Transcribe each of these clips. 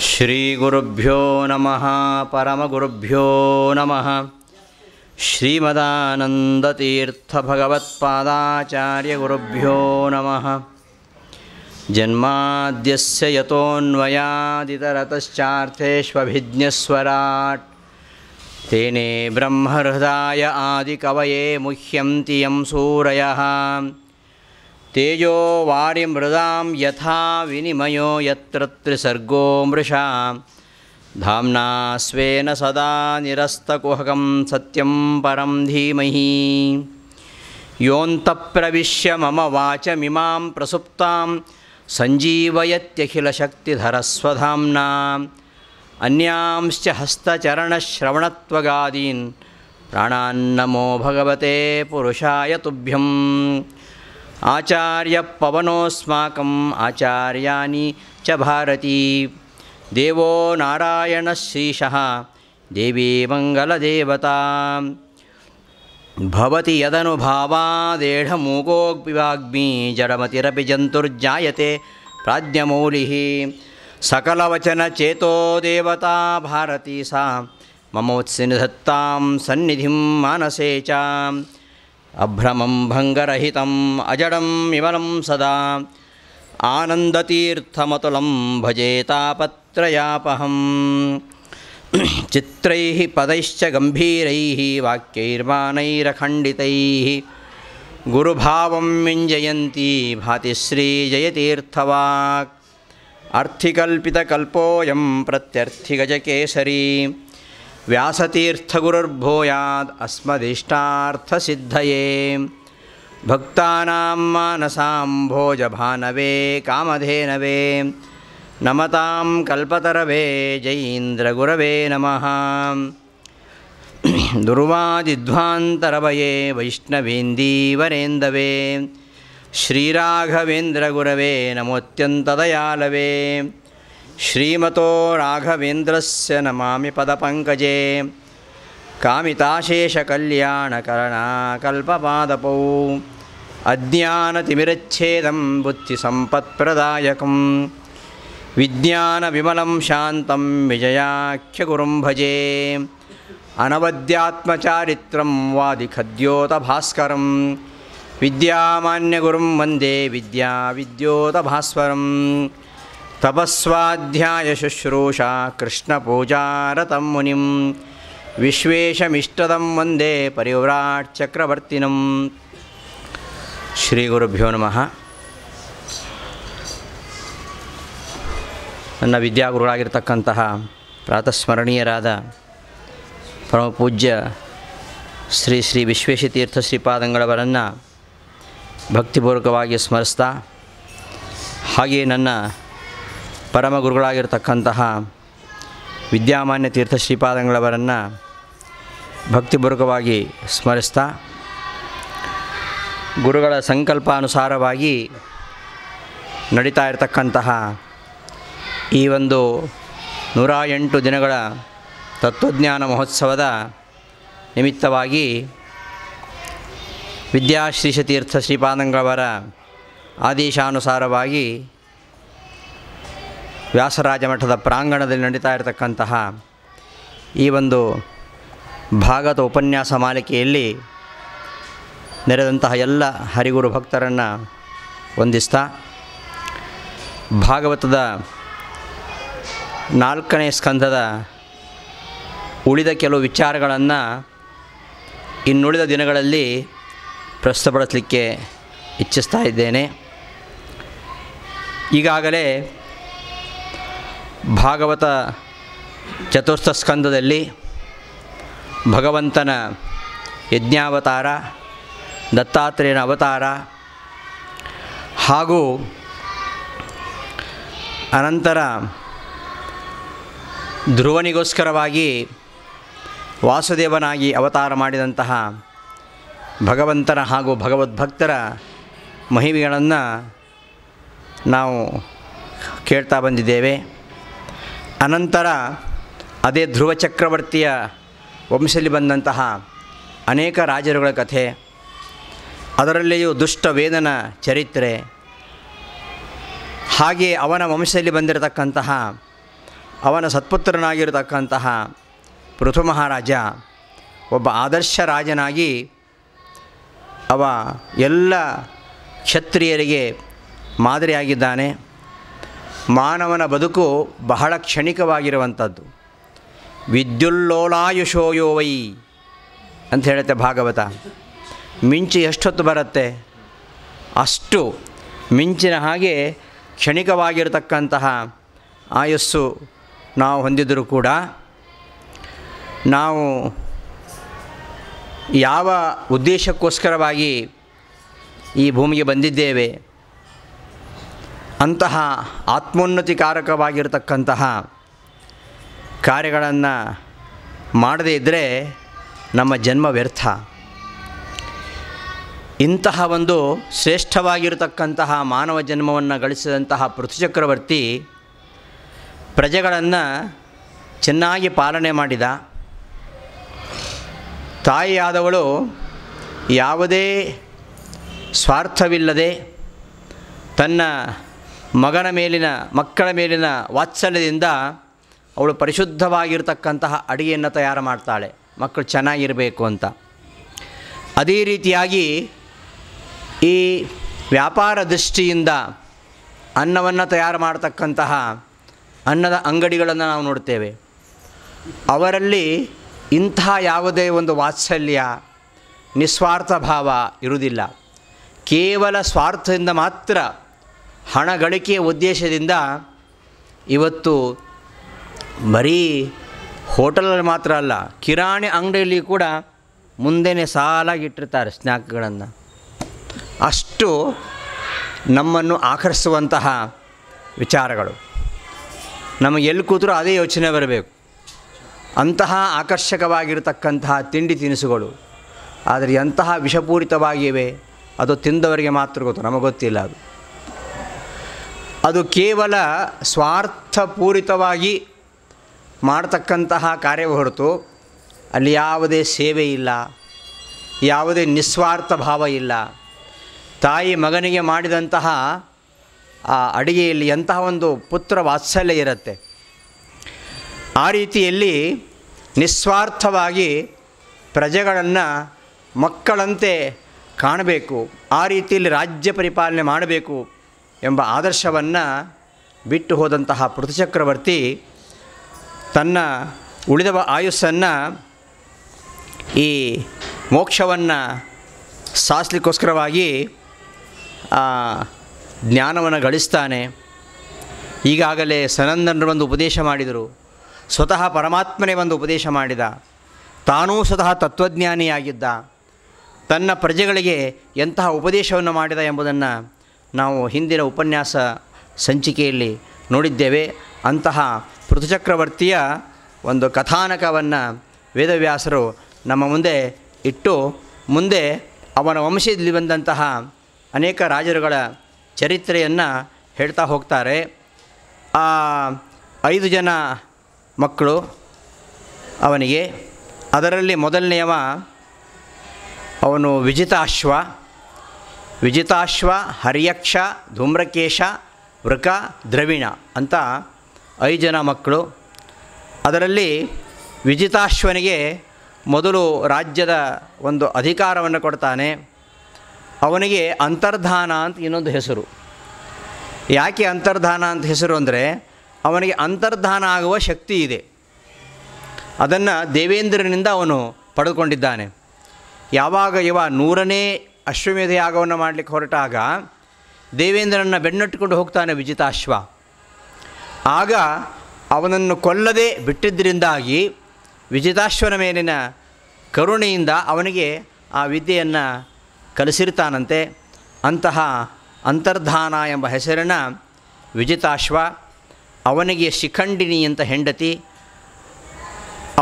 ಶ್ರೀಗುರುಭ್ಯೋ ನಮಃ ಪರಮಗುರುಭ್ಯೋ ನಮಃ. ಶ್ರೀಮದಾನಂದತೀರ್ಥಭಗವತ್ಪಾದಾಚಾರ್ಯಗುರುಭ್ಯೋ ನಮಃ. ಜನ್ಮಾದ್ಯಸ್ಯ ಯತೋನ್ಮಯಾದಿತರತಶ್ಚಾರ್ಥೇಷ್ವಭಿಜ್ಞಸ್ವರಾಟ್ ತೇನೇ ಬ್ರಹ್ಮಹೃದಾಯ ಆದಿಕವಯೇ ಮುಹ್ಯಂತಿ ಯಂ ಸೂರಯಃ. ತೇಜೋ ವಾರಿಮೃದಾಂ ಯಥಾ ವಿನಿಮಯೋ ಯತ್ರ ತ್ರಿಸರ್ಗೋ ಮೃಷಾ ಧಾಮ್ನಾ ಸ್ವೇನ ಸದಾ ನಿರಸ್ತಕುಹಕಂ ಸತ್ಯಂ ಪರಂ ಧೀಮಹಿ. ಯೋऽन्तಃಪ್ರವಿಶ್ಯ ಮಮ ವಾಚಮಿಮಾಂ ಪ್ರಸುಪ್ತಾಂ ಸಂಜೀವಯತ್ಯಖಿಲಶಕ್ತಿಧರಸ್ವಧಾಮ್ನಾ ಅನ್ಯಾಂಶ್ಚ ಹಸ್ತಚರಣಶ್ರವಣತ್ವಗಾದೀನ್ ಪ್ರಾಣಾನ್ನಮೋ ಭಗವತೆ ಪುರುಷಾಯ ತುಭ್ಯಂ. ಆಚಾರ್ಯ ಪವನೋಸ್ಮಾಕಂ ಆಚಾರ್ಯಾಣಿ ಚ ಭಾರತೀ ದೇವೋ ನಾರಾಯಣ ಶ್ರೀಶಃ ದೇವೀ ಮಂಗಲದೇವತಾ. ಭವತಿ ಯದನುಭಾವಾದೇಢಮೂಕೋऽಪಿ ಜಡಮತಿರಪಿ ಜಂತುರ್ಜಾಯತೆ ಪ್ರಾಜ್ಞಮೌಲಿಃ. ಸಕಲವಚನಚೇತೋ ದೇವತಾ ಭಾರತೀ ಸಾ ಮಮೋತ್ಸಿನಿಧತ್ತಾಂ ಸನ್ನಿಧಿಂ ಮಾನಸೇ ಚ. ಅಭ್ರಮಂ ಭಂಗರಹಿತಂ ಅಜಡಂ ವಿಮಲಂ ಸದಾ ಆನಂದತೀರ್ಥಮತುಲಂ ಭಜೆ ತಾಪತ್ರಯಾಪಹಂ. ಚಿತ್ರೈಃ ಪದೈಶ್ಚ ಗಂಭೀರೈಃ ವಾಕ್ಯೈರ್ಮಾನೈರಖಂಡಿತೈಃ ಗುರುಭಾವಂ ಮಿಂಜಯಂತಿ ಭಾತಿ ಶ್ರೀ ಜಯತೀರ್ಥವಾಕ್. ಅರ್ಥಿಕಲ್ಪಿತಕಲ್ಪೋಯಂ ಪ್ರತ್ಯರ್ಥಿಗಜಕೇಸರಿ ವ್ಯಾಸತೀರ್ಥಗುರುರ್ಭೂಯಾದ್ ಅಸ್ಮದಿಷ್ಟಾರ್ಥಸಿದ್ಧಯೇ. ಭಕ್ತಾನಾಂ ಮಾನಸಾಂ ಭೋಜಭಾನವೇ ಕಾಮಧೇನವೇ ನಮತಾಂ ಕಲ್ಪತರವೇ ಜಯೀಂದ್ರಗುರವೇ ನಮಃ. ದುರ್ವಾದಿಧ್ವಾಂತರವಯೇ ವೈಷ್ಣವೇಂದೀವರೇಂದವೇ ಶ್ರೀರಾಘವೇಂದ್ರಗುರವೇ ನಮೋತ್ಯಂತದಯಾಲವೇ. ಶ್ರೀಮತೋ ರಾಘವೇಂದ್ರಸ್ಯ ನಮಾಮಿ ಪದಪಂಕಜೇ ಕಾಮಿತಾಶೇಷಕಲ್ಯಾಣಕರಣಕಲ್ಪಪಾದಪೌ. ಅಜ್ಞಾನತಿಮಿರಚ್ಛೇದಂ ಬುದ್ಧಿಸಂಪತ್ಪ್ರದಾಯಕಂ ವಿಜ್ಞಾನವಿಮಲಂ ಶಾಂತಂ ವಿಜಯಾಖ್ಯಗುರುಂ ಭಜೆ. ಅನವದ್ಯಾತ್ಮಚಾರಿತ್ರಂ ವಾದಿಖದ್ಯೋತಭಾಸ್ಕರಂ ವಿದ್ಯಾಮಾನ್ಯಗುರುಂ ವಂದೇ ವಿದ್ಯೋತಭಾಸ್ವರಂ. ತಪಸ್ವಾಧ್ಯಾಯ ಶುಶ್ರೂಷಾ ಕೃಷ್ಣಪೂಜಾರತಂ ಮುನಿಂ ವಿಶ್ವೇಶಮಿಷ್ಟದಂ ವಂದೇ ಪರಿವ್ರಾಟ್ ಚಕ್ರವರ್ತಿನಂ. ಶ್ರೀ ಗುರುಭ್ಯೋ ನಮಃ. ನನ್ನ ವಿದ್ಯಾಗುರುಗಳಾಗಿರ್ತಕ್ಕಂತಹ ಪ್ರಾತಸ್ಮರಣೀಯರಾದ ಪರಮಪೂಜ್ಯ ಶ್ರೀ ಶ್ರೀ ವಿಶ್ವೇಶತೀರ್ಥ ಶ್ರೀಪಾದಂಗಳವರನ್ನು ಭಕ್ತಿಪೂರ್ವಕವಾಗಿ ಸ್ಮರಿಸ್ತಾ, ಹಾಗೆಯೇ ನನ್ನ ಪರಮ ಗುರುಗಳಾಗಿರ್ತಕ್ಕಂತಹ ವಿದ್ಯಾಮಾನ್ಯ ತೀರ್ಥ ಶ್ರೀಪಾದಂಗಳವರನ್ನು ಭಕ್ತಿಪೂರ್ವಕವಾಗಿ ಸ್ಮರಿಸ್ತಾ, ಗುರುಗಳ ಸಂಕಲ್ಪಾನುಸಾರವಾಗಿ ನಡೀತಾ ಇರತಕ್ಕಂತಹ ಈ ಒಂದು 108 ದಿನಗಳ ತತ್ವಜ್ಞಾನ ಮಹೋತ್ಸವದ ನಿಮಿತ್ತವಾಗಿ ವಿದ್ಯಾಶ್ರೀಷತೀರ್ಥ ಶ್ರೀಪಾದಂಗಳವರ ಆದೇಶಾನುಸಾರವಾಗಿ ವ್ಯಾಸರಾಜ ಮಠದ ಪ್ರಾಂಗಣದಲ್ಲಿ ನಡೀತಾ ಇರತಕ್ಕಂತಹ ಈ ಒಂದು ಭಾಗವತ ಉಪನ್ಯಾಸ ಮಾಲಿಕೆಯಲ್ಲಿ ನೆರೆದಂತಹ ಎಲ್ಲ ಹರಿಗುರು ಭಕ್ತರನ್ನು ವಂದಿಸ್ತಾ, ಭಾಗವತದ 4ನೇ ಸ್ಕಂಧದ ಉಳಿದ ಕೆಲವು ವಿಚಾರಗಳನ್ನು ಇನ್ನುಳಿದ ದಿನಗಳಲ್ಲಿ ಪ್ರಸ್ತುತಪಡಿಸಲಿಕ್ಕೆ ಇಚ್ಛಿಸ್ತಾ ಇದ್ದೇನೆ. ಈಗಾಗಲೇ ಭಾಗವತ ಚತುರ್ಥ ಸ್ಕಂದದಲ್ಲಿ ಭಗವಂತನ ಯಜ್ಞಾವತಾರ, ದತ್ತಾತ್ರೇಯನ ಅವತಾರ ಹಾಗೂ ಅನಂತರ ಧ್ರುವನಿಗೋಸ್ಕರವಾಗಿ ವಾಸುದೇವನಾಗಿ ಅವತಾರ ಮಾಡಿದಂತಹ ಭಗವಂತನ ಹಾಗೂ ಭಗವದ್ಭಕ್ತರ ಮಹಿಮೆಗಳನ್ನು ನಾವು ಕೇಳ್ತಾ ಬಂದಿದ್ದೇವೆ. ಅನಂತರ ಅದೇ ಧ್ರುವ ಚಕ್ರವರ್ತಿಯ ವಂಶದಲ್ಲಿ ಬಂದಂತಹ ಅನೇಕ ರಾಜರುಗಳ ಕಥೆ, ಅದರಲ್ಲಿಯೂ ದುಷ್ಟ ವೇದನ ಚರಿತ್ರೆ, ಹಾಗೆ ಅವನ ವಂಶದಲ್ಲಿ ಬಂದಿರತಕ್ಕಂತಹ ಅವನ ಸತ್ಪುತ್ರನಾಗಿರತಕ್ಕಂತಹ ಪೃಥು ಮಹಾರಾಜ ಒಬ್ಬ ಆದರ್ಶ ರಾಜನಾಗಿ ಅವ ಎಲ್ಲ ಕ್ಷತ್ರಿಯರಿಗೆ ಮಾದರಿಯಾಗಿದ್ದಾನೆ. ಮಾನವನ ಬದುಕು ಬಹಳ ಕ್ಷಣಿಕವಾಗಿರುವಂಥದ್ದು. ವಿದ್ಯುಲ್ಲೋಲಾಯುಷೋ ಯೋ ವೈ ಅಂತ ಹೇಳುತ್ತೆ ಭಾಗವತ. ಮಿಂಚು ಎಷ್ಟೊತ್ತು ಬರುತ್ತೆ ಅಷ್ಟು ಮಿಂಚಿನ ಹಾಗೆ ಕ್ಷಣಿಕವಾಗಿರತಕ್ಕಂತಹ ಆಯಸ್ಸು ನಾವು ಹೊಂದಿದ್ದರೂ ಕೂಡ ನಾವು ಯಾವ ಉದ್ದೇಶಕ್ಕೋಸ್ಕರವಾಗಿ ಈ ಭೂಮಿಗೆ ಬಂದಿದ್ದೇವೆ ಅಂತಹ ಆತ್ಮೋನ್ನತಿಕಾರಕವಾಗಿರತಕ್ಕಂತಹ ಕಾರ್ಯಗಳನ್ನು ಮಾಡದೇ ಇದ್ದರೆ ನಮ್ಮ ಜನ್ಮ ವ್ಯರ್ಥ. ಇಂತಹ ಒಂದು ಶ್ರೇಷ್ಠವಾಗಿರತಕ್ಕಂತಹ ಮಾನವ ಜನ್ಮವನ್ನು ಗಳಿಸಿದಂತಹ ಪೃಥುಚಕ್ರವರ್ತಿ ಪ್ರಜೆಗಳನ್ನು ಚೆನ್ನಾಗಿ ಪಾಲನೆ ಮಾಡಿದ. ತಾಯಿಯಾದವಳು ಯಾವುದೇ ಸ್ವಾರ್ಥವಿಲ್ಲದೆ ತನ್ನ ಮಕ್ಕಳ ಮೇಲಿನ ವಾತ್ಸಲ್ಯದಿಂದ ಅವಳು ಪರಿಶುದ್ಧವಾಗಿರತಕ್ಕಂತಹ ಅಡುಗೆಯನ್ನು ತಯಾರು ಮಾಡ್ತಾಳೆ, ಮಕ್ಕಳು ಚೆನ್ನಾಗಿರಬೇಕು ಅಂತ. ಅದೇ ರೀತಿಯಾಗಿ ಈ ವ್ಯಾಪಾರ ದೃಷ್ಟಿಯಿಂದ ಅನ್ನವನ್ನು ತಯಾರು ಮಾಡತಕ್ಕಂತಹ ಅನ್ನದ ಅಂಗಡಿಗಳನ್ನು ನಾವು ನೋಡ್ತೇವೆ. ಅವರಲ್ಲಿ ಇಂಥ ಯಾವುದೇ ಒಂದು ವಾತ್ಸಲ್ಯ ನಿಸ್ವಾರ್ಥ ಭಾವ ಇರುವುದಿಲ್ಲ. ಕೇವಲ ಸ್ವಾರ್ಥದಿಂದ ಮಾತ್ರ ಹಣ ಗಳಿಕೆಯ ಉದ್ದೇಶದಿಂದ ಇವತ್ತು ಬರೀ ಹೋಟೆಲಲ್ಲಿ ಮಾತ್ರ ಅಲ್ಲ, ಕಿರಾಣಿ ಅಂಗಡಿಯಲ್ಲಿ ಕೂಡ ಮುಂದೆನೇ ಸಾಲಾಗಿಟ್ಟಿರ್ತಾರೆ ಸ್ನ್ಯಾಕ್ಗಳನ್ನು. ಅಷ್ಟು ನಮ್ಮನ್ನು ಆಕರ್ಷಿಸುವಂತಹ ವಿಚಾರಗಳು. ನಮಗೆ ಎಲ್ಲಿ ಕೂತರೂ ಅದೇ ಯೋಚನೆ ಬರಬೇಕು, ಅಂತಹ ಆಕರ್ಷಕವಾಗಿರತಕ್ಕಂತಹ ತಿಂಡಿ ತಿನಿಸುಗಳು. ಆದರೆ ಎಂತಹ ವಿಷಪೂರಿತವಾಗಿವೆ ಅದು ತಿಂದವರಿಗೆ ಮಾತ್ರ ಗೊತ್ತು, ನಮಗೆ ಗೊತ್ತಿಲ್ಲ. ಅದು ಕೇವಲ ಸ್ವಾರ್ಥಪೂರಿತವಾಗಿ ಮಾಡತಕ್ಕಂತಹ ಕಾರ್ಯವೇ ಹೊರತು ಅಲ್ಲಿ ಯಾವುದೇ ಸೇವೆ ಇಲ್ಲ, ಯಾವುದೇ ನಿಸ್ವಾರ್ಥ ಭಾವ ಇಲ್ಲ. ತಾಯಿ ಮಗನಿಗೆ ಮಾಡಿದಂತಹ ಆ ಅಡುಗೆಯಲ್ಲಿ ಎಂತಹ ಒಂದು ಪುತ್ರ ವಾತ್ಸಲ್ಯ ಇರುತ್ತೆ. ಆ ರೀತಿಯಲ್ಲಿ ನಿಸ್ವಾರ್ಥವಾಗಿ ಪ್ರಜೆಗಳನ್ನು ಮಕ್ಕಳಂತೆ ಕಾಣಬೇಕು, ಆ ರೀತಿಯಲ್ಲಿ ರಾಜ್ಯ ಪರಿಪಾಲನೆ ಮಾಡಬೇಕು ಎಂಬ ಆದರ್ಶವನ್ನು ಬಿಟ್ಟು ಹೋದಂತಹ ಪೃಥುಚಕ್ರವರ್ತಿ ತನ್ನ ಉಳಿದ ಆಯುಸ್ಸನ್ನು ಈ ಮೋಕ್ಷವನ್ನು ಸಾಧಿಸಲಿಕ್ಕೋಸ್ಕರವಾಗಿ ಜ್ಞಾನವನ್ನು ಗಳಿಸ್ತಾನೆ. ಈಗಾಗಲೇ ಸನಂದನರು ಒಂದು ಉಪದೇಶ ಮಾಡಿದರು, ಸ್ವತಃ ಪರಮಾತ್ಮನೇ ಒಂದು ಉಪದೇಶ ಮಾಡಿದ, ತಾನೂ ಸ್ವತಃ ತತ್ವಜ್ಞಾನಿಯಾಗಿದ್ದ, ತನ್ನ ಪ್ರಜೆಗಳಿಗೆ ಎಂತಹ ಉಪದೇಶವನ್ನು ಮಾಡಿದ ಎಂಬುದನ್ನು ನಾವು ಹಿಂದಿನ ಉಪನ್ಯಾಸ ಸಂಚಿಕೆಯಲ್ಲಿ ನೋಡಿದ್ದೇವೆ. ಅಂತಹ ಪೃಥುಚಕ್ರವರ್ತಿಯ ಒಂದು ಕಥಾನಕವನ್ನು ವೇದವ್ಯಾಸರು ನಮ್ಮ ಮುಂದೆ ಇಟ್ಟು ಮುಂದೆ ಅವನ ವಂಶದಲ್ಲಿ ಬಂದಂತಹ ಅನೇಕ ರಾಜರುಗಳ ಚರಿತ್ರೆಯನ್ನು ಹೇಳ್ತಾ ಹೋಗ್ತಾರೆ. 5 ಜನ ಮಕ್ಕಳು ಅವನಿಗೆ. ಅದರಲ್ಲಿ ಮೊದಲನೆಯವ ಅವನು ವಿಜಿತಾಶ್ವ, ಹರ್ಯಕ್ಷ, ಧೂಮ್ರಕೇಶ, ವೃಕ, ದ್ರವಿಣ ಅಂತ 5 ಜನ ಮಕ್ಕಳು. ಅದರಲ್ಲಿ ವಿಜಿತಾಶ್ವನಿಗೆ ಮೊದಲು ರಾಜ್ಯದ ಒಂದು ಅಧಿಕಾರವನ್ನು ಕೊಡ್ತಾನೆ. ಅವನಿಗೆ ಅಂತರ್ಧಾನ ಅಂತ ಇನ್ನೊಂದು ಹೆಸರು. ಯಾಕೆ ಅಂತರ್ಧಾನ ಅಂತ ಹೆಸರು ಅಂದರೆ ಅವನಿಗೆ ಅಂತರ್ಧಾನ ಆಗುವ ಶಕ್ತಿ ಇದೆ. ಅದನ್ನು ದೇವೇಂದ್ರನಿಂದ ಅವನು ಪಡೆದುಕೊಂಡಿದ್ದಾನೆ. ಯಾವಾಗ 100ನೇ ಅಶ್ವಮೇಧ ಯಾಗವನ್ನು ಮಾಡಲಿಕ್ಕೆ ಹೊರಟಾಗ ದೇವೇಂದ್ರನನ್ನು ಬೆನ್ನಟ್ಟಿಕೊಂಡು ಹೋಗ್ತಾನೆ ವಿಜಿತಾಶ್ವ. ಆಗ ಅವನನ್ನು ಕೊಲ್ಲದೆ ಬಿಟ್ಟಿದ್ದರಿಂದಾಗಿ ವಿಜಿತಾಶ್ವನ ಮೇಲಿನ ಕರುಣೆಯಿಂದ ಅವನಿಗೆ ಆ ವಿದ್ಯೆಯನ್ನು ಕಲಿಸಿರ್ತಾನಂತೆ. ಅಂತಹ ಅಂತರ್ಧಾನ ಎಂಬ ಹೆಸರಿನ ವಿಜಿತಾಶ್ವ. ಅವನಿಗೆ ಶಿಖಂಡಿನಿ ಅಂತ ಹೆಂಡತಿ.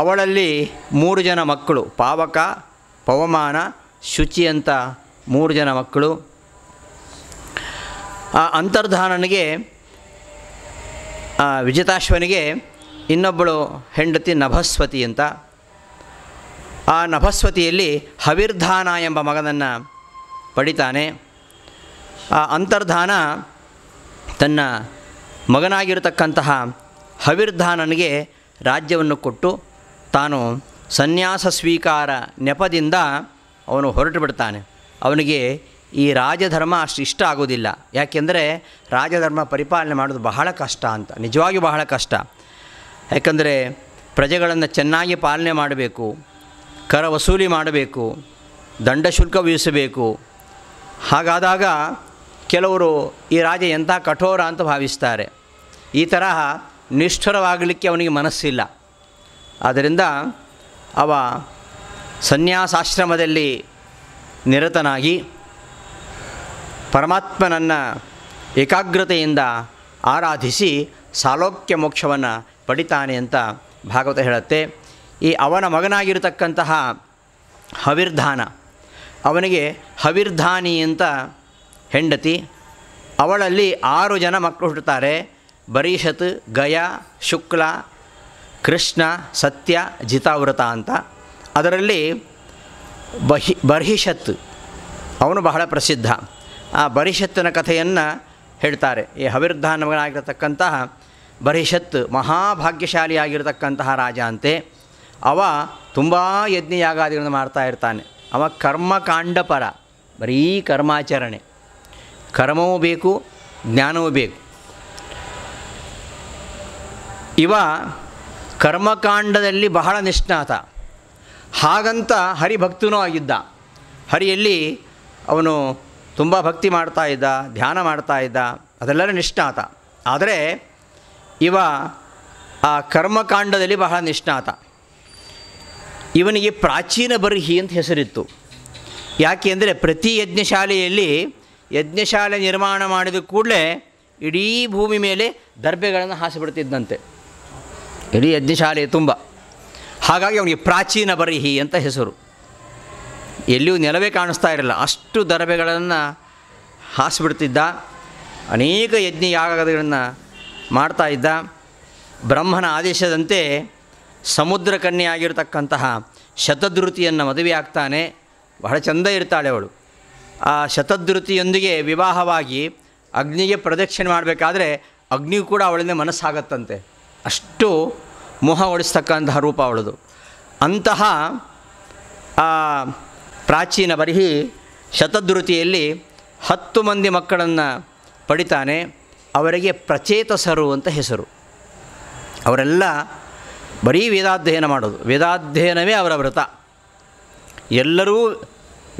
ಅವಳಲ್ಲಿ 3 ಜನ ಮಕ್ಕಳು, ಪಾವಕ, ಪವಮಾನ, ಶುಚಿ ಅಂತ 3 ಜನ ಮಕ್ಕಳು. ಆ ಅಂತರ್ಧಾನನಿಗೆ ವಿಜಿತಾಶ್ವನಿಗೆ ಇನ್ನೊಬ್ಬಳು ಹೆಂಡತಿ ನಭಸ್ವತಿ ಅಂತ. ಆ ನಭಸ್ವತಿಯಲ್ಲಿ ಹವಿರ್ಧಾನ ಎಂಬ ಮಗನನ್ನು ಪಡಿತಾನೆ. ಆ ಅಂತರ್ಧಾನ ತನ್ನ ಮಗನಾಗಿರತಕ್ಕಂತಹ ಹವಿರ್ಧಾನನಿಗೆ ರಾಜ್ಯವನ್ನು ಕೊಟ್ಟು ತಾನು ಸನ್ಯಾಸ ಸ್ವೀಕಾರ ನೆಪದಿಂದ ಅವನು ಹೊರಟು ಬಿಡ್ತಾನೆ. ಅವನಿಗೆ ಈ ರಾಜಧರ್ಮ ಅಷ್ಟು ಇಷ್ಟ ಆಗೋದಿಲ್ಲ. ಯಾಕೆಂದರೆ ರಾಜಧರ್ಮ ಪರಿಪಾಲನೆ ಮಾಡೋದು ಬಹಳ ಕಷ್ಟ ಅಂತ, ನಿಜವಾಗಿಯೂ ಬಹಳ ಕಷ್ಟ. ಯಾಕಂದರೆ ಪ್ರಜೆಗಳನ್ನು ಚೆನ್ನಾಗಿ ಪಾಲನೆ ಮಾಡಬೇಕು, ಕರ ವಸೂಲಿ ಮಾಡಬೇಕು, ದಂಡ ಶುಲ್ಕ ವಿಧಿಸಬೇಕು. ಹಾಗಾದಾಗ ಕೆಲವರು ಈ ರಾಜ ಎಂಥ ಕಠೋರ ಅಂತ ಭಾವಿಸ್ತಾರೆ. ಈ ತರಹ ನಿಷ್ಠುರವಾಗಲಿಕ್ಕೆ ಅವನಿಗೆ ಮನಸ್ಸಿಲ್ಲ. ಆದ್ದರಿಂದ ಅವ ಸನ್ಯಾಸಾಶ್ರಮದಲ್ಲಿ ನಿರತನಾಗಿ ಪರಮಾತ್ಮನನ್ನು ಏಕಾಗ್ರತೆಯಿಂದ ಆರಾಧಿಸಿ ಸಾಲೋಕ್ಯ ಮೋಕ್ಷವನ್ನು ಪಡಿತಾನೆ ಅಂತ ಭಾಗವತ ಹೇಳುತ್ತೆ. ಈ ಅವನ ಮಗನಾಗಿರತಕ್ಕಂತಹ ಹವಿರ್ಧಾನ, ಅವನಿಗೆ ಹವಿರ್ಧಾನಿ ಅಂತ ಹೆಂಡತಿ, ಅವಳಲ್ಲಿ 6 ಜನ ಮಕ್ಕಳು ಹುಟ್ಟುತ್ತಾರೆ. ಬರೀಷತ್, ಗಯ, ಶುಕ್ಲ, ಕೃಷ್ಣ, ಸತ್ಯ, ಜಿತಾವ್ರತ ಅಂತ. ಅದರಲ್ಲಿ ಬರ್ಹಿಷತ್ ಅವನು ಬಹಳ ಪ್ರಸಿದ್ಧ. ಆ ಬರಿಷತ್ತನ ಕಥೆಯನ್ನು ಹೇಳ್ತಾರೆ. ಈ ಹವಿರ್ಧಾನ ಮಗನಾಗಿರತಕ್ಕಂತಹ ಬರಿಷತ್ ಮಹಾಭಾಗ್ಯಶಾಲಿಯಾಗಿರತಕ್ಕಂತಹ ರಾಜ ಅಂತೆ. ಅವ ತುಂಬ ಯಜ್ಞಯಾಗಾದಿಗಳನ್ನು ಮಾಡ್ತಾ ಇರ್ತಾನೆ. ಅವ ಕರ್ಮಕಾಂಡಪರ, ಬರೀ ಕರ್ಮಾಚರಣೆ, ಕರ್ಮವೂ ಬೇಕು, ಜ್ಞಾನವೂ ಬೇಕು. ಇವ ಕರ್ಮಕಾಂಡದಲ್ಲಿ ಬಹಳ ನಿಷ್ಣಾತ. ಹಾಗಂತ ಹರಿಭಕ್ತನೂ ಆಗಿದ್ದ. ಹರಿಯಲ್ಲಿ ಅವನು ತುಂಬ ಭಕ್ತಿ ಮಾಡ್ತಾ ಇದ್ದ, ಧ್ಯಾನ ಮಾಡ್ತಾ ಇದ್ದ, ಅದೆಲ್ಲರ ನಿಷ್ಣಾತ. ಆದರೆ ಇವ ಆ ಕರ್ಮಕಾಂಡದಲ್ಲಿ ಬಹಳ ನಿಷ್ಣಾತ. ಇವನಿಗೆ ಪ್ರಾಚೀನ ಬರ್ಹಿ ಅಂತ ಹೆಸರಿತ್ತು. ಯಾಕೆ ಅಂದರೆ ಪ್ರತಿ ಯಜ್ಞಶಾಲೆಯಲ್ಲಿ ಯಜ್ಞಶಾಲೆ ನಿರ್ಮಾಣ ಮಾಡಿದ ಕೂಡಲೇ ಇಡೀ ಭೂಮಿ ಮೇಲೆ ದರ್ಬೆಗಳನ್ನು ಹಾಸಿಬಿಡ್ತಿದ್ದಂತೆ, ಇಡೀ ಯಜ್ಞಶಾಲೆ ತುಂಬ. ಹಾಗಾಗಿ ಅವನಿಗೆ ಪ್ರಾಚೀನ ಬರ್ಹಿ ಅಂತ ಹೆಸರು. ಎಲ್ಲಿಯೂ ನೆಲವೇ ಕಾಣಿಸ್ತಾ ಇರಲಿಲ್ಲ, ಅಷ್ಟು ದರ್ಬೆಗಳನ್ನು ಹಾಸಿಬಿಡ್ತಿದ್ದ. ಅನೇಕ ಯಜ್ಞ ಯಾಗಗಳನ್ನು ಮಾಡ್ತಾ ಇದ್ದ. ಬ್ರಹ್ಮನ ಆದೇಶದಂತೆ ಸಮುದ್ರ ಕನ್ಯೆಯಾಗಿರ್ತಕ್ಕಂತಹ ಶತಧೃತಿಯನ್ನು ಮದುವೆ ಆಗ್ತಾನೆ. ಬಹಳ ಚೆಂದ ಇರ್ತಾಳೆ ಅವಳು. ಆ ಶತಧೃತಿಯೊಂದಿಗೆ ವಿವಾಹವಾಗಿ ಅಗ್ನಿಗೆ ಪ್ರದಕ್ಷಿಣೆ ಮಾಡಬೇಕಾದ್ರೆ ಅಗ್ನಿಗೂ ಕೂಡ ಅವಳಿಂದ ಮನಸ್ಸಾಗತ್ತಂತೆ. ಅಷ್ಟು ಮೋಹ ಓಡಿಸ್ತಕ್ಕಂತಹ ರೂಪ ಅವಳದು. ಅಂತಹ ಆ ಪ್ರಾಚೀನ ಬರ್ಹಿ ಶತಧೃತಿಯಲ್ಲಿ 10 ಮಂದಿ ಮಕ್ಕಳನ್ನು ಪಡಿತಾನೆ. ಅವರಿಗೆ ಪ್ರಚೇತಸರು ಅಂತ ಹೆಸರು. ಅವರೆಲ್ಲ ಬರೀ ವೇದಾಧ್ಯಯನ ಮಾಡೋದು, ವೇದಾಧ್ಯಯನವೇ ಅವರ ವ್ರತ. ಎಲ್ಲರೂ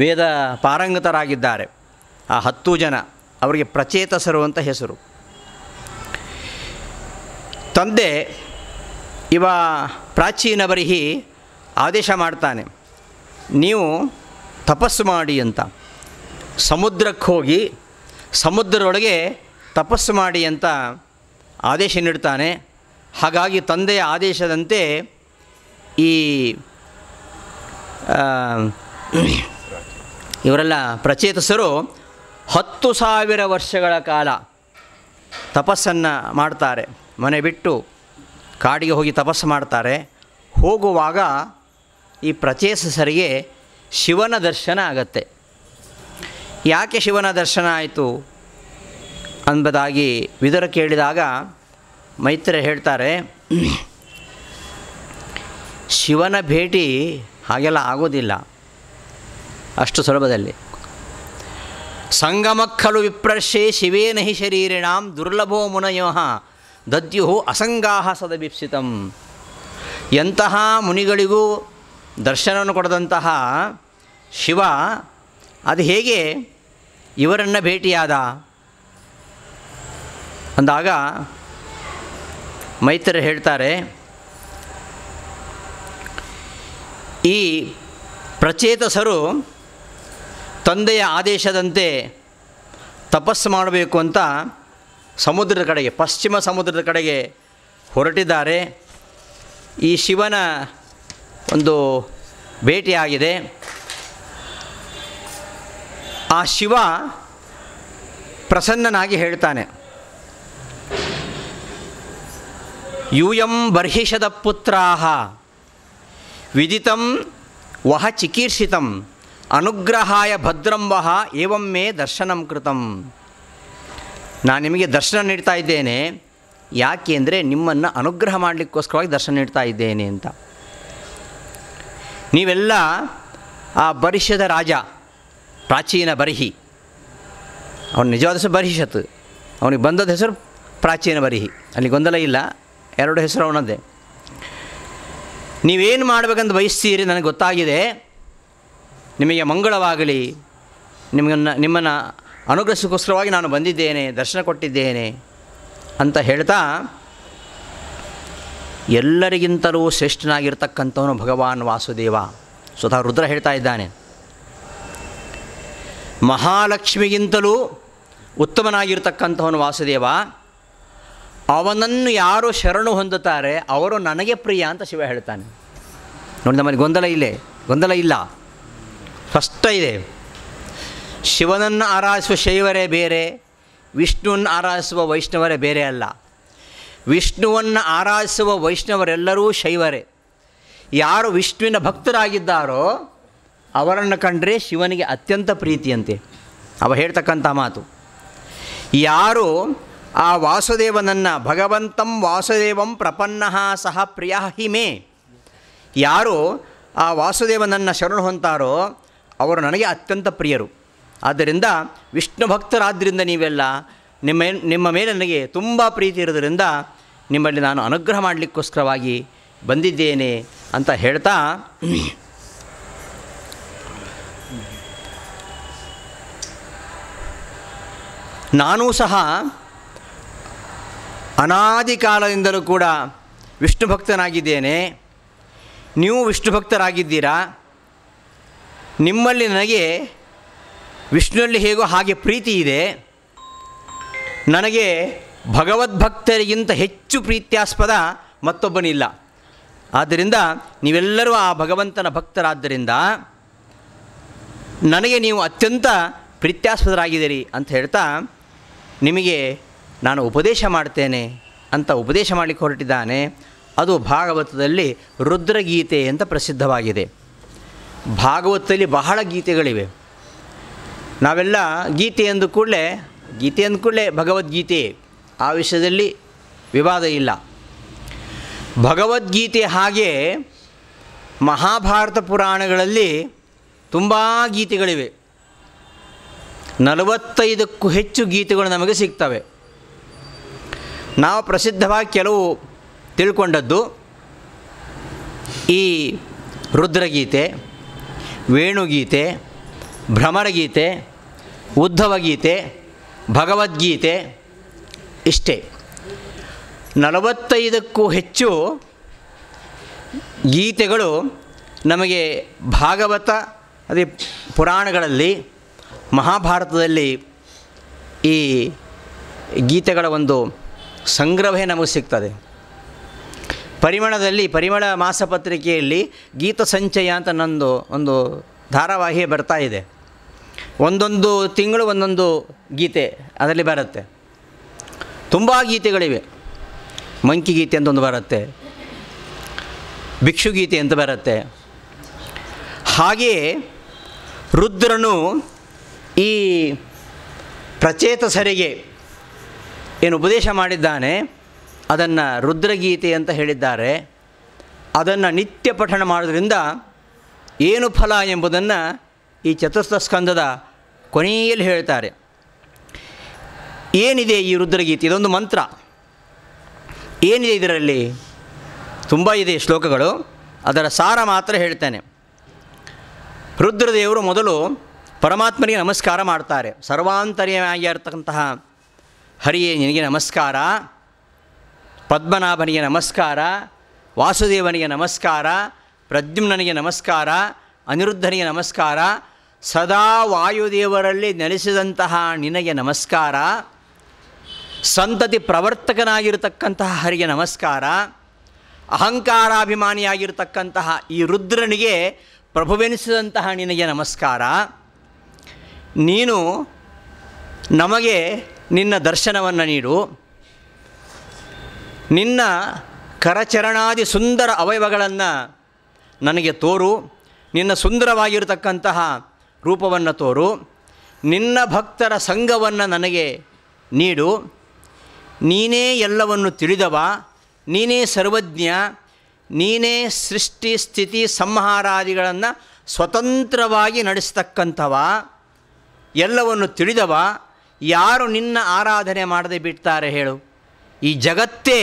ವೇದ ಪಾರಂಗತರಾಗಿದ್ದಾರೆ. ಆ 10 ಜನ ಅವರಿಗೆ ಪ್ರಚೇತಸರು ಅಂತ ಹೆಸರು. ತಂದೆ ಇವ ಪ್ರಾಚೀನ ಬರ್ಹಿ ಆದೇಶ ಮಾಡ್ತಾನೆ, ನೀವು ತಪಸ್ಸು ಮಾಡಿ ಅಂತ. ಸಮುದ್ರಕ್ಕೆ ಹೋಗಿ ಸಮುದ್ರದೊಳಗೆ ತಪಸ್ಸು ಮಾಡಿ ಅಂತ ಆದೇಶ ನೀಡ್ತಾನೆ. ಹಾಗಾಗಿ ತಂದೆಯ ಆದೇಶದಂತೆ ಈ ಇವರೆಲ್ಲ ಪ್ರಚೇತಸರು 10,000 ವರ್ಷಗಳ ಕಾಲ ತಪಸ್ಸನ್ನು ಮಾಡ್ತಾರೆ. ಮನೆ ಬಿಟ್ಟು ಕಾಡಿಗೆ ಹೋಗಿ ತಪಸ್ಸು ಮಾಡ್ತಾರೆ. ಹೋಗುವಾಗ ಈ ಪ್ರಚೇತಸರಿಗೆ ಶಿವನ ದರ್ಶನ ಆಗತ್ತೆ. ಯಾಕೆ ಶಿವನ ದರ್ಶನ ಆಯಿತು ಎಂಬುದಾಗಿ ವಿದುರ ಕೇಳಿದಾಗ ಮೈತ್ರೇಯ ಹೇಳ್ತಾರೆ, ಶಿವನ ಭೇಟಿ ಹಾಗೆಲ್ಲ ಆಗೋದಿಲ್ಲ ಅಷ್ಟು ಸುಲಭದಲ್ಲಿ. ಸಂಗಮಕ್ಕಲು ವಿಪ್ರಶ್ಯೆ ಶಿವೇನ ಹಿ ಶರೀರಿಣಾಂ ದುರ್ಲಭೋ ಮುನಯೋ ದದ್ಯು ಅಸಂಗಾಹ ಸದಭೀಪ್ಸಿತಂ. ಎಂತಹ ಮುನಿಗಳಿಗೂ ದರ್ಶನವನ್ನು ಕೊಡದಂತಹ ಶಿವ ಅದು ಹೇಗೆ ಇವರನ್ನು ಭೇಟಿಯಾದ ಅಂದಾಗ ಮೈತ್ರೇಯ ಹೇಳ್ತಾರೆ, ಈ ಪ್ರಚೇತಸರು ತಂದೆಯ ಆದೇಶದಂತೆ ತಪಸ್ಸು ಮಾಡಬೇಕು ಅಂತ ಸಮುದ್ರದ ಕಡೆಗೆ, ಪಶ್ಚಿಮ ಸಮುದ್ರದ ಕಡೆಗೆ ಹೊರಟಿದ್ದಾರೆ. ಈ ಶಿವನ ಒಂದು ಭೇಟಿಯಾಗಿದೆ. ಆ ಶಿವ ಪ್ರಸನ್ನನಾಗಿ ಹೇಳ್ತಾನೆ, ಯೂಯಂ ಬರ್ಹಿಷದ ಪುತ್ರಾಹ ವಿದಿತಂ ವಹ ಚಿಕೀರ್ಷಿತಂ ಅನುಗ್ರಹಾಯ ಭದ್ರಂ ವಹ ಏವಂ ಮೇ ದರ್ಶನಂ ಕೃತಂ. ನಾನು ನಿಮಗೆ ದರ್ಶನ ನೀಡ್ತಾ ಇದ್ದೇನೆ, ಯಾಕೆ ಅಂದರೆ ನಿಮ್ಮನ್ನು ಅನುಗ್ರಹ ಮಾಡಲಿಕ್ಕೋಸ್ಕರವಾಗಿ ದರ್ಶನ ನೀಡ್ತಾ ಇದ್ದೇನೆ ಅಂತ. ನೀವೆಲ್ಲ ಆ ಬರಿಷದ ರಾಜ, ಪ್ರಾಚೀನ ಬರಿಹಿ, ಅವನ ನಿಜವಾದ ಹೆಸರು ಬರಿಷತ್, ಅವನಿಗೆ ಬಂದದ ಹೆಸರು ಪ್ರಾಚೀನ ಬರಿಹಿ, ಅಲ್ಲಿ ಗೊಂದಲ ಇಲ್ಲ, ಎರಡು ಹೆಸರು ಅವನದ್ದೇ. ನೀವೇನು ಮಾಡಬೇಕಂತ ಬಯಸ್ತೀರಿ ನನಗೆ ಗೊತ್ತಾಗಿದೆ, ನಿಮಗೆ ಮಂಗಳವಾಗಲಿ, ನಿಮ್ಮನ್ನು ಅನುಗ್ರಹಿಸೋಕ್ಕೋಸ್ಕರವಾಗಿ ನಾನು ಬಂದಿದ್ದೇನೆ, ದರ್ಶನ ಕೊಟ್ಟಿದ್ದೇನೆ ಅಂತ ಹೇಳ್ತಾ ಎಲ್ಲರಿಗಿಂತಲೂ ಶ್ರೇಷ್ಠನಾಗಿರ್ತಕ್ಕಂಥವನು ಭಗವಾನ್ ವಾಸುದೇವ. ಸ್ವತಃ ರುದ್ರ ಹೇಳ್ತಾ ಇದ್ದಾನೆ, ಮಹಾಲಕ್ಷ್ಮಿಗಿಂತಲೂ ಉತ್ತಮನಾಗಿರ್ತಕ್ಕಂಥವನು ವಾಸುದೇವ, ಅವನನ್ನು ಯಾರು ಶರಣು ಹೊಂದುತ್ತಾರೆ ಅವರು ನನಗೆ ಪ್ರಿಯ ಅಂತ ಶಿವ ಹೇಳ್ತಾನೆ. ನೋಡಿ, ನಮ್ಮಲ್ಲಿ ಗೊಂದಲ ಇಲ್ಲ, ಸ್ಪಷ್ಟ ಇದೆ. ಶಿವನನ್ನು ಆರಾಧಿಸುವ ಶೈವರೇ ಬೇರೆ, ವಿಷ್ಣುವನ್ನು ಆರಾಧಿಸುವ ವೈಷ್ಣವರೇ ಬೇರೆ ಅಲ್ಲ. ವಿಷ್ಣುವನ್ನು ಆರಾಧಿಸುವ ವೈಷ್ಣವರೆಲ್ಲರೂ ಶೈವರೇ. ಯಾರು ವಿಷ್ಣುವಿನ ಭಕ್ತರಾಗಿದ್ದಾರೋ ಅವರನ್ನು ಕಂಡರೆ ಶಿವನಿಗೆ ಅತ್ಯಂತ ಪ್ರೀತಿಯಂತೆ. ಅವ ಹೇಳ್ತಕ್ಕಂಥ ಮಾತು, ಯಾರು ಆ ವಾಸುದೇವನನ್ನು ಭಗವಂತಂ ವಾಸುದೇವಂ ಪ್ರಪನ್ನಃ ಸಹ ಪ್ರಿಯ ಹಿಮೆ, ಯಾರು ಆ ವಾಸುದೇವನನ್ನು ಶರಣು ಹೊಂತಾರೋ ಅವರು ನನಗೆ ಅತ್ಯಂತ ಪ್ರಿಯರು. ಆದ್ದರಿಂದ ವಿಷ್ಣು ಭಕ್ತರಾದ್ದರಿಂದ ನೀವೆಲ್ಲ ನಿಮ್ಮ ಮೇಲೆ ನನಗೆ ತುಂಬ ಪ್ರೀತಿ ಇರೋದರಿಂದ ನಿಮ್ಮಲ್ಲಿ ನಾನು ಅನುಗ್ರಹ ಮಾಡಲಿಕ್ಕೋಸ್ಕರವಾಗಿ ಬಂದಿದ್ದೇನೆ ಅಂತ ಹೇಳ್ತಾ, ನಾನೂ ಸಹ ಅನಾದಿ ಕಾಲದಿಂದಲೂ ಕೂಡ ವಿಷ್ಣು ಭಕ್ತನಾಗಿದ್ದೇನೆ, ನೀವು ವಿಷ್ಣು ಭಕ್ತರಾಗಿದ್ದೀರಾ. ನಿಮ್ಮಲ್ಲಿ ನನಗೆ ವಿಷ್ಣುವಲ್ಲಿ ಹೇಗೋ ಹಾಗೆ ಪ್ರೀತಿ ಇದೆ. ನನಗೆ ಭಗವದ್ಭಕ್ತರಿಗಿಂತ ಹೆಚ್ಚು ಪ್ರೀತ್ಯಾಸ್ಪದ ಮತ್ತೊಬ್ಬನಿಲ್ಲ. ಆದ್ದರಿಂದ ನೀವೆಲ್ಲರೂ ಆ ಭಗವಂತನ ಭಕ್ತರಾದ್ದರಿಂದ ನನಗೆ ನೀವು ಅತ್ಯಂತ ಪ್ರೀತ್ಯಾಸ್ಪದರಾಗಿದ್ದೀರಿ ಅಂತ ಹೇಳ್ತಾ ನಿಮಗೆ ನಾನು ಉಪದೇಶ ಮಾಡ್ತೇನೆ ಅಂತ ಉಪದೇಶ ಮಾಡಲಿಕ್ಕೆ ಹೊರಟಿದ್ದಾನೆ. ಅದು ಭಾಗವತದಲ್ಲಿ ರುದ್ರಗೀತೆ ಅಂತ ಪ್ರಸಿದ್ಧವಾಗಿದೆ. ಭಾಗವತದಲ್ಲಿ ಬಹಳ ಗೀತೆಗಳಿವೆ. ನಾವೆಲ್ಲ ಗೀತೆ ಅಂದ ಕೂಡಲೇ ಭಗವದ್ಗೀತೆ, ಆ ವಿಷಯದಲ್ಲಿ ವಿವಾದ ಇಲ್ಲ. ಭಗವದ್ಗೀತೆ ಹಾಗೆ ಮಹಾಭಾರತ ಪುರಾಣಗಳಲ್ಲಿ ತುಂಬ ಗೀತೆಗಳಿವೆ. 45ಕ್ಕೂ ಹೆಚ್ಚು ಗೀತೆಗಳು ನಮಗೆ ಸಿಗ್ತವೆ. ನಾವು ಪ್ರಸಿದ್ಧವಾಗಿ ಕೆಲವು ತಿಳ್ಕೊಂಡದ್ದು ಈ ರುದ್ರಗೀತೆ, ವೇಣುಗೀತೆ, ಭ್ರಮರಗೀತೆ, ಉದ್ಧವಗೀತೆ, ಭಗವದ್ಗೀತೆ, ಇಷ್ಟೇ. 45ಕ್ಕೂ ಹೆಚ್ಚು ಗೀತೆಗಳು ನಮಗೆ ಭಾಗವತ ಅದೇ ಪುರಾಣಗಳಲ್ಲಿ, ಮಹಾಭಾರತದಲ್ಲಿ ಈ ಗೀತೆಗಳ ಒಂದು ಸಂಗ್ರಹವೇ ನಮಗೆ ಸಿಗ್ತದೆ. ಪರಿಮಳ ಮಾಸಪತ್ರಿಕೆಯಲ್ಲಿ ಗೀತ ಸಂಚಯ ಅಂತ ಒಂದು ಧಾರಾವಾಹಿ ಬರ್ತಾ ಇದೆ. ಒಂದೊಂದು ತಿಂಗಳು ಒಂದೊಂದು ಗೀತೆ ಅದರಲ್ಲಿ ಬರುತ್ತೆ. ತುಂಬ ಗೀತೆಗಳಿವೆ. ಮಂಕಿ ಗೀತೆ ಅಂತ ಒಂದು ಬರುತ್ತೆ, ಭಿಕ್ಷು ಗೀತೆ ಅಂತ ಬರುತ್ತೆ. ಹಾಗೆಯೇ ರುದ್ರನು ಈ ಪ್ರಚೇತಸರಿಗೆ ಏನು ಉಪದೇಶ ಮಾಡಿದ್ದಾನೆ ಅದನ್ನು ರುದ್ರಗೀತೆ ಅಂತ ಹೇಳಿದ್ದಾರೆ. ಅದನ್ನು ನಿತ್ಯ ಪಠಣ ಮಾಡೋದ್ರಿಂದ ಏನು ಫಲ ಎಂಬುದನ್ನು ಈ ಚತುರ್ಥ ಸ್ಕಂದದ ಕೊನೆಯಲ್ಲಿ ಹೇಳ್ತಾರೆ. ಏನಿದೆ ಈ ರುದ್ರಗೀತೆ? ಇದೊಂದು ಮಂತ್ರ. ಏನಿದೆ ಇದರಲ್ಲಿ? ತುಂಬ ಇದೆ ಶ್ಲೋಕಗಳು, ಅದರ ಸಾರ ಮಾತ್ರ ಹೇಳ್ತೇನೆ. ರುದ್ರದೇವರು ಮೊದಲು ಪರಮಾತ್ಮನಿಗೆ ನಮಸ್ಕಾರ ಮಾಡ್ತಾರೆ. ಸರ್ವಾಂತರ್ಯಾಗಿರ್ತಕ್ಕಂತಹ ಹರಿಯೇ ನಿನಗೆ ನಮಸ್ಕಾರ, ಪದ್ಮನಾಭನಿಗೆ ನಮಸ್ಕಾರ, ವಾಸುದೇವನಿಗೆ ನಮಸ್ಕಾರ, ಪ್ರದ್ಯುಮ್ನನಿಗೆ ನಮಸ್ಕಾರ, ಅನಿರುದ್ಧನಿಗೆ ನಮಸ್ಕಾರ, ಸದಾ ವಾಯುದೇವರಲ್ಲಿ ನೆಲೆಸಿದಂತಹ ನಿನಗೆ ನಮಸ್ಕಾರ, ಸಂತತಿ ಪ್ರವರ್ತಕನಾಗಿರತಕ್ಕಂತಹ ಹರಿಗೆ ನಮಸ್ಕಾರ, ಅಹಂಕಾರಾಭಿಮಾನಿಯಾಗಿರ್ತಕ್ಕಂತಹ ಈ ರುದ್ರನಿಗೆ ಪ್ರಭುವೆನಿಸಿದಂತಹ ನಿನಗೆ ನಮಸ್ಕಾರ. ನೀನು ನಮಗೆ ನಿನ್ನ ದರ್ಶನವನ್ನು ನೀಡು, ನಿನ್ನ ಕರಚರಣಾದಿ ಸುಂದರ ಅವಯವಗಳನ್ನು ನನಗೆ ತೋರು, ನಿನ್ನ ಸುಂದರವಾಗಿರತಕ್ಕಂತಹ ರೂಪವನ್ನು ತೋರು, ನಿನ್ನ ಭಕ್ತರ ಸಂಘವನ್ನು ನನಗೆ ನೀಡು, ನೀನೇ ಎಲ್ಲವನ್ನು ತಿಳಿದವ, ನೀನೇ ಸರ್ವಜ್ಞ, ನೀನೇ ಸೃಷ್ಟಿ ಸ್ಥಿತಿ ಸಂಹಾರಾದಿಗಳನ್ನು ಸ್ವತಂತ್ರವಾಗಿ ನಡೆಸ್ತಕ್ಕಂಥವ, ಎಲ್ಲವನ್ನು ತಿಳಿದವ. ಯಾರು ನಿನ್ನ ಆರಾಧನೆ ಮಾಡದೆ ಬಿಡ್ತಾರೆ ಹೇಳು? ಈ ಜಗತ್ತೇ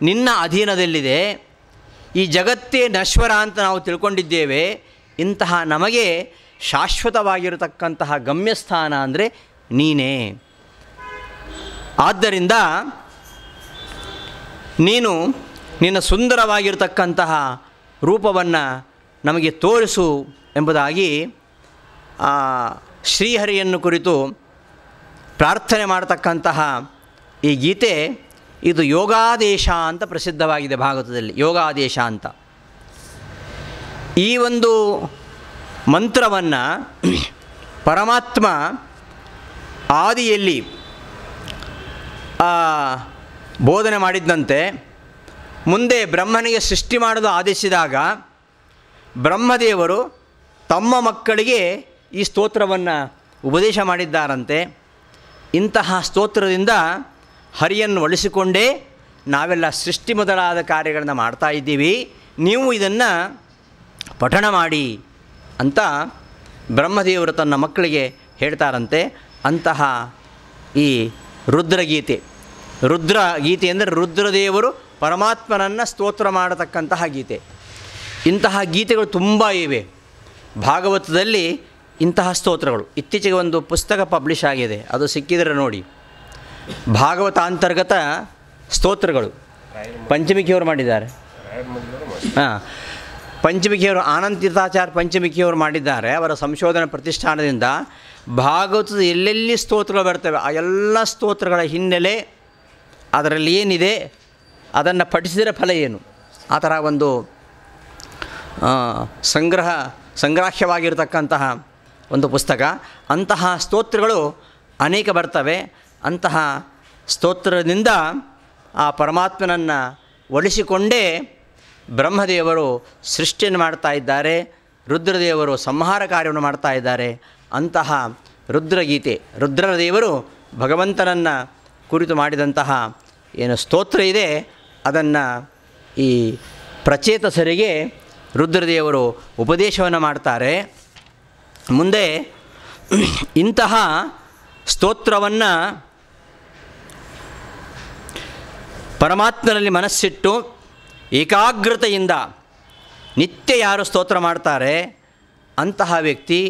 ನಿನ್ನ ಅಧೀನದಲ್ಲಿದೆ, ಈ ಜಗತ್ತೇ ನಶ್ವರ ಅಂತ ನಾವು ತಿಳ್ಕೊಂಡಿದ್ದೇವೆ. ಇಂತಹ ನಮಗೆ ಶಾಶ್ವತವಾಗಿರತಕ್ಕಂತಹ ಗಮ್ಯಸ್ಥಾನ ಅಂದರೆ ನೀನೇ. ಆದ್ದರಿಂದ ನೀನು ನಿನ್ನ ಸುಂದರವಾಗಿರತಕ್ಕಂತಹ ರೂಪವನ್ನು ನಮಗೆ ತೋರಿಸು ಎಂಬುದಾಗಿ ಶ್ರೀಹರಿಯನ್ನು ಕುರಿತು ಪ್ರಾರ್ಥನೆ ಮಾಡತಕ್ಕಂತಹ ಈ ಗೀತೆ ಇದು ಯೋಗಾದೇಶ ಅಂತ ಪ್ರಸಿದ್ಧವಾಗಿದೆ ಭಾಗವತದಲ್ಲಿ. ಯೋಗಾದೇಶ ಅಂತ ಈ ಒಂದು ಮಂತ್ರವನ್ನು ಪರಮಾತ್ಮ ಆದಿಯಲ್ಲಿ ಬೋಧನೆ ಮಾಡಿದ್ದಂತೆ. ಮುಂದೆ ಬ್ರಹ್ಮನಿಗೆ ಸೃಷ್ಟಿ ಮಾಡಲು ಆದೇಶಿಸಿದಾಗ ಬ್ರಹ್ಮದೇವರು ತಮ್ಮ ಮಕ್ಕಳಿಗೆ ಈ ಸ್ತೋತ್ರವನ್ನು ಉಪದೇಶ ಮಾಡಿದ್ದಾರಂತೆ. ಇಂತಹ ಸ್ತೋತ್ರದಿಂದ ಹರಿಯನ್ನು ಒಲಿಸಿಕೊಂಡೇ ನಾವೆಲ್ಲ ಸೃಷ್ಟಿ ಮೊದಲಾದ ಕಾರ್ಯಗಳನ್ನು ಮಾಡ್ತಾಯಿದ್ದೀವಿ, ನೀವು ಇದನ್ನು ಪಠಣ ಮಾಡಿ ಅಂತ ಬ್ರಹ್ಮದೇವರು ತನ್ನ ಮಕ್ಕಳಿಗೆ ಹೇಳ್ತಾರಂತೆ. ಅಂತಹ ಈ ರುದ್ರಗೀತೆ, ರುದ್ರಗೀತೆ ಅಂದರೆ ರುದ್ರದೇವರು ಪರಮಾತ್ಮನನ್ನು ಸ್ತೋತ್ರ ಮಾಡತಕ್ಕಂತಹ ಗೀತೆ. ಇಂತಹ ಗೀತೆಗಳು ತುಂಬ ಇವೆ ಭಾಗವತದಲ್ಲಿ. ಇಂತಹ ಸ್ತೋತ್ರಗಳು ಇತ್ತೀಚೆಗೆ ಒಂದು ಪುಸ್ತಕ ಪಬ್ಲಿಷ್ ಆಗಿದೆ, ಅದು ಸಿಕ್ಕಿದರೆ ನೋಡಿ. ಭಾಗವತಾಂತರ್ಗತ ಸ್ತೋತ್ರಗಳು ಪಂಚಮಿಕಿಯವರು ಮಾಡಿದ್ದಾರೆ. ಪಂಚಮಿಕಿಯವರು ಆನಂದ ತೀರ್ಥಾಚಾರ್ಯ ಪಂಚಮಿಕಿಯವರು ಮಾಡಿದ್ದಾರೆ. ಅವರ ಸಂಶೋಧನಾ ಪ್ರತಿಷ್ಠಾನದಿಂದ ಭಾಗವತದ ಎಲ್ಲೆಲ್ಲಿ ಸ್ತೋತ್ರಗಳು ಬರ್ತವೆ ಆ ಎಲ್ಲ ಸ್ತೋತ್ರಗಳ ಹಿನ್ನೆಲೆ, ಅದರಲ್ಲಿ ಏನಿದೆ, ಅದನ್ನು ಪಠಿಸಿದರೆ ಫಲ ಏನು, ಆ ಥರ ಒಂದು ಸಂಗ್ರಾಹ್ಯವಾಗಿರತಕ್ಕಂತಹ ಒಂದು ಪುಸ್ತಕ. ಅಂತಹ ಸ್ತೋತ್ರಗಳು ಅನೇಕ ಬರ್ತವೆ. ಅಂತಹ ಸ್ತೋತ್ರದಿಂದ ಆ ಪರಮಾತ್ಮನನ್ನು ಒಲಿಸಿಕೊಂಡೇ ಬ್ರಹ್ಮದೇವರು ಸೃಷ್ಟಿಯನ್ನು ಮಾಡ್ತಾ ಇದ್ದಾರೆ, ರುದ್ರದೇವರು ಸಂಹಾರ ಕಾರ್ಯವನ್ನು ಮಾಡ್ತಾ ಇದ್ದಾರೆ. ಅಂತಹ ರುದ್ರಗೀತೆ, ರುದ್ರದೇವರು ಭಗವಂತನನ್ನು ಕುರಿತು ಮಾಡಿದಂತಹ ಏನು ಸ್ತೋತ್ರ ಇದೆ ಅದನ್ನು ಈ ಪ್ರಚೇತಸರಿಗೆ ರುದ್ರದೇವರು ಉಪದೇಶವನ್ನು ಮಾಡ್ತಾರೆ. ಮುಂದೆ ಇಂತಹ ಸ್ತೋತ್ರವನ್ನು ಪರಮಾತ್ಮನಲ್ಲಿ ಮನಸ್ಸಿಟ್ಟು ಏಕಾಗ್ರತೆಯಿಂದ ನಿತ್ಯ ಯಾರು ಸ್ತೋತ್ರ ಮಾಡ್ತಾರೆ ಅಂತಹ ವ್ಯಕ್ತಿ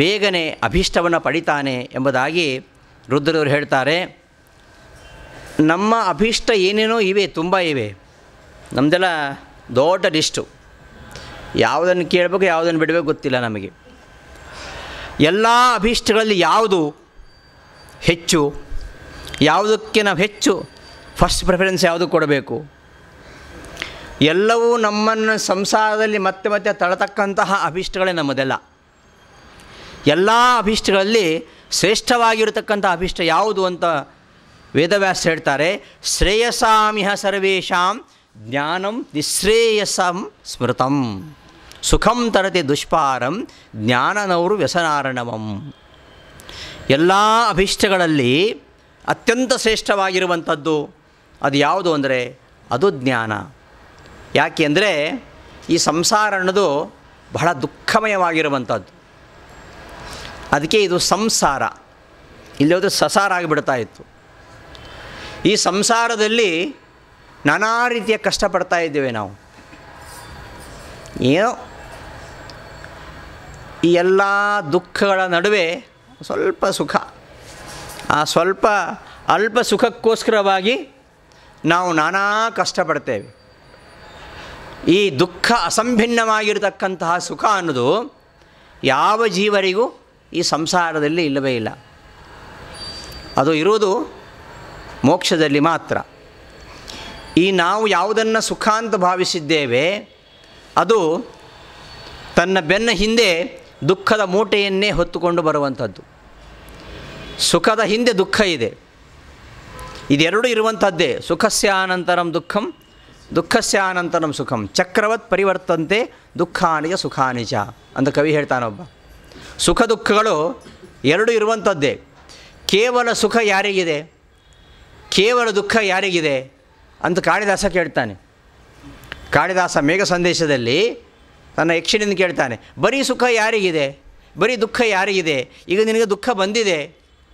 ಬೇಗನೆ ಅಭೀಷ್ಟವನ್ನು ಪಡಿತಾನೆ ಎಂಬುದಾಗಿ ರುದ್ರದೇವರು ಹೇಳ್ತಾರೆ. ನಮ್ಮ ಅಭೀಷ್ಟ ಏನೇನೋ ಇವೆ, ತುಂಬ ಇವೆ. ನಮ್ಮದೆಲ್ಲ ದೊಡ್ಡ ಲಿಸ್ಟು. ಯಾವುದನ್ನು ಕೇಳಬೇಕು, ಯಾವುದನ್ನು ಬಿಡಬೇಕು ಗೊತ್ತಿಲ್ಲ ನಮಗೆ. ಎಲ್ಲ ಅಭೀಷ್ಟಗಳಲ್ಲಿ ಯಾವುದು ಹೆಚ್ಚು, ಯಾವುದಕ್ಕೆ ನಾವು ಹೆಚ್ಚು ಫಸ್ಟ್ ಪ್ರಿಫರೆನ್ಸ್ ಯಾವುದು ಕೊಡಬೇಕು? ಎಲ್ಲವೂ ನಮ್ಮನ್ನು ಸಂಸಾರದಲ್ಲಿ ಮತ್ತೆ ಮತ್ತೆ ತಳತಕ್ಕಂತಹ ಅಭೀಷ್ಟಗಳೇ ನಮ್ಮದೆಲ್ಲ. ಎಲ್ಲ ಅಭೀಷ್ಟಗಳಲ್ಲಿ ಶ್ರೇಷ್ಠವಾಗಿರತಕ್ಕಂಥ ಅಭೀಷ್ಟ ಯಾವುದು ಅಂತ ವೇದವ್ಯಾಸ ಹೇಳ್ತಾರೆ. ಶ್ರೇಯಸಾಮಿಹ ಸರ್ವೇಷಾಂ ಜ್ಞಾನಂ ನಿಶ್ರೇಯಸಂ ಸ್ಮೃತಂ ಸುಖಂ ತರತೆ ದುಷ್ಪಾರಂ ಜ್ಞಾನನವರು ವ್ಯಸನಾರಣವಂ. ಎಲ್ಲ ಅಭೀಷ್ಟಗಳಲ್ಲಿ ಅತ್ಯಂತ ಶ್ರೇಷ್ಠವಾಗಿರುವಂಥದ್ದು ಅದು ಯಾವುದು ಅಂದರೆ ಅದು ಜ್ಞಾನ. ಯಾಕೆ ಅಂದರೆ ಈ ಸಂಸಾರ ಅನ್ನೋದು ಬಹಳ ದುಃಖಮಯವಾಗಿರುವಂಥದ್ದು. ಅದಕ್ಕೆ ಇದು ಸಂಸಾರ, ಇಲ್ಲಿ ಹೋದರೆ ಸಸಾರ ಆಗಿಬಿಡ್ತಾ ಇತ್ತು. ಈ ಸಂಸಾರದಲ್ಲಿ ನಾನಾ ರೀತಿಯ ಕಷ್ಟಪಡ್ತಾ ಇದ್ದೇವೆ ನಾವು. ಏನೋ ಈ ಎಲ್ಲ ದುಃಖಗಳ ನಡುವೆ ಸ್ವಲ್ಪ ಸುಖ, ಆ ಸ್ವಲ್ಪ ಅಲ್ಪ ಸುಖಕ್ಕೋಸ್ಕರವಾಗಿ ನಾವು ನಾನಾ ಕಷ್ಟಪಡ್ತೇವೆ. ಈ ದುಃಖ ಅಸಂಭಿನ್ನವಾಗಿರತಕ್ಕಂತಹ ಸುಖ ಅನ್ನೋದು ಯಾವ ಜೀವರಿಗೂ ಈ ಸಂಸಾರದಲ್ಲಿ ಇಲ್ಲವೇ ಇಲ್ಲ. ಅದು ಇರುವುದು ಮೋಕ್ಷದಲ್ಲಿ ಮಾತ್ರ. ಈ ನಾವು ಯಾವುದನ್ನು ಸುಖ ಅಂತ ಭಾವಿಸಿದ್ದೇವೆ ಅದು ತನ್ನ ಬೆನ್ನ ಹಿಂದೆ ದುಃಖದ ಮೂಟೆಯನ್ನೇ ಹೊತ್ತುಕೊಂಡು ಬರುವಂಥದ್ದು. ಸುಖದ ಹಿಂದೆ ದುಃಖ ಇದೆ, ಇದೆರಡೂ ಇರುವಂಥದ್ದೇ. ಸುಖಸ್ಯಾನಂತರಂ ದುಃಖಂ ದುಃಖಸ್ಯಾನಂತರಂ ಸುಖಂ ಚಕ್ರವತ್ ಪರಿವರ್ತಂತೆ ದುಃಖಾನಿಜ ಸುಖಾನಿಜ ಅಂತ ಕವಿ ಹೇಳ್ತಾನೊಬ್ಬ. ಸುಖ ದುಃಖಗಳು ಎರಡು ಇರುವಂಥದ್ದೇ. ಕೇವಲ ಸುಖ ಯಾರಿಗಿದೆ? ಕೇವಲ ದುಃಖ ಯಾರಿಗಿದೆ ಅಂತ ಕಾಳಿದಾಸ ಕೇಳ್ತಾನೆ. ಕಾಳಿದಾಸ ಮೇಘ ಸಂದೇಶದಲ್ಲಿ ತನ್ನ ಯಕ್ಷಿನಿಂದ ಕೇಳ್ತಾನೆ, ಬರೀ ಸುಖ ಯಾರಿಗಿದೆ, ಬರೀ ದುಃಖ ಯಾರಿಗಿದೆ? ಈಗ ನಿನಗೆ ದುಃಖ ಬಂದಿದೆ,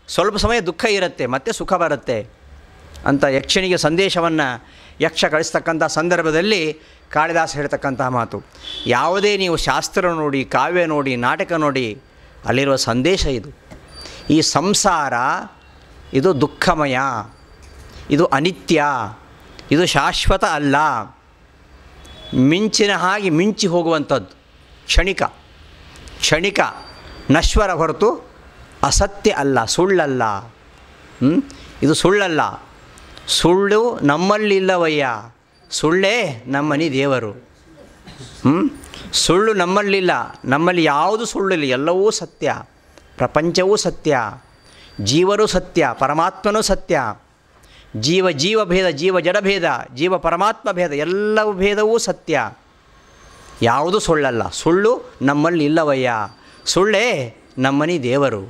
ಸ್ವಲ್ಪ ಸಮಯ ದುಃಖ ಇರುತ್ತೆ, ಮತ್ತೆ ಸುಖ ಬರುತ್ತೆ ಅಂತ ಯಕ್ಷಿಣಿಗೆ ಸಂದೇಶವನ್ನು ಯಕ್ಷ ಕಳಿಸ್ತಕ್ಕಂಥ ಸಂದರ್ಭದಲ್ಲಿ ಕಾಳಿದಾಸ ಹೇಳ್ತಕ್ಕಂತಹ ಮಾತು, ಯಾವುದೇ ನೀವು ಶಾಸ್ತ್ರ ನೋಡಿ, ಕಾವ್ಯ ನೋಡಿ, ನಾಟಕ ನೋಡಿ, ಅಲ್ಲಿರುವ ಸಂದೇಶ ಇದು. ಈ ಸಂಸಾರ ಇದು ದುಃಖಮಯ, ಇದು ಅನಿತ್ಯ, ಇದು ಶಾಶ್ವತ ಅಲ್ಲ, ಮಿಂಚಿನ ಹಾಗೆ ಮಿಂಚಿ ಹೋಗುವಂಥದ್ದು, ಕ್ಷಣಿಕ ನಶ್ವರ ಹೊರತು ಅಸತ್ಯ ಅಲ್ಲ, ಸುಳ್ಳಲ್ಲ. ಇದು ಸುಳ್ಳಲ್ಲ. ಸುಳ್ಳು ನಮ್ಮಲ್ಲಿಲ್ಲವಯ್ಯ, ಸುಳ್ಳೇ ನಮ್ಮನಿ ದೇವರು. ಸುಳ್ಳು ನಮ್ಮಲ್ಲಿಲ್ಲ, ನಮ್ಮಲ್ಲಿ ಯಾವುದು ಸುಳ್ಳಿಲ್ಲ, ಎಲ್ಲವೂ ಸತ್ಯ. ಪ್ರಪಂಚವೂ ಸತ್ಯ, ಜೀವರು ಸತ್ಯ, ಪರಮಾತ್ಮನೂ ಸತ್ಯ. ಜೀವ ಭೇದ, ಜೀವ ಜಡಭೇದ, ಜೀವ ಪರಮಾತ್ಮ ಭೇದ, ಎಲ್ಲವೂ ಭೇದವೂ ಸತ್ಯ. ಯಾವುದು ಸುಳ್ಳಲ್ಲ. ಸುಳ್ಳು ನಮ್ಮಲ್ಲಿ ಇಲ್ಲವಯ್ಯ, ಸುಳ್ಳೇ ನಮ್ಮನಿ ದೇವರು.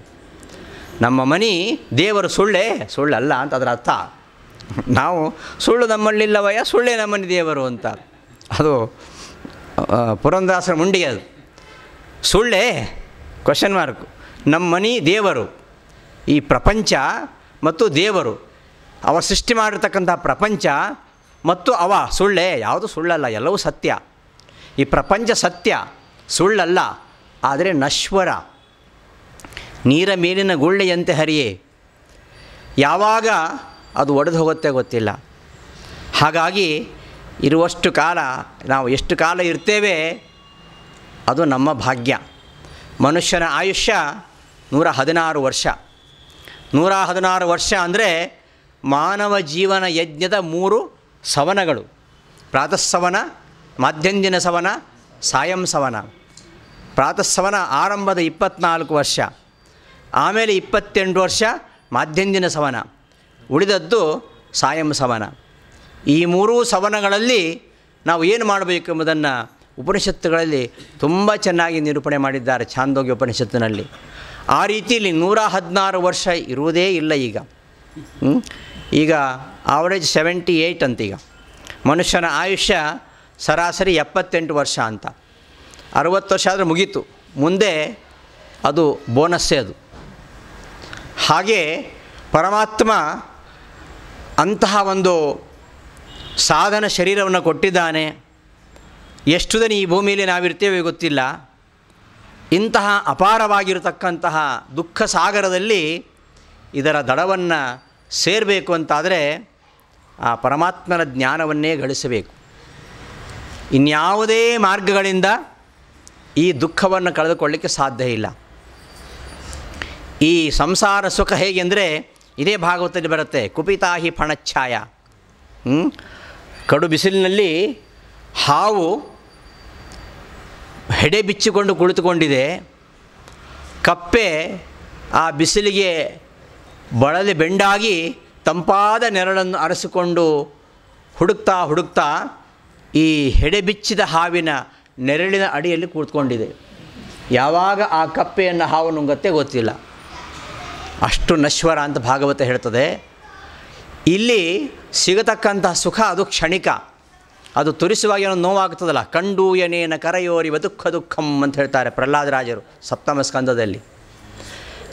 ನಮ್ಮ ಮನಿ ದೇವರು, ಸುಳ್ಳೇ ಸುಳ್ಳಲ್ಲ ಅಂತ ಅದರ ಅರ್ಥ. ನಾವು ಸುಳ್ಳು ನಮ್ಮಲ್ಲಿಲ್ಲವಯ್ಯ, ಸುಳ್ಳೇ ನಮ್ಮನಿ ದೇವರು ಅಂತ, ಅದು ಪುರಂದರದಾಸರ ಮುಂಡಿಗೆ. ಅದು ಸುಳ್ಳೇ ಕ್ವಶನ್ ಮಾರ್ಕು, ನಮ್ಮನಿ ದೇವರು. ಈ ಪ್ರಪಂಚ ಮತ್ತು ದೇವರು, ಅವ ಸೃಷ್ಟಿ ಮಾಡಿರ್ತಕ್ಕಂಥ ಪ್ರಪಂಚ ಮತ್ತು ಅವ ಸುಳ್ಳೇ, ಯಾವುದು ಸುಳ್ಳಲ್ಲ, ಎಲ್ಲವೂ ಸತ್ಯ. ಈ ಪ್ರಪಂಚ ಸತ್ಯ, ಸುಳ್ಳಲ್ಲ, ಆದರೆ ನಶ್ವರ, ನೀರ ಮೇಲಿನ ಗುಳ್ಳೆಯಂತೆ ಹರಿಯೇ, ಯಾವಾಗ ಅದು ಒಡೆದು ಹೋಗುತ್ತೆ ಗೊತ್ತಿಲ್ಲ. ಹಾಗಾಗಿ ಇರುವಷ್ಟು ಕಾಲ, ನಾವು ಎಷ್ಟು ಕಾಲ ಇರ್ತೇವೆ ಅದು ನಮ್ಮ ಭಾಗ್ಯ. ಮನುಷ್ಯನ ಆಯುಷ್ಯ 116 ವರ್ಷ. 116 ವರ್ಷ ಅಂದರೆ ಮಾನವ ಜೀವನ ಯಜ್ಞದ 3 ಸವನಗಳು: ಪ್ರಾತಃ ಸವನ, ಮಾಧ್ಯಂದಿನ ಸವನ, ಸಾಯಂ ಸವನ. ಪ್ರಾತಃ ಸವನ ಆರಂಭದ 24 ವರ್ಷ, ಆಮೇಲೆ 28 ವರ್ಷ ಮಾಧ್ಯಂದಿನ ಸವನ, ಉಳಿದದ್ದು ಸಾಯಂ ಸವನ. ಈ 3 ಸವನಗಳಲ್ಲಿ ನಾವು ಏನು ಮಾಡಬೇಕು ಎಂಬುದನ್ನು ಉಪನಿಷತ್ತುಗಳಲ್ಲಿ ತುಂಬ ಚೆನ್ನಾಗಿ ನಿರೂಪಣೆ ಮಾಡಿದ್ದಾರೆ, ಛಾಂದೋಗ್ಯ ಉಪನಿಷತ್ತಿನಲ್ಲಿ. ಆ ರೀತಿಯಲ್ಲಿ 116 ವರ್ಷ ಇರುವುದೇ ಇಲ್ಲ ಈಗ ಆವರೇಜ್ 78 ಅಂತ. ಈಗ ಮನುಷ್ಯನ ಆಯುಷ್ಯ ಸರಾಸರಿ 78 ವರ್ಷ ಅಂತ. 60 ವರ್ಷ ಆದರೆ ಮುಗೀತು, ಮುಂದೆ ಅದು ಬೋನಸ್ಸೇ ಅದು. ಹಾಗೆ ಪರಮಾತ್ಮ ಅಂತಹ ಒಂದು ಸಾಧನ ಶರೀರವನ್ನು ಕೊಟ್ಟಿದ್ದಾನೆ. ಎಷ್ಟು ದಿನ ಈ ಭೂಮಿಯಲ್ಲಿ ನಾವಿರ್ತೇವೆ ಗೊತ್ತಿಲ್ಲ. ಇಂತಹ ಅಪಾರವಾಗಿರತಕ್ಕಂತಹ ದುಃಖ ಸಾಗರದಲ್ಲಿ ಇದರ ದಡವನ್ನು ಸೇರಬೇಕು ಅಂತಾದರೆ ಆ ಪರಮಾತ್ಮನ ಜ್ಞಾನವನ್ನೇ ಗಳಿಸಬೇಕು. ಇನ್ಯಾವುದೇ ಮಾರ್ಗಗಳಿಂದ ಈ ದುಃಖವನ್ನು ಕಳೆದುಕೊಳ್ಳಲಿಕ್ಕೆ ಸಾಧ್ಯ ಇಲ್ಲ. ಈ ಸಂಸಾರ ಸುಖ ಹೇಗೆ ಅಂದರೆ ಇದೇ ಭಾಗವತದಲ್ಲಿ ಬರುತ್ತೆ, ಕುಪಿತಾಹಿ ಫಣಚ್ಛಾಯ. ಕಡು ಬಿಸಿಲಿನಲ್ಲಿ ಹಾವು ಹೆಡೆ ಬಿಚ್ಚಿಕೊಂಡು ಕುಳಿತುಕೊಂಡಿದೆ. ಕಪ್ಪೆ ಆ ಬಿಸಿಲಿಗೆ ಬಳಲಿ ಬೆಂಡಾಗಿ ತಂಪಾದ ನೆರಳನ್ನು ಅರಸಿಕೊಂಡು ಹುಡುಕ್ತಾ ಈ ಹೆಡೆ ಬಿಚ್ಚಿದ ಹಾವಿನ ನೆರಳಿನ ಅಡಿಯಲ್ಲಿ ಕೂತ್ಕೊಂಡಿದೆ. ಯಾವಾಗ ಆ ಕಪ್ಪೆಯನ್ನು ಹಾವು ನುಂಗತ್ತೆ ಗೊತ್ತಿಲ್ಲ. ಅಷ್ಟು ನಶ್ವರ ಅಂತ ಭಾಗವತ ಹೇಳ್ತದೆ. ಇಲ್ಲಿ ಸಿಗತಕ್ಕಂತಹ ಸುಖ ಅದು ಕ್ಷಣಿಕ, ಅದು ತುರಿಸುವಾಗ ಏನೋ ನೋವಾಗ್ತದಲ್ಲ. ಕಂಡೂಯನೇನ ಕರೆಯೋರಿವ ದುಃಖಂ ಅಂತ ಹೇಳ್ತಾರೆ ಪ್ರಹ್ಲಾದರಾಜರು ಸಪ್ತಮ ಸ್ಕಂದದಲ್ಲಿ.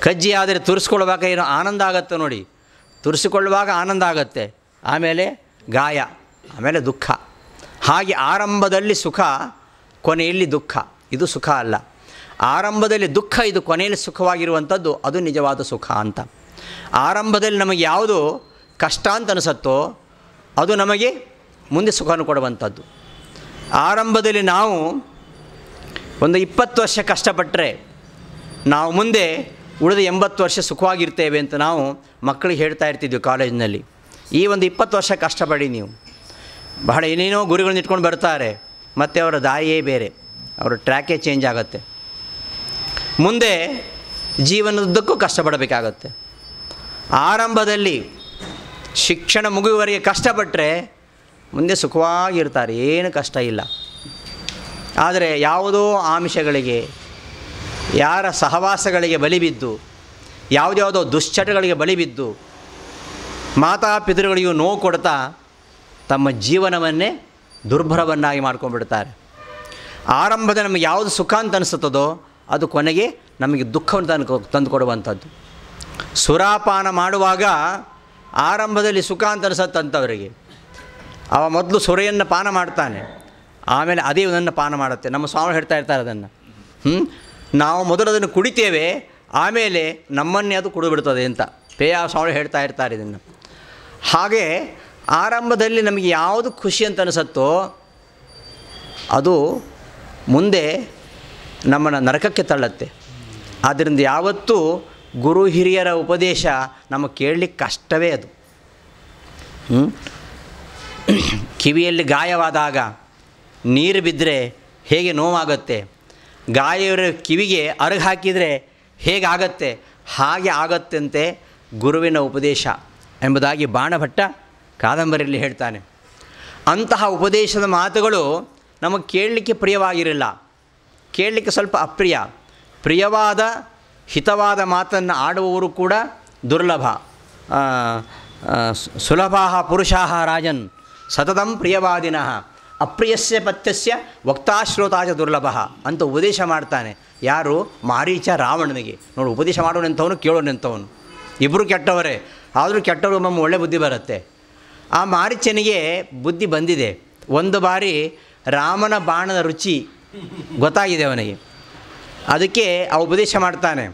ಕಜ್ಜಿ ಆದರೆ ತುರಿಸ್ಕೊಳ್ಳುವಾಗ ಏನೋ ಆನಂದ ಆಗುತ್ತೆ ನೋಡಿ, ತುರಿಸಿಕೊಳ್ಳುವಾಗ ಆನಂದ ಆಗುತ್ತೆ, ಆಮೇಲೆ ಗಾಯ, ಆಮೇಲೆ ದುಃಖ. ಹಾಗೆ ಆರಂಭದಲ್ಲಿ ಸುಖ, ಕೊನೆಯಲ್ಲಿ ದುಃಖ. ಇದು ಸುಖ ಅಲ್ಲ. ಆರಂಭದಲ್ಲಿ ದುಃಖ, ಇದು ಕೊನೆಯಲ್ಲಿ ಸುಖವಾಗಿರುವಂಥದ್ದು, ಅದು ನಿಜವಾದ ಸುಖ ಅಂತ. ಆರಂಭದಲ್ಲಿ ನಮಗೆ ಯಾವುದು ಕಷ್ಟ ಅಂತ ಅನಿಸುತ್ತೋ ಅದು ನಮಗೆ ಮುಂದೆ ಸುಖವನ್ನು ಕೊಡುವಂಥದ್ದು. ಆರಂಭದಲ್ಲಿ ನಾವು ಒಂದು 20 ವರ್ಷ ಕಷ್ಟಪಟ್ಟರೆ ನಾವು ಮುಂದೆ ಉಳಿದ 80 ವರ್ಷ ಸುಖವಾಗಿರ್ತೇವೆ ಅಂತ ನಾವು ಮಕ್ಕಳಿಗೆ ಹೇಳ್ತಾ ಇರ್ತಿದ್ವಿ ಕಾಲೇಜಿನಲ್ಲಿ. ಈ ಒಂದು 20 ವರ್ಷ ಕಷ್ಟಪಡಿ ನೀವು. ಬಹಳ ಏನೇನೋ ಗುರಿಗಳನ್ನ ಇಟ್ಕೊಂಡು ಬರ್ತಾರೆ, ಮತ್ತು ಅವರ ದಾರಿಯೇ ಬೇರೆ, ಅವರ ಟ್ರ್ಯಾಕೇ ಚೇಂಜ್ ಆಗುತ್ತೆ. ಮುಂದೆ ಜೀವನದುದ್ದಕ್ಕೂ ಕಷ್ಟಪಡಬೇಕಾಗತ್ತೆ. ಆರಂಭದಲ್ಲಿ ಶಿಕ್ಷಣ ಮುಗಿಯುವವರೆಗೆ ಕಷ್ಟಪಟ್ಟರೆ ಮುಂದೆ ಸುಖವಾಗಿರ್ತಾರೆ, ಏನು ಕಷ್ಟ ಇಲ್ಲ. ಆದರೆ ಯಾವುದೋ ಆಮಿಷಗಳಿಗೆ, ಯಾರ ಸಹವಾಸಗಳಿಗೆ ಬಲಿಬಿದ್ದು, ಯಾವುದ್ಯಾವುದೋ ದುಶ್ಚಟಗಳಿಗೆ ಬಲಿಬಿದ್ದು ಮಾತಾಪಿತೃಗಳಿಗೂ ನೋವು ಕೊಡ್ತಾ ತಮ್ಮ ಜೀವನವನ್ನೇ ದುರ್ಭರವನ್ನಾಗಿ ಮಾಡ್ಕೊಂಡ್ಬಿಡ್ತಾರೆ. ಆರಂಭದ ನಮಗೆ ಯಾವುದು ಸುಖ ಅಂತ ಅನಿಸುತ್ತದೋ ಅದು ಕೊನೆಗೆ ನಮಗೆ ದುಃಖವನ್ನು ತಂದು ಕೊಡುವಂಥದ್ದು. ಸುರಾಪಾನ ಮಾಡುವಾಗ ಆರಂಭದಲ್ಲಿ ಸುಖ ಅಂತ ಅನಿಸತ್ತಂಥವರಿಗೆ, ಅವ ಮೊದಲು ಸುರೆಯನ್ನು ಪಾನ ಮಾಡ್ತಾನೆ, ಆಮೇಲೆ ಅದೇ ಇದನ್ನು ಪಾನ ಮಾಡುತ್ತೆ. ನಮ್ಮ ಸ್ವಾಮಿ ಹೇಳ್ತಾ ಇರ್ತಾರೆ ಅದನ್ನು. ನಾವು ಮೊದಲು ಅದನ್ನು ಕುಡಿತೇವೆ, ಆಮೇಲೆ ನಮ್ಮನ್ನೇ ಅದು ಕುಡಿಬಿಡ್ತದೆ ಅಂತ ಪೇಯ ಸ್ವಾಮಿ ಹೇಳ್ತಾ ಇರ್ತಾರೆ ಇದನ್ನು. ಹಾಗೆ ಆರಂಭದಲ್ಲಿ ನಮಗೆ ಯಾವುದು ಖುಷಿ ಅಂತ ಅನಿಸುತ್ತೋ ಅದು ಮುಂದೆ ನಮ್ಮನ್ನು ನರಕಕ್ಕೆ ತಳ್ಳುತ್ತೆ. ಆದ್ದರಿಂದ ಯಾವತ್ತೂ ಗುರು ಹಿರಿಯರ ಉಪದೇಶ ನಮಗೆ ಕೇಳಲಿಕ್ಕೆ ಕಷ್ಟವೇ ಅದು. ಕಿವಿಯಲ್ಲಿ ಗಾಯವಾದಾಗ ನೀರು ಬಿದ್ದರೆ ಹೇಗೆ ನೋವಾಗುತ್ತೆ, ಗಾಯವಿರ ಕಿವಿಗೆ ಅರಗು ಹಾಕಿದರೆ ಹೇಗಾಗತ್ತೆ ಹಾಗೆ ಆಗತ್ತಂತೆ ಗುರುವಿನ ಉಪದೇಶ ಎಂಬುದಾಗಿ ಬಾಣಭಟ್ಟ ಕಾದಂಬರಿಯಲ್ಲಿ ಹೇಳ್ತಾನೆ. ಅಂತಹ ಉಪದೇಶದ ಮಾತುಗಳು ನಮಗೆ ಕೇಳಲಿಕ್ಕೆ ಪ್ರಿಯವಾಗಿರಲ್ಲ, ಕೇಳಲಿಕ್ಕೆ ಸ್ವಲ್ಪ ಅಪ್ರಿಯ. ಪ್ರಿಯವಾದ ಹಿತವಾದ ಮಾತನ್ನು ಆಡುವವರು ಕೂಡ ದುರ್ಲಭ. ಸುಲಭಾ ಪುರುಷಾಃ ರಾಜನ್ ಸತತಂ ಪ್ರಿಯವಾದಿನಃ ಅಪ್ರಿಯಸ್ಯ ಪಥ್ಯಸ್ಯ ವಕ್ತಾಶ್ರೋತಾಚ ದುರ್ಲಭ ಅಂತ ಉಪದೇಶ ಮಾಡ್ತಾನೆ. ಯಾರು? ಮಾರೀಚ ರಾವಣನಿಗೆ. ನೋಡು, ಉಪದೇಶ ಮಾಡೋನೆಂಥವನು ಕೇಳೋನೆಂಥವನು ಇಬ್ಬರು ಕೆಟ್ಟವರೇ, ಆದರೂ ಕೆಟ್ಟವರು ಒಮ್ಮೊಮ್ಮೆ ಒಳ್ಳೆ ಬುದ್ಧಿ ಬರುತ್ತೆ. ಆ ಮಾರೀಚನಿಗೆ ಬುದ್ಧಿ ಬಂದಿದೆ. ಒಂದು ಬಾರಿ ರಾಮನ ಬಾಣದ ರುಚಿ ಗೊತ್ತಾಗಿದೆ ಅವನಿಗೆ, ಅದಕ್ಕೆ ಆ ಉಪದೇಶ ಮಾಡ್ತಾನೆ.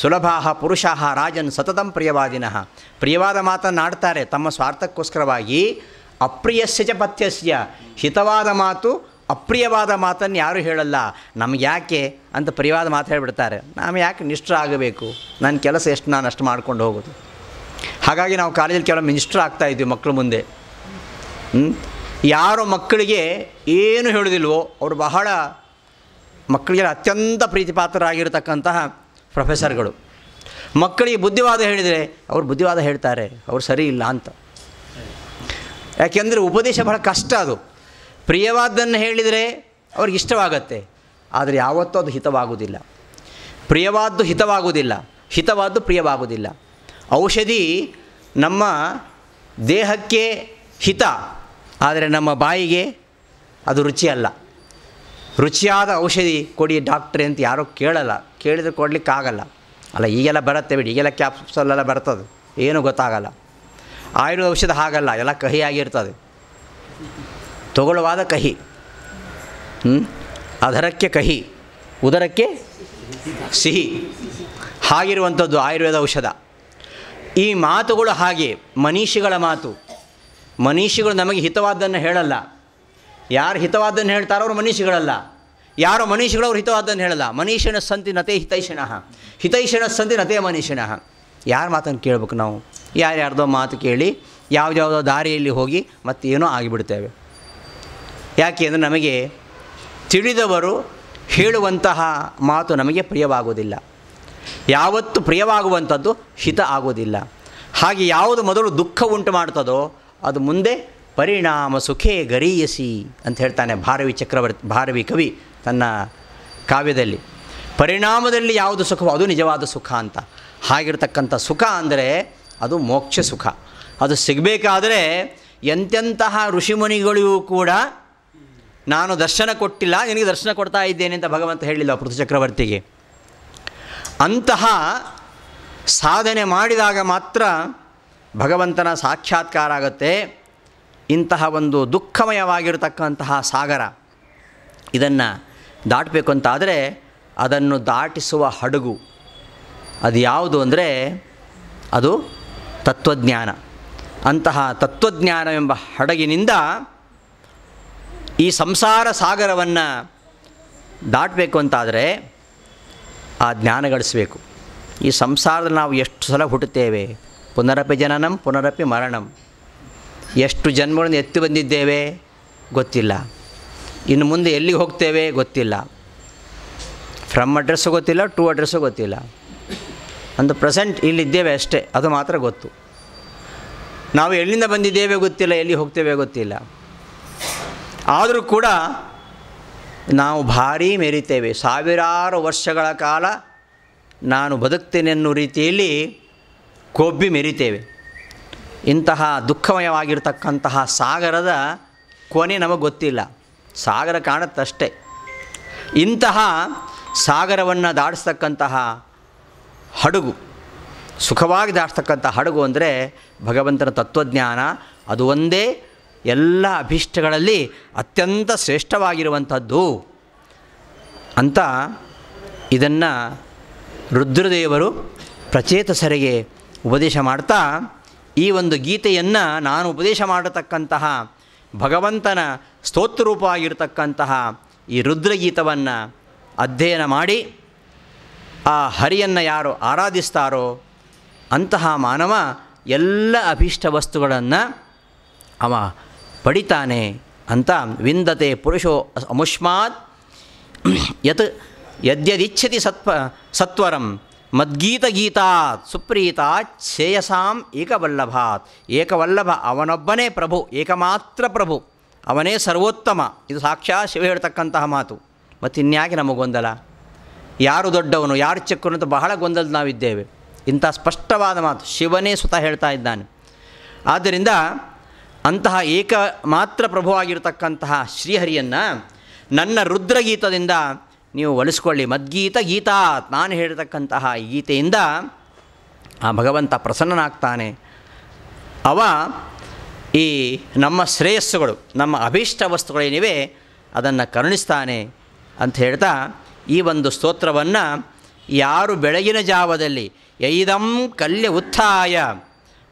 ಸುಲಭಾಃ ಪುರುಷಾಃ ರಾಜನ್ ಸತತಂ ಪ್ರಿಯವಾದಿನಃ. ಪ್ರಿಯವಾದ ಮಾತನ್ನು ಆಡ್ತಾರೆ ತಮ್ಮ ಸ್ವಾರ್ಥಕ್ಕೋಸ್ಕರವಾಗಿ. ಅಪ್ರಿಯಸ್ಯ ಚ ಪಥ್ಯಸ್ಯ, ಹಿತವಾದ ಮಾತು ಅಪ್ರಿಯವಾದ ಮಾತನ್ನು ಯಾರೂ ಹೇಳಲ್ಲ. ನಮಗೆ ಯಾಕೆ ಅಂತ ಪ್ರಿಯವಾದ ಮಾತು ಹೇಳಿಬಿಡ್ತಾರೆ. ನಾವು ಯಾಕೆ ನಿಷ್ಠರ ಆಗಬೇಕು, ನನ್ನ ಕೆಲಸ ಎಷ್ಟು ನಾನು ಅಷ್ಟು ಮಾಡ್ಕೊಂಡು ಹೋಗೋದು. ಹಾಗಾಗಿ ನಾವು ಕಾಲೇಜಲ್ಲಿ ಕೆಲವೊಮ್ಮೆ ನಿಷ್ಠರ ಆಗ್ತಾಯಿದ್ವಿ ಮಕ್ಕಳು ಮುಂದೆ. ಯಾರು ಮಕ್ಕಳಿಗೆ ಏನು ಹೇಳೋದಿಲ್ವೋ ಅವರು ಬಹಳ ಮಕ್ಕಳಿಗೆ ಅತ್ಯಂತ ಪ್ರೀತಿಪಾತ್ರರಾಗಿರ್ತಕ್ಕಂತಹ ಪ್ರೊಫೆಸರ್ಗಳು. ಮಕ್ಕಳಿಗೆ ಬುದ್ಧಿವಾದ ಹೇಳಿದರೆ ಅವರು ಬುದ್ಧಿವಾದ ಹೇಳ್ತಾರೆ, ಅವರು ಸರಿ ಇಲ್ಲ ಅಂತ. ಯಾಕೆಂದರೆ ಉಪದೇಶ ಬಹಳ ಕಷ್ಟ. ಅದು ಪ್ರಿಯವಾದ್ದನ್ನು ಹೇಳಿದರೆ ಅವ್ರಿಗೆ ಇಷ್ಟವಾಗತ್ತೆ, ಆದರೆ ಯಾವತ್ತೂ ಅದು ಹಿತವಾಗುವುದಿಲ್ಲ. ಪ್ರಿಯವಾದ್ದು ಹಿತವಾಗುವುದಿಲ್ಲ, ಹಿತವಾದ್ದು ಪ್ರಿಯವಾಗುವುದಿಲ್ಲ. ಔಷಧಿ ನಮ್ಮ ದೇಹಕ್ಕೆ ಹಿತ, ಆದರೆ ನಮ್ಮ ಬಾಯಿಗೆ ಅದು ರುಚಿ ಅಲ್ಲ. ರುಚಿಯಾದ ಔಷಧಿ ಕೊಡಿ ಡಾಕ್ಟ್ರೆ ಅಂತ ಯಾರೂ ಕೇಳಲ್ಲ, ಕೇಳಿದರೆ ಕೊಡಲಿಕ್ಕಾಗಲ್ಲ. ಅಲ್ಲ, ಈಗೆಲ್ಲ ಬರುತ್ತೆ ಬಿಡಿ, ಈಗೆಲ್ಲ ಕ್ಯಾಪ್ಸಲೆಲ್ಲ ಬರ್ತದೆ, ಏನೂ ಗೊತ್ತಾಗಲ್ಲ. ಆಯುರ್ವೇದ ಔಷಧ ಹಾಗಲ್ಲ, ಎಲ್ಲ ಕಹಿಯಾಗಿರ್ತದೆ, ತಗೊಳ್ಳುವಾದ ಕಹಿ. ಅಧರಕ್ಕೆ ಕಹಿ, ಉದರಕ್ಕೆ ಸಿಹಿ, ಹಾಗಿರುವಂಥದ್ದು ಆಯುರ್ವೇದ ಔಷಧ. ಈ ಮಾತುಗಳು ಹಾಗೆ ಮನೀಷಿಗಳ ಮಾತು. ಮನೀಷಿಗಳು ನಮಗೆ ಹಿತವಾದ್ದನ್ನು ಹೇಳಲ್ಲ. ಯಾರು ಹಿತವಾದ್ದನ್ನು ಹೇಳ್ತಾರೋ ಅವರು ಮನೀಷಿಗಳಲ್ಲ. ಯಾರೋ ಮನೀಷಿಗಳು ಅವ್ರು ಹಿತವಾದ್ದನ್ನು ಹೇಳಲ್ಲ. ಮನೀಷಿಣ ಸಂತಿ ನತೆ ಹಿತೈಷಿಣಃ, ಹಿತೈಷಿಣ ಸಂತಿ ನತೆ ಮನೀಷಿಣಃ. ಯಾರ ಮಾತನ್ನು ಕೇಳಬೇಕು ನಾವು? ಯಾರ್ಯಾರ್ದೋ ಮಾತು ಕೇಳಿ ಯಾವುದ್ಯಾವುದೋ ದಾರಿಯಲ್ಲಿ ಹೋಗಿ ಮತ್ತೇನೋ ಆಗಿಬಿಡ್ತೇವೆ. ಯಾಕೆ ಅಂದರೆ ನಮಗೆ ತಿಳಿದವರು ಹೇಳುವಂತಹ ಮಾತು ನಮಗೆ ಪ್ರಿಯವಾಗುವುದಿಲ್ಲ. ಯಾವತ್ತು ಪ್ರಿಯವಾಗುವಂಥದ್ದು ಹಿತ ಆಗೋದಿಲ್ಲ. ಹಾಗೆ ಯಾವುದು ಮೊದಲು ದುಃಖ ಉಂಟು ಮಾಡ್ತದೋ ಅದು ಮುಂದೆ ಪರಿಣಾಮ ಸುಖೇ ಗರೀಯಸಿ ಅಂತ ಹೇಳ್ತಾನೆ ಭಾರವಿ ಕವಿ ತನ್ನ ಕಾವ್ಯದಲ್ಲಿ. ಪರಿಣಾಮದಲ್ಲಿ ಯಾವುದು ಸುಖವೋ ಅದು ನಿಜವಾದ ಸುಖ ಅಂತ. ಹಾಗಿರ್ತಕ್ಕಂಥ ಸುಖ ಅಂದರೆ ಅದು ಮೋಕ್ಷ ಸುಖ. ಅದು ಸಿಗಬೇಕಾದರೆ ಎಂತೆಂತಹ ಋಷಿಮುನಿಗಳಿಗೂ ಕೂಡ ನಾನು ದರ್ಶನ ಕೊಟ್ಟಿಲ್ಲ, ನಿನಗೆ ದರ್ಶನ ಕೊಡ್ತಾ ಇದ್ದೇನೆ ಅಂತ ಭಗವಂತ ಹೇಳಿಲ್ಲ ಪೃಥು ಚಕ್ರವರ್ತಿಗೆ. ಅಂತಹ ಸಾಧನೆ ಮಾಡಿದಾಗ ಮಾತ್ರ ಭಗವಂತನ ಸಾಕ್ಷಾತ್ಕಾರ ಆಗುತ್ತೆ. ಇಂತಹ ಒಂದು ದುಃಖಮಯವಾಗಿರತಕ್ಕಂತಹ ಸಾಗರ ಇದನ್ನು ದಾಟಬೇಕು ಅಂತಾದರೆ ಅದನ್ನು ದಾಟಿಸುವ ಹಡಗು ಅದು ಯಾವುದು ಅಂದರೆ ಅದು ತತ್ವಜ್ಞಾನ. ಅಂತಹ ತತ್ವಜ್ಞಾನವೆಂಬ ಹಡಗಿನಿಂದ ಈ ಸಂಸಾರ ಸಾಗರವನ್ನು ದಾಟಬೇಕು ಅಂತಾದರೆ ಆ ಜ್ಞಾನ ಗಳಿಸಬೇಕು. ಈ ಸಂಸಾರದಲ್ಲಿ ನಾವು ಎಷ್ಟು ಸಲ ಹುಟ್ಟುತ್ತೇವೆ, ಪುನರಪಿ ಜನನಂ ಪುನರಪಿ ಮರಣಂ. ಎಷ್ಟು ಜನ್ಮಗಳನ್ನು ಎತ್ತಿ ಬಂದಿದ್ದೇವೆ ಗೊತ್ತಿಲ್ಲ, ಇನ್ನು ಮುಂದೆ ಎಲ್ಲಿಗೆ ಹೋಗ್ತೇವೆ ಗೊತ್ತಿಲ್ಲ. ಫ್ರಮ್ ಅಡ್ರೆಸ್ಸು ಗೊತ್ತಿಲ್ಲ, ಟು ಅಡ್ರೆಸ್ಸು ಗೊತ್ತಿಲ್ಲ. ಒಂದು ಪ್ರೆಸೆಂಟ್ ಇಲ್ಲಿದ್ದೇವೆ ಅಷ್ಟೇ, ಅದು ಮಾತ್ರ ಗೊತ್ತು. ನಾವು ಎಲ್ಲಿಂದ ಬಂದಿದ್ದೇವೆ ಗೊತ್ತಿಲ್ಲ, ಎಲ್ಲಿ ಹೋಗ್ತೇವೆ ಗೊತ್ತಿಲ್ಲ. ಆದರೂ ಕೂಡ ನಾವು ಭಾರೀ ಮೆರಿತೇವೆ. ಸಾವಿರಾರು ವರ್ಷಗಳ ಕಾಲ ನಾನು ಬದುಕ್ತೇನೆ ಅನ್ನೋ ರೀತಿಯಲ್ಲಿ ಕೊಬ್ಬಿ ಮೆರಿತೇವೆ. ಇಂತಹ ದುಃಖಮಯವಾಗಿರ್ತಕ್ಕಂತಹ ಸಾಗರದ ಕೊನೆ ನಮಗೆ ಗೊತ್ತಿಲ್ಲ. ಸಾಗರ ಕಾಣುತ್ತಷ್ಟೇ. ಇಂತಹ ಸಾಗರವನ್ನು ದಾಟಿಸ್ತಕ್ಕಂತಹ ಹಡಗು, ಸುಖವಾಗಿ ದಾಟಿಸ್ತಕ್ಕಂಥ ಹಡಗು ಅಂದರೆ ಭಗವಂತನ ತತ್ವಜ್ಞಾನ. ಅದು ಒಂದೇ ಎಲ್ಲ ಅಭೀಷ್ಟಗಳಲ್ಲಿ ಅತ್ಯಂತ ಶ್ರೇಷ್ಠವಾಗಿರುವಂಥದ್ದು ಅಂತ ಇದನ್ನು ರುದ್ರದೇವರು ಪ್ರಚೇತಸರಿಗೆ ಉಪದೇಶ ಮಾಡ್ತಾ, ಈ ಒಂದು ಗೀತೆಯನ್ನು ನಾನು ಉಪದೇಶ ಮಾಡತಕ್ಕಂತಹ ಭಗವಂತನ ಸ್ತೋತ್ರರೂಪವಾಗಿರ್ತಕ್ಕಂತಹ ಈ ರುದ್ರಗೀತವನ್ನು ಅಧ್ಯಯನ ಮಾಡಿ ಆ ಹರಿಯನ್ನು ಯಾರು ಆರಾಧಿಸ್ತಾರೋ ಅಂತಹ ಮಾನವ ಎಲ್ಲ ಅಭೀಷ್ಟ ವಸ್ತುಗಳನ್ನು ಅವ ಪಡಿತಾನೆ ಅಂತ. ವಿಂದತೆ ಪುರುಷೋ ಅಮುಷ್ಮಾತ್ ಯದ್ಯದಿಚ್ಛತಿ ಸತ್ವರಂ ಮದ್ಗೀತಗೀತಾತ್ ಸುಪ್ರೀತಾತ್ ಶ್ರೇಯಸಾಂ ಏಕವಲ್ಲಭಾತ್. ಏಕವಲ್ಲಭ ಅವನೊಬ್ಬನೇ ಪ್ರಭು, ಏಕಮಾತ್ರ ಪ್ರಭು, ಅವನೇ ಸರ್ವೋತ್ತಮ. ಇದು ಸಾಕ್ಷಾತ್ ಶಿವ ಹೇಳ್ತಕ್ಕಂತಹ ಮಾತು. ಮತ್ತು ಇನ್ಯಾಕೆ ನಮಗೆ ಗೊಂದಲ? ಯಾರು ದೊಡ್ಡವನು, ಯಾರು ಚಿಕ್ಕವನು ಅಂತ ಬಹಳ ಗೊಂದಲದ ನಾವಿದ್ದೇವೆ. ಇಂಥ ಸ್ಪಷ್ಟವಾದ ಮಾತು ಶಿವನೇ ಸ್ವತಃ ಹೇಳ್ತಾ ಇದ್ದಾನೆ. ಆದ್ದರಿಂದ ಅಂತಹ ಏಕಮಾತ್ರ ಪ್ರಭುವಾಗಿರ್ತಕ್ಕಂತಹ ಶ್ರೀಹರಿಯನ್ನು ನನ್ನ ರುದ್ರಗೀತದಿಂದ ನೀವು ಒಲಿಸ್ಕೊಳ್ಳಿ. ಮದ್ಗೀತ ಗೀತಾತ್, ನಾನು ಹೇಳಿರ್ತಕ್ಕಂತಹ ಈ ಗೀತೆಯಿಂದ ಆ ಭಗವಂತ ಪ್ರಸನ್ನನಾಗ್ತಾನೆ. ಅವ ಈ ನಮ್ಮ ಶ್ರೇಯಸ್ಸುಗಳು, ನಮ್ಮ ಅಭೀಷ್ಟ ವಸ್ತುಗಳೇನಿವೆ ಅದನ್ನು ಕರುಣಿಸ್ತಾನೆ ಅಂತ ಹೇಳ್ತಾ, ಈ ಒಂದು ಸ್ತೋತ್ರವನ್ನು ಯಾರು ಬೆಳಗಿನ ಜಾವದಲ್ಲಿ ಯೈದಂ ಕಲ್ಯ ಉತ್ಥಾಯ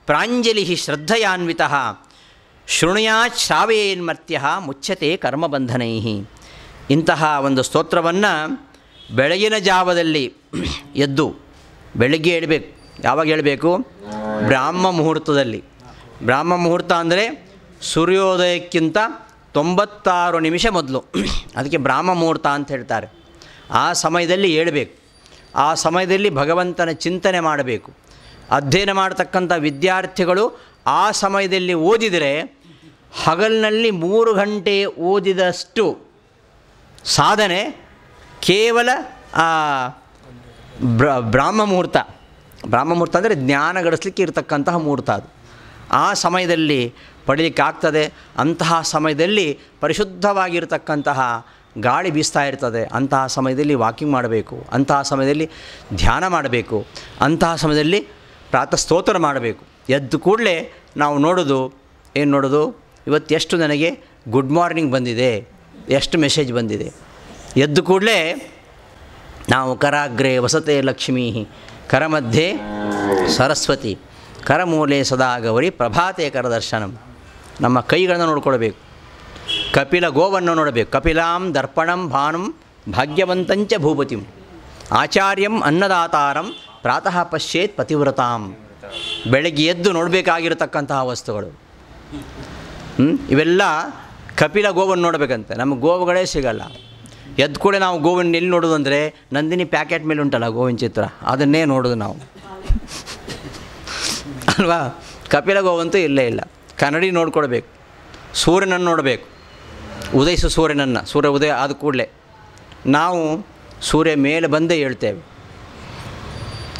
ಪ್ರಾಂಜಲಿ ಶ್ರದ್ಧೆಯಾನ್ವಿತ ಶೃಣುಯಾತ್ ಶ್ರಾವೇನ್ಮರ್ತ್ಯ ಮುಚ್ಯತೆ ಕರ್ಮಬಂಧನೈ. ಇಂತಹ ಒಂದು ಸ್ತೋತ್ರವನ್ನು ಬೆಳಗಿನ ಜಾವದಲ್ಲಿ ಎದ್ದು, ಬೆಳಗ್ಗೆ ಹೇಳಬೇಕು. ಯಾವಾಗ ಹೇಳಬೇಕು? ಬ್ರಾಹ್ಮ ಮುಹೂರ್ತದಲ್ಲಿ. ಬ್ರಾಹ್ಮ ಮುಹೂರ್ತ ಅಂದರೆ ಸೂರ್ಯೋದಯಕ್ಕಿಂತ 96 ನಿಮಿಷ ಮೊದಲು, ಅದಕ್ಕೆ ಬ್ರಾಹ್ಮ ಮುಹೂರ್ತ ಅಂತ ಹೇಳ್ತಾರೆ. ಆ ಸಮಯದಲ್ಲಿ ಹೇಳಬೇಕು. ಆ ಸಮಯದಲ್ಲಿ ಭಗವಂತನ ಚಿಂತನೆ ಮಾಡಬೇಕು. ಅಧ್ಯಯನ ಮಾಡತಕ್ಕಂಥ ವಿದ್ಯಾರ್ಥಿಗಳು ಆ ಸಮಯದಲ್ಲಿ ಓದಿದರೆ ಹಗಲಿನಲ್ಲಿ 3 ಗಂಟೆ ಓದಿದಷ್ಟು ಸಾಧನೆ ಕೇವಲ ಬ್ರಾಹ್ಮ ಮುಹೂರ್ತ. ಬ್ರಾಹ್ಮ ಮುಹೂರ್ತ ಅಂದರೆ ಜ್ಞಾನ ಗಳಿಸ್ಲಿಕ್ಕೆ ಇರತಕ್ಕಂತಹ ಮುಹೂರ್ತ. ಅದು ಆ ಸಮಯದಲ್ಲಿ ಪಡೀಲಿಕ್ಕಾಗ್ತದೆ. ಅಂತಹ ಸಮಯದಲ್ಲಿ ಪರಿಶುದ್ಧವಾಗಿರ್ತಕ್ಕಂತಹ ಗಾಳಿ ಬೀಸ್ತಾ ಇರ್ತದೆ. ಅಂತಹ ಸಮಯದಲ್ಲಿ ವಾಕಿಂಗ್ ಮಾಡಬೇಕು. ಅಂತಹ ಸಮಯದಲ್ಲಿ ಧ್ಯಾನ ಮಾಡಬೇಕು. ಅಂತಹ ಸಮಯದಲ್ಲಿ ಪ್ರಾತಃ ಸ್ತೋತ್ರ ಮಾಡಬೇಕು. ಎದ್ದು ಕೂಡಲೇ ನಾವು ನೋಡೋದು ಏನು ನೋಡೋದು? ಇವತ್ತು ಎಷ್ಟು ನನಗೆ ಗುಡ್ ಮಾರ್ನಿಂಗ್ ಬಂದಿದೆ, ಎಷ್ಟು ಮೆಸೇಜ್ ಬಂದಿದೆ. ಎದ್ದು ಕೂಡಲೇ ನಾವು ಕರಾಗ್ರೆ ವಸತೆ ಲಕ್ಷ್ಮೀ ಕರಮಧ್ಯೆ ಸರಸ್ವತಿ ಕರಮೂಲೆ ಸದಾ ಗೌರಿ ಪ್ರಭಾತೆ ಕರದರ್ಶನಂ. ನಮ್ಮ ಕೈಗಳನ್ನು ನೋಡ್ಕೊಳ್ಬೇಕು. ಕಪಿಲ ಗೋವನ್ನು ನೋಡಬೇಕು. ಕಪಿಲಾಂ ದರ್ಪಣಂ ಭಾನುಂ ಭಾಗ್ಯವಂತಂಚ ಭೂಪತಿಂ ಆಚಾರ್ಯಂ ಅನ್ನದಾತಾರಂ ಪ್ರಾತಃ ಪಶ್ಯೇತ್ ಪತಿವ್ರತಾಂ. ಬೆಳಗ್ಗೆ ಎದ್ದು ನೋಡಬೇಕಾಗಿರತಕ್ಕಂತಹ ವಸ್ತುಗಳು ಇವೆಲ್ಲ. ಕಪಿಲ ಗೋವನ್ನು ನೋಡಬೇಕಂತೆ. ನಮಗೆ ಗೋವುಗಳೇ ಸಿಗಲ್ಲ. ಎದ್ದು ಕೂಡ ನಾವು ಗೋವನ್ನು ಎಲ್ಲಿ ನೋಡೋದು ಅಂದರೆ ನಂದಿನಿ ಪ್ಯಾಕೆಟ್ ಮೇಲೆ ಉಂಟಲ್ಲ ಗೋವಿನ ಚಿತ್ರ, ಅದನ್ನೇ ನೋಡೋದು ನಾವು ಅಲ್ವಾ. ಕಪಿಲ ಗೋವಂತೂ ಇಲ್ಲೇ ಇಲ್ಲ. ಕನ್ನಡಿ ನೋಡ್ಕೊಳ್ಬೇಕು. ಸೂರ್ಯನನ್ನು ನೋಡಬೇಕು. ಉದಯಿಸು ಸೂರ್ಯನನ್ನು. ಸೂರ್ಯ ಉದಯ ಆದ ಕೂಡಲೇ ನಾವು ಸೂರ್ಯ ಮೇಲೆ ಬಂದೇ ಹೇಳ್ತೇವೆ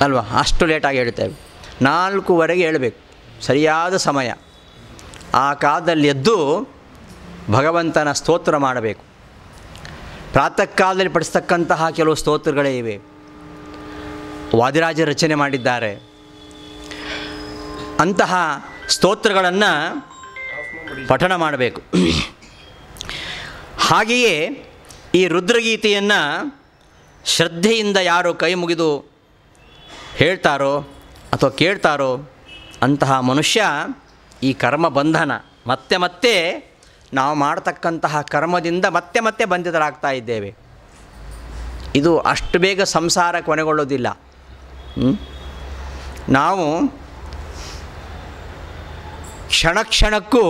ಅಲ್ವಾ. ಅಷ್ಟು ಲೇಟಾಗಿ ಹೇಳ್ತೇವೆ. 4:15 ಹೇಳಬೇಕು, ಸರಿಯಾದ ಸಮಯ. ಆ ಕಾಲದಲ್ಲಿ ಎದ್ದು ಭಗವಂತನ ಸ್ತೋತ್ರ ಮಾಡಬೇಕು. ಪ್ರಾತಃ ಕಾಲದಲ್ಲಿ ಪಡಿಸ್ತಕ್ಕಂತಹ ಕೆಲವು ಸ್ತೋತ್ರಗಳೇ ಇವೆ. ವಾದಿರಾಜ ರಚನೆ ಮಾಡಿದ್ದಾರೆ. ಅಂತಹ ಸ್ತೋತ್ರಗಳನ್ನು ಪಠಣ ಮಾಡಬೇಕು. ಹಾಗೆಯೇ ಈ ರುದ್ರಗೀತೆಯನ್ನು ಶ್ರದ್ಧೆಯಿಂದ ಯಾರು ಕೈ ಮುಗಿದು ಹೇಳ್ತಾರೋ ಅಥವಾ ಕೇಳ್ತಾರೋ ಅಂತಹ ಮನುಷ್ಯ ಈ ಕರ್ಮ ಬಂಧನ ಮತ್ತೆ ಮತ್ತೆ ನಾವು ಮಾಡತಕ್ಕಂತಹ ಕರ್ಮದಿಂದ ಮತ್ತೆ ಮತ್ತೆ ಬಂಧಿತರಾಗ್ತಾ ಇದ್ದೇವೆ. ಇದು ಅಷ್ಟು ಬೇಗ ಸಂಸಾರ ಕೊನೆಗೊಳ್ಳೋದಿಲ್ಲ. ನಾವು ಕ್ಷಣ ಕ್ಷಣಕ್ಕೂ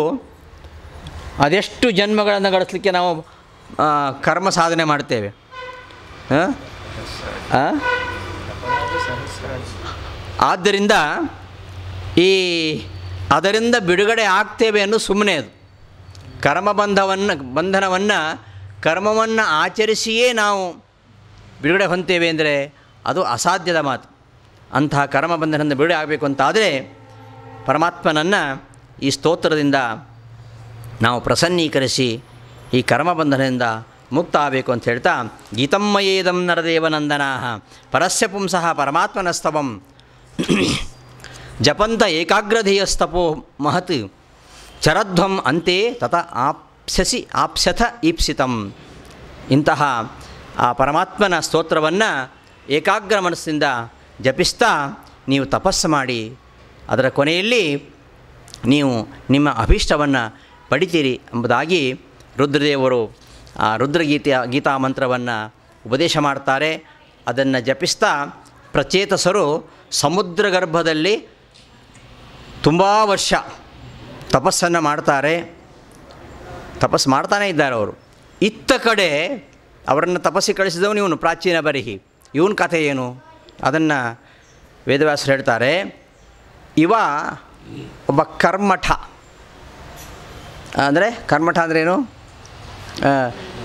ಅದೆಷ್ಟು ಜನ್ಮಗಳನ್ನು ಗಳಿಸಲಿಕ್ಕೆ ನಾವು ಕರ್ಮ ಸಾಧನೆ ಮಾಡ್ತೇವೆ. ಆದ್ದರಿಂದ ಅದರಿಂದ ಬಿಡುಗಡೆ ಆಗ್ತೇವೆ ಅನ್ನೋ ಸುಮ್ಮನೆ ಅದು. ಬಂಧನವನ್ನು ಕರ್ಮವನ್ನು ಆಚರಿಸಿಯೇ ನಾವು ಬಿಡುಗಡೆ ಹೊಂದ್ತೇವೆ ಅಂದರೆ ಅದು ಅಸಾಧ್ಯದ ಮಾತು. ಅಂತಹ ಕರ್ಮ ಬಂಧನದಿಂದ ಬಿಡುಗಡೆ ಆಗಬೇಕು ಅಂತಾದರೆ ಪರಮಾತ್ಮನನ್ನು ಈ ಸ್ತೋತ್ರದಿಂದ ನಾವು ಪ್ರಸನ್ನೀಕರಿಸಿ ಈ ಕರ್ಮಬಂಧನದಿಂದ ಮುಕ್ತ ಆಗಬೇಕು ಅಂತ ಹೇಳ್ತಾ, ಗೀತಮ್ಮಯೇದಂ ನರದೇವನಂದನಾ ಪರಸ್ಯ ಪುಂಸಃ ಪರಮಾತ್ಮನಸ್ತವಂ ಜಪಂತ ಏಕಾಗ್ರಧೇಯಸ್ತಪೋ ಮಹತ್ ಚರಧ್ವಂ ಅಂತೆ ತತ ಆಪ್ಸ್ಯಥ ಈಪ್ಸಿತಂ. ಇಂತಹ ಆ ಪರಮಾತ್ಮನ ಸ್ತೋತ್ರವನ್ನು ಏಕಾಗ್ರ ಮನಸ್ಸಿಂದ ಜಪಿಸ್ತಾ ನೀವು ತಪಸ್ಸು ಮಾಡಿ ಅದರ ಕೊನೆಯಲ್ಲಿ ನೀವು ನಿಮ್ಮ ಅಭೀಷ್ಟವನ್ನು ಪಡಿತೀರಿ ಎಂಬುದಾಗಿ ರುದ್ರದೇವರು ಆ ಗೀತಾ ಮಂತ್ರವನ್ನು ಉಪದೇಶ ಮಾಡ್ತಾರೆ. ಅದನ್ನು ಜಪಿಸ್ತಾ ಪ್ರಚೇತಸರು ಸಮುದ್ರ ಗರ್ಭದಲ್ಲಿ ತುಂಬ ವರ್ಷ ತಪಸ್ಸನ್ನು ಮಾಡ್ತಾರೆ. ತಪಸ್ಸು ಮಾಡ್ತಾನೇ ಇದ್ದಾರೆ ಅವರು. ಇತ್ತ ಕಡೆ ಅವರನ್ನು ತಪಸ್ಸಿಗೆ ಕಳಿಸಿದವನು ಇವನು ಪ್ರಾಚೀನ ಬರಿಹಿ. ಇವನ ಕಥೆ ಏನು ಅದನ್ನು ವೇದವ್ಯಾಸರು ಹೇಳ್ತಾರೆ. ಇವ ಒಬ್ಬ ಕರ್ಮಠ. ಅಂದರೆ ಕರ್ಮಠ ಅಂದ್ರೇನು?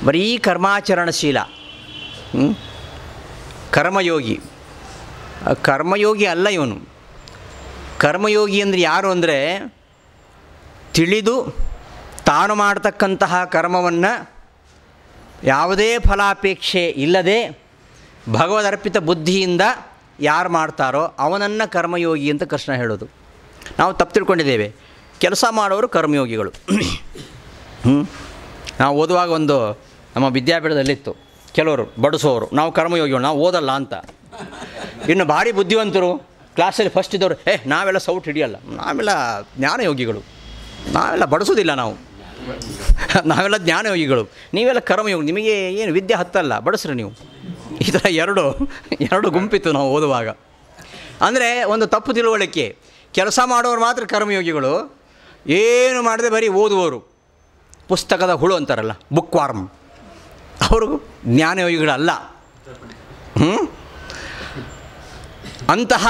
ಬರೀ ಕರ್ಮಾಚರಣಶೀಲ, ಕರ್ಮಯೋಗಿ. ಕರ್ಮಯೋಗಿ ಅಲ್ಲ ಇವನು. ಕರ್ಮಯೋಗಿ ಅಂದರೆ ಯಾರು ಅಂದರೆ, ತಿಳಿದು ತಾನು ಮಾಡ್ತಕ್ಕಂತಹ ಕರ್ಮವನ್ನು ಯಾವುದೇ ಫಲಾಪೇಕ್ಷೆ ಇಲ್ಲದೆ ಭಗವದರ್ಪಿತ ಬುದ್ಧಿಯಿಂದ ಯಾರು ಮಾಡ್ತಾರೋ ಅವನನ್ನು ಕರ್ಮಯೋಗಿ ಅಂತ ಕೃಷ್ಣ ಹೇಳೋದು. ನಾವು ತಪ್ಪು ತಿಳ್ಕೊಂಡಿದ್ದೇವೆ. ಕೆಲಸ ಮಾಡೋರು ಕರ್ಮಯೋಗಿಗಳು. ನಾವು ಓದುವಾಗ ಒಂದು ನಮ್ಮ ವಿದ್ಯಾಪೀಠದಲ್ಲಿತ್ತು, ಕೆಲವರು ಬಡಿಸೋರು ನಾವು ಕರ್ಮಯೋಗಿಗಳು, ನಾವು ಓದಲ್ಲ ಅಂತ. ಇನ್ನು ಭಾರಿ ಬುದ್ಧಿವಂತರು ಕ್ಲಾಸಲ್ಲಿ ಫಸ್ಟ್ ಇದ್ದವರು, ನಾವೆಲ್ಲ ಸೌಟ್ ಹಿಡಿಯಲ್ಲ, ನಾವೆಲ್ಲ ಜ್ಞಾನಯೋಗಿಗಳು, ನಾವೆಲ್ಲ ಬಡಿಸೋದಿಲ್ಲ, ನಾವೆಲ್ಲ ಜ್ಞಾನಯೋಗಿಗಳು, ನೀವೆಲ್ಲ ಕರ್ಮಯೋಗಿ, ನಿಮಗೆ ಏನು ವಿದ್ಯೆ ಹತ್ತಲ್ಲ, ಬಡಿಸ್ರಿ ನೀವು. ಈ ಥರ ಎರಡು ಗುಂಪಿತ್ತು ನಾವು ಓದುವಾಗ. ಅಂದರೆ ಒಂದು ತಪ್ಪು ತಿಳುವಳಿಕೆ. ಕೆಲಸ ಮಾಡೋರು ಮಾತ್ರ ಕರ್ಮಯೋಗಿಗಳು, ಏನು ಮಾಡದೆ ಬರೀ ಓದುವವರು, ಪುಸ್ತಕದ ಹುಳು ಅಂತಾರಲ್ಲ, ಬುಕ್ ವಾರ್ಮ್, ಅವರು ಜ್ಞಾನಯೋಗಿಗಳಲ್ಲ. ಅಂತಹ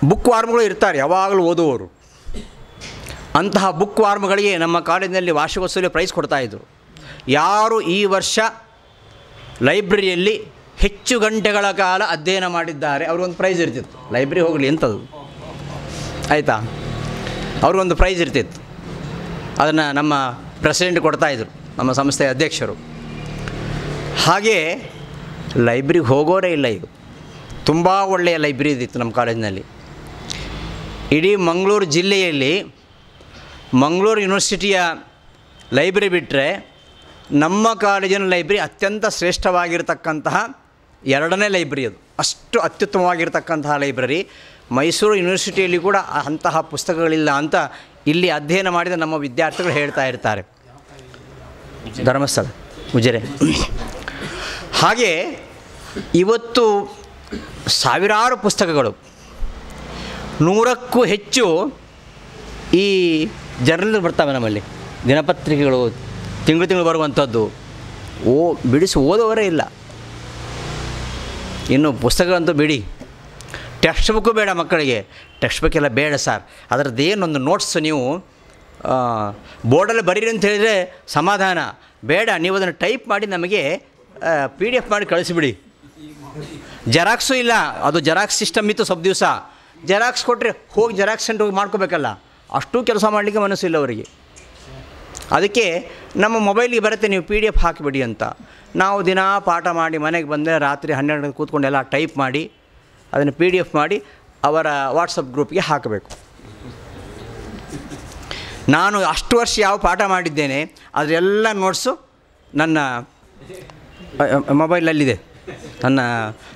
ಬುಕ್ ವಾರ್ಮ್ಗಳು ಇರ್ತಾರೆ, ಯಾವಾಗಲೂ ಓದುವವರು. ಅಂತಹ ಬುಕ್ ವಾರ್ಮ್ಗಳಿಗೆ ನಮ್ಮ ಕಾಲೇಜಿನಲ್ಲಿ ವಾರ್ಷಿಕೋತ್ಸವದಲ್ಲಿ ಪ್ರೈಸ್ ಕೊಡ್ತಾಯಿದ್ರು. ಯಾರು ಈ ವರ್ಷ ಲೈಬ್ರರಿಯಲ್ಲಿ ಹೆಚ್ಚು ಗಂಟೆಗಳ ಕಾಲ ಅಧ್ಯಯನ ಮಾಡಿದ್ದಾರೆ ಅವ್ರಿಗೊಂದು ಪ್ರೈಸ್ ಇರ್ತಿತ್ತು. ಲೈಬ್ರರಿ ಹೋಗಲಿ ಎಂಥದ್ದು, ಆಯಿತಾ, ಅವ್ರಿಗೊಂದು ಪ್ರೈಸ್ ಇರ್ತಿತ್ತು. ಅದನ್ನು ನಮ್ಮ ಪ್ರೆಸಿಡೆಂಟ್ ಕೊಡ್ತಾಯಿದ್ರು, ನಮ್ಮ ಸಂಸ್ಥೆಯ ಅಧ್ಯಕ್ಷರು. ಹಾಗೆ ಲೈಬ್ರರಿಗೆ ಹೋಗೋರೇ ಇಲ್ಲ ಈಗ. ತುಂಬ ಒಳ್ಳೆಯ ಲೈಬ್ರರಿ ಇದ್ದಿತ್ತು ನಮ್ಮ ಕಾಲೇಜಿನಲ್ಲಿ. ಇಡೀ ಮಂಗಳೂರು ಜಿಲ್ಲೆಯಲ್ಲಿ ಮಂಗಳೂರು ಯೂನಿವರ್ಸಿಟಿಯ ಲೈಬ್ರರಿ ಬಿಟ್ಟರೆ ನಮ್ಮ ಕಾಲೇಜಿನ ಲೈಬ್ರರಿ ಅತ್ಯಂತ ಶ್ರೇಷ್ಠವಾಗಿರ್ತಕ್ಕಂತಹ ಎರಡನೇ ಲೈಬ್ರರಿ. ಅದು ಅಷ್ಟು ಅತ್ಯುತ್ತಮವಾಗಿರ್ತಕ್ಕಂತಹ ಲೈಬ್ರರಿ. ಮೈಸೂರು ಯೂನಿವರ್ಸಿಟಿಯಲ್ಲಿ ಕೂಡ ಅಂತಹ ಪುಸ್ತಕಗಳಿಲ್ಲ ಅಂತ ಇಲ್ಲಿ ಅಧ್ಯಯನ ಮಾಡಿದ ನಮ್ಮ ವಿದ್ಯಾರ್ಥಿಗಳು ಹೇಳ್ತಾ ಇರ್ತಾರೆ. ಧರ್ಮಸ್ಥಳ, ಉಜಿರೆ. ಹಾಗೆ ಇವತ್ತು ಸಾವಿರಾರು ಪುಸ್ತಕಗಳು, 100ಕ್ಕೂ ಹೆಚ್ಚು ಈ ಜರ್ನಲ್ ಬರ್ತವೆ ನಮ್ಮಲ್ಲಿ, ದಿನಪತ್ರಿಕೆಗಳು ತಿಂಗಳು ಬರುವಂಥದ್ದು. ಬಿಡಿಸಿ ಓದೋವರೇ ಇಲ್ಲ. ಇನ್ನು ಪುಸ್ತಕಗಳಂತೂ ಬಿಡಿ, ಟೆಕ್ಸ್ಟ್ ಬುಕ್ಕು ಬೇಡ ಮಕ್ಕಳಿಗೆ. ಟೆಕ್ಸ್ಟ್ ಬುಕ್ ಎಲ್ಲ ಬೇಡ ಸರ್, ಅದರದ್ದೇನೊಂದು ನೋಟ್ಸ್ ನೀವು ಬೋರ್ಡಲ್ಲಿ ಬರೀರಿ ಅಂತ ಹೇಳಿದರೆ ಸಮಾಧಾನ. ಬೇಡ, ನೀವು ಅದನ್ನು ಟೈಪ್ ಮಾಡಿ ನಮಗೆ PDF ಮಾಡಿ ಕಳಿಸಿಬಿಡಿ. ಜೆರಾಕ್ಸು ಇಲ್ಲ, ಅದು ಜೆರಾಕ್ಸ್ ಸಿಸ್ಟಮ್ ಇತ್ತು ಸ್ವಲ್ಪ ದಿವಸ. ಜೆರಾಕ್ಸ್ ಕೊಟ್ಟರೆ ಹೋಗಿ ಜೆರಾಕ್ಸ್ ಸೆಂಟ್ರ್ ಹೋಗಿ ಮಾಡ್ಕೋಬೇಕಲ್ಲ, ಅಷ್ಟೂ ಕೆಲಸ ಮಾಡಲಿಕ್ಕೆ ಮನಸ್ಸಿಲ್ಲ ಅವರಿಗೆ. ಅದಕ್ಕೆ ನಮ್ಮ ಮೊಬೈಲಿಗೆ ಬರುತ್ತೆ, ನೀವು PDF ಹಾಕಿಬಿಡಿ ಅಂತ. ನಾವು ದಿನ ಪಾಠ ಮಾಡಿ ಮನೆಗೆ ಬಂದರೆ ರಾತ್ರಿ 12 ಗಂಟೆಗೆ ಕೂತ್ಕೊಂಡು ಎಲ್ಲ ಟೈಪ್ ಮಾಡಿ ಅದನ್ನು PDF ಮಾಡಿ ಅವರ ವಾಟ್ಸಪ್ ಗ್ರೂಪ್ಗೆ ಹಾಕಬೇಕು. ನಾನು ಅಷ್ಟು ವರ್ಷ ಯಾವ ಪಾಠ ಮಾಡಿದ್ದೇನೆ ಅದರೆಲ್ಲ ನೋಟ್ಸು ನನ್ನ ಮೊಬೈಲಲ್ಲಿದೆ, ನನ್ನ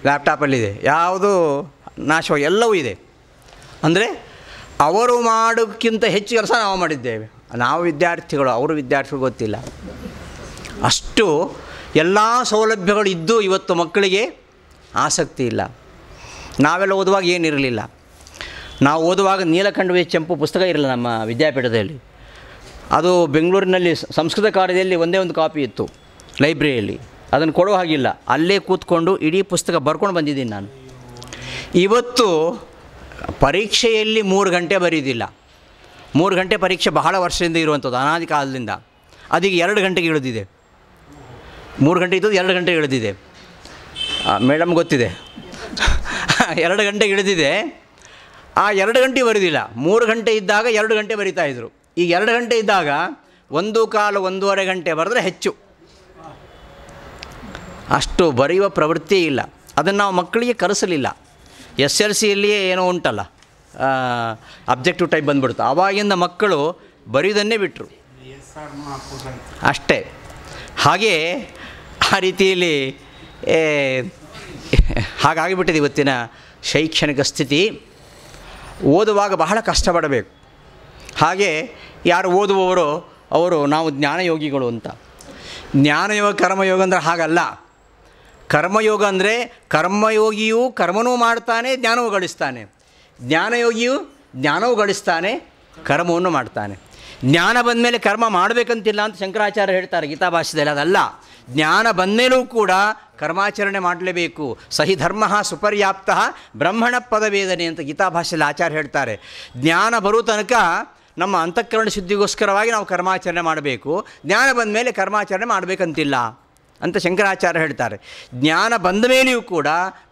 ಲ್ಯಾಪ್ಟಾಪಲ್ಲಿದೆ. ಯಾವುದು ನಾಶವಾಗಿ ಎಲ್ಲವೂ ಇದೆ. ಅಂದರೆ ಅವರು ಮಾಡೋಕ್ಕಿಂತ ಹೆಚ್ಚು ಕೆಲಸ ನಾವು ಮಾಡಿದ್ದೇವೆ. ನಾವು ವಿದ್ಯಾರ್ಥಿಗಳು, ಅವರು ವಿದ್ಯಾರ್ಥಿಗಳು ಗೊತ್ತಿಲ್ಲ. ಅಷ್ಟು ಎಲ್ಲ ಸೌಲಭ್ಯಗಳು ಇದ್ದು ಇವತ್ತು ಮಕ್ಕಳಿಗೆ ಆಸಕ್ತಿ ಇಲ್ಲ. ನಾವೆಲ್ಲ ಓದುವಾಗ ಏನಿರಲಿಲ್ಲ. ನಾವು ಓದುವಾಗ ನೀಲಕಂಠ ಚೆಂಪು ಪುಸ್ತಕ ಇರಲಿಲ್ಲ ನಮ್ಮ ವಿದ್ಯಾಪೀಠದಲ್ಲಿ. ಅದು ಬೆಂಗಳೂರಿನಲ್ಲಿ ಸಂಸ್ಕೃತ ಕಾಲೇಜಲ್ಲಿ ಒಂದೇ ಒಂದು ಕಾಪಿ ಇತ್ತು ಲೈಬ್ರರಿಯಲ್ಲಿ, ಅದನ್ನು ಕೊಡೋ ಹಾಗಿಲ್ಲ. ಅಲ್ಲೇ ಕೂತ್ಕೊಂಡು ಇಡೀ ಪುಸ್ತಕ ಬರ್ಕೊಂಡು ಬಂದಿದ್ದೀನಿ ನಾನು. ಇವತ್ತು ಪರೀಕ್ಷೆಯಲ್ಲಿ 3 ಗಂಟೆ ಬರೆಯೋದಿಲ್ಲ. 3 ಗಂಟೆ ಪರೀಕ್ಷೆ ಬಹಳ ವರ್ಷದಿಂದ ಇರುವಂಥದ್ದು, ಅನಾದಿ ಕಾಲದಿಂದ. ಅದೀಗ 2 ಗಂಟೆಗೆ ಇಳಿದಿದೆ. 3 ಗಂಟೆ ಇದ್ದದ್ದು 2 ಗಂಟೆಗೆ ಇಳಿದಿದೆ. ಮೇಡಮ್ ಗೊತ್ತಿದೆ, 2 ಗಂಟೆಗೆ ಇಳಿದಿದೆ. ಆ 2 ಗಂಟೆ ಬರೆದಿಲ್ಲ, 3 ಗಂಟೆ ಇದ್ದಾಗ 2 ಗಂಟೆ ಬರಿತಾಯಿದ್ರು. ಈಗ 2 ಗಂಟೆ ಇದ್ದಾಗ 1.25 ಗಂಟೆ ಬರೆದ್ರೆ ಹೆಚ್ಚು. ಅಷ್ಟು ಬರೆಯುವ ಪ್ರವೃತ್ತಿ ಇಲ್ಲ. ಅದನ್ನು ನಾವು ಮಕ್ಕಳಿಗೆ ಕಲಿಸಲಿಲ್ಲ. SLCಯಲ್ಲಿಯೇ ಏನೋ ಉಂಟಲ್ಲ, ಅಬ್ಜೆಕ್ಟಿವ್ ಟೈಪ್ ಬಂದ್ಬಿಡ್ತು. ಆವಾಗಿಂದ ಮಕ್ಕಳು ಬರೆಯೋದನ್ನೇ ಬಿಟ್ಟರು ಅಷ್ಟೇ. ಹಾಗೇ ಆ ರೀತಿಯಲ್ಲಿ ಹಾಗಾಗಿಬಿಟ್ಟಿದೆ ಇವತ್ತಿನ ಶೈಕ್ಷಣಿಕ ಸ್ಥಿತಿ. ಓದುವಾಗ ಬಹಳ ಕಷ್ಟಪಡಬೇಕು. ಹಾಗೆ ಯಾರು ಓದುವವರು ಅವರು ನಾವು ಜ್ಞಾನಯೋಗಿಗಳು ಅಂತ. ಜ್ಞಾನಯೋಗ ಕರ್ಮಯೋಗ ಅಂದರೆ ಹಾಗಲ್ಲ. ಕರ್ಮಯೋಗ ಅಂದರೆ ಕರ್ಮಯೋಗಿಯೂ ಕರ್ಮನೂ ಮಾಡ್ತಾನೆ, ಜ್ಞಾನವೂ ಗಳಿಸ್ತಾನೆ. ಜ್ಞಾನಯೋಗಿಯು ಜ್ಞಾನವೂ ಗಳಿಸ್ತಾನೆ, ಕರ್ಮವನ್ನು ಮಾಡ್ತಾನೆ. ಜ್ಞಾನ ಬಂದ ಮೇಲೆ ಕರ್ಮ ಮಾಡಬೇಕಂತಿಲ್ಲ ಅಂತ ಶಂಕರಾಚಾರ್ಯ ಹೇಳ್ತಾರೆ ಗೀತಾಭಾಷ್ಯದಲ್ಲಿ. ಅದಲ್ಲ, ಜ್ಞಾನ ಬಂದಮೇಲೂ ಕೂಡ ಕರ್ಮಾಚರಣೆ ಮಾಡಲೇಬೇಕು. ಸಹಿ ಧರ್ಮ ಸುಪರ್ಯಾಪ್ತ ಬ್ರಹ್ಮಣ ಪದವೇದನೆ ಅಂತ ಗೀತಾಭಾಷ್ಯದಲ್ಲಿ ಆಚಾರ್ಯ ಹೇಳ್ತಾರೆ. ಜ್ಞಾನ ಬರೋ ತನಕ ನಮ್ಮ ಅಂತಃಕರಣ ಶುದ್ಧಿಗೋಸ್ಕರವಾಗಿ ನಾವು ಕರ್ಮಾಚರಣೆ ಮಾಡಬೇಕು. ಜ್ಞಾನ ಬಂದ ಮೇಲೆ ಕರ್ಮಾಚರಣೆ ಮಾಡಬೇಕಂತಿಲ್ಲ ಅಂತ ಶಂಕರಾಚಾರ್ಯ ಹೇಳ್ತಾರೆ. ಜ್ಞಾನ ಬಂದ ಮೇಲೆಯೂ ಕೂಡ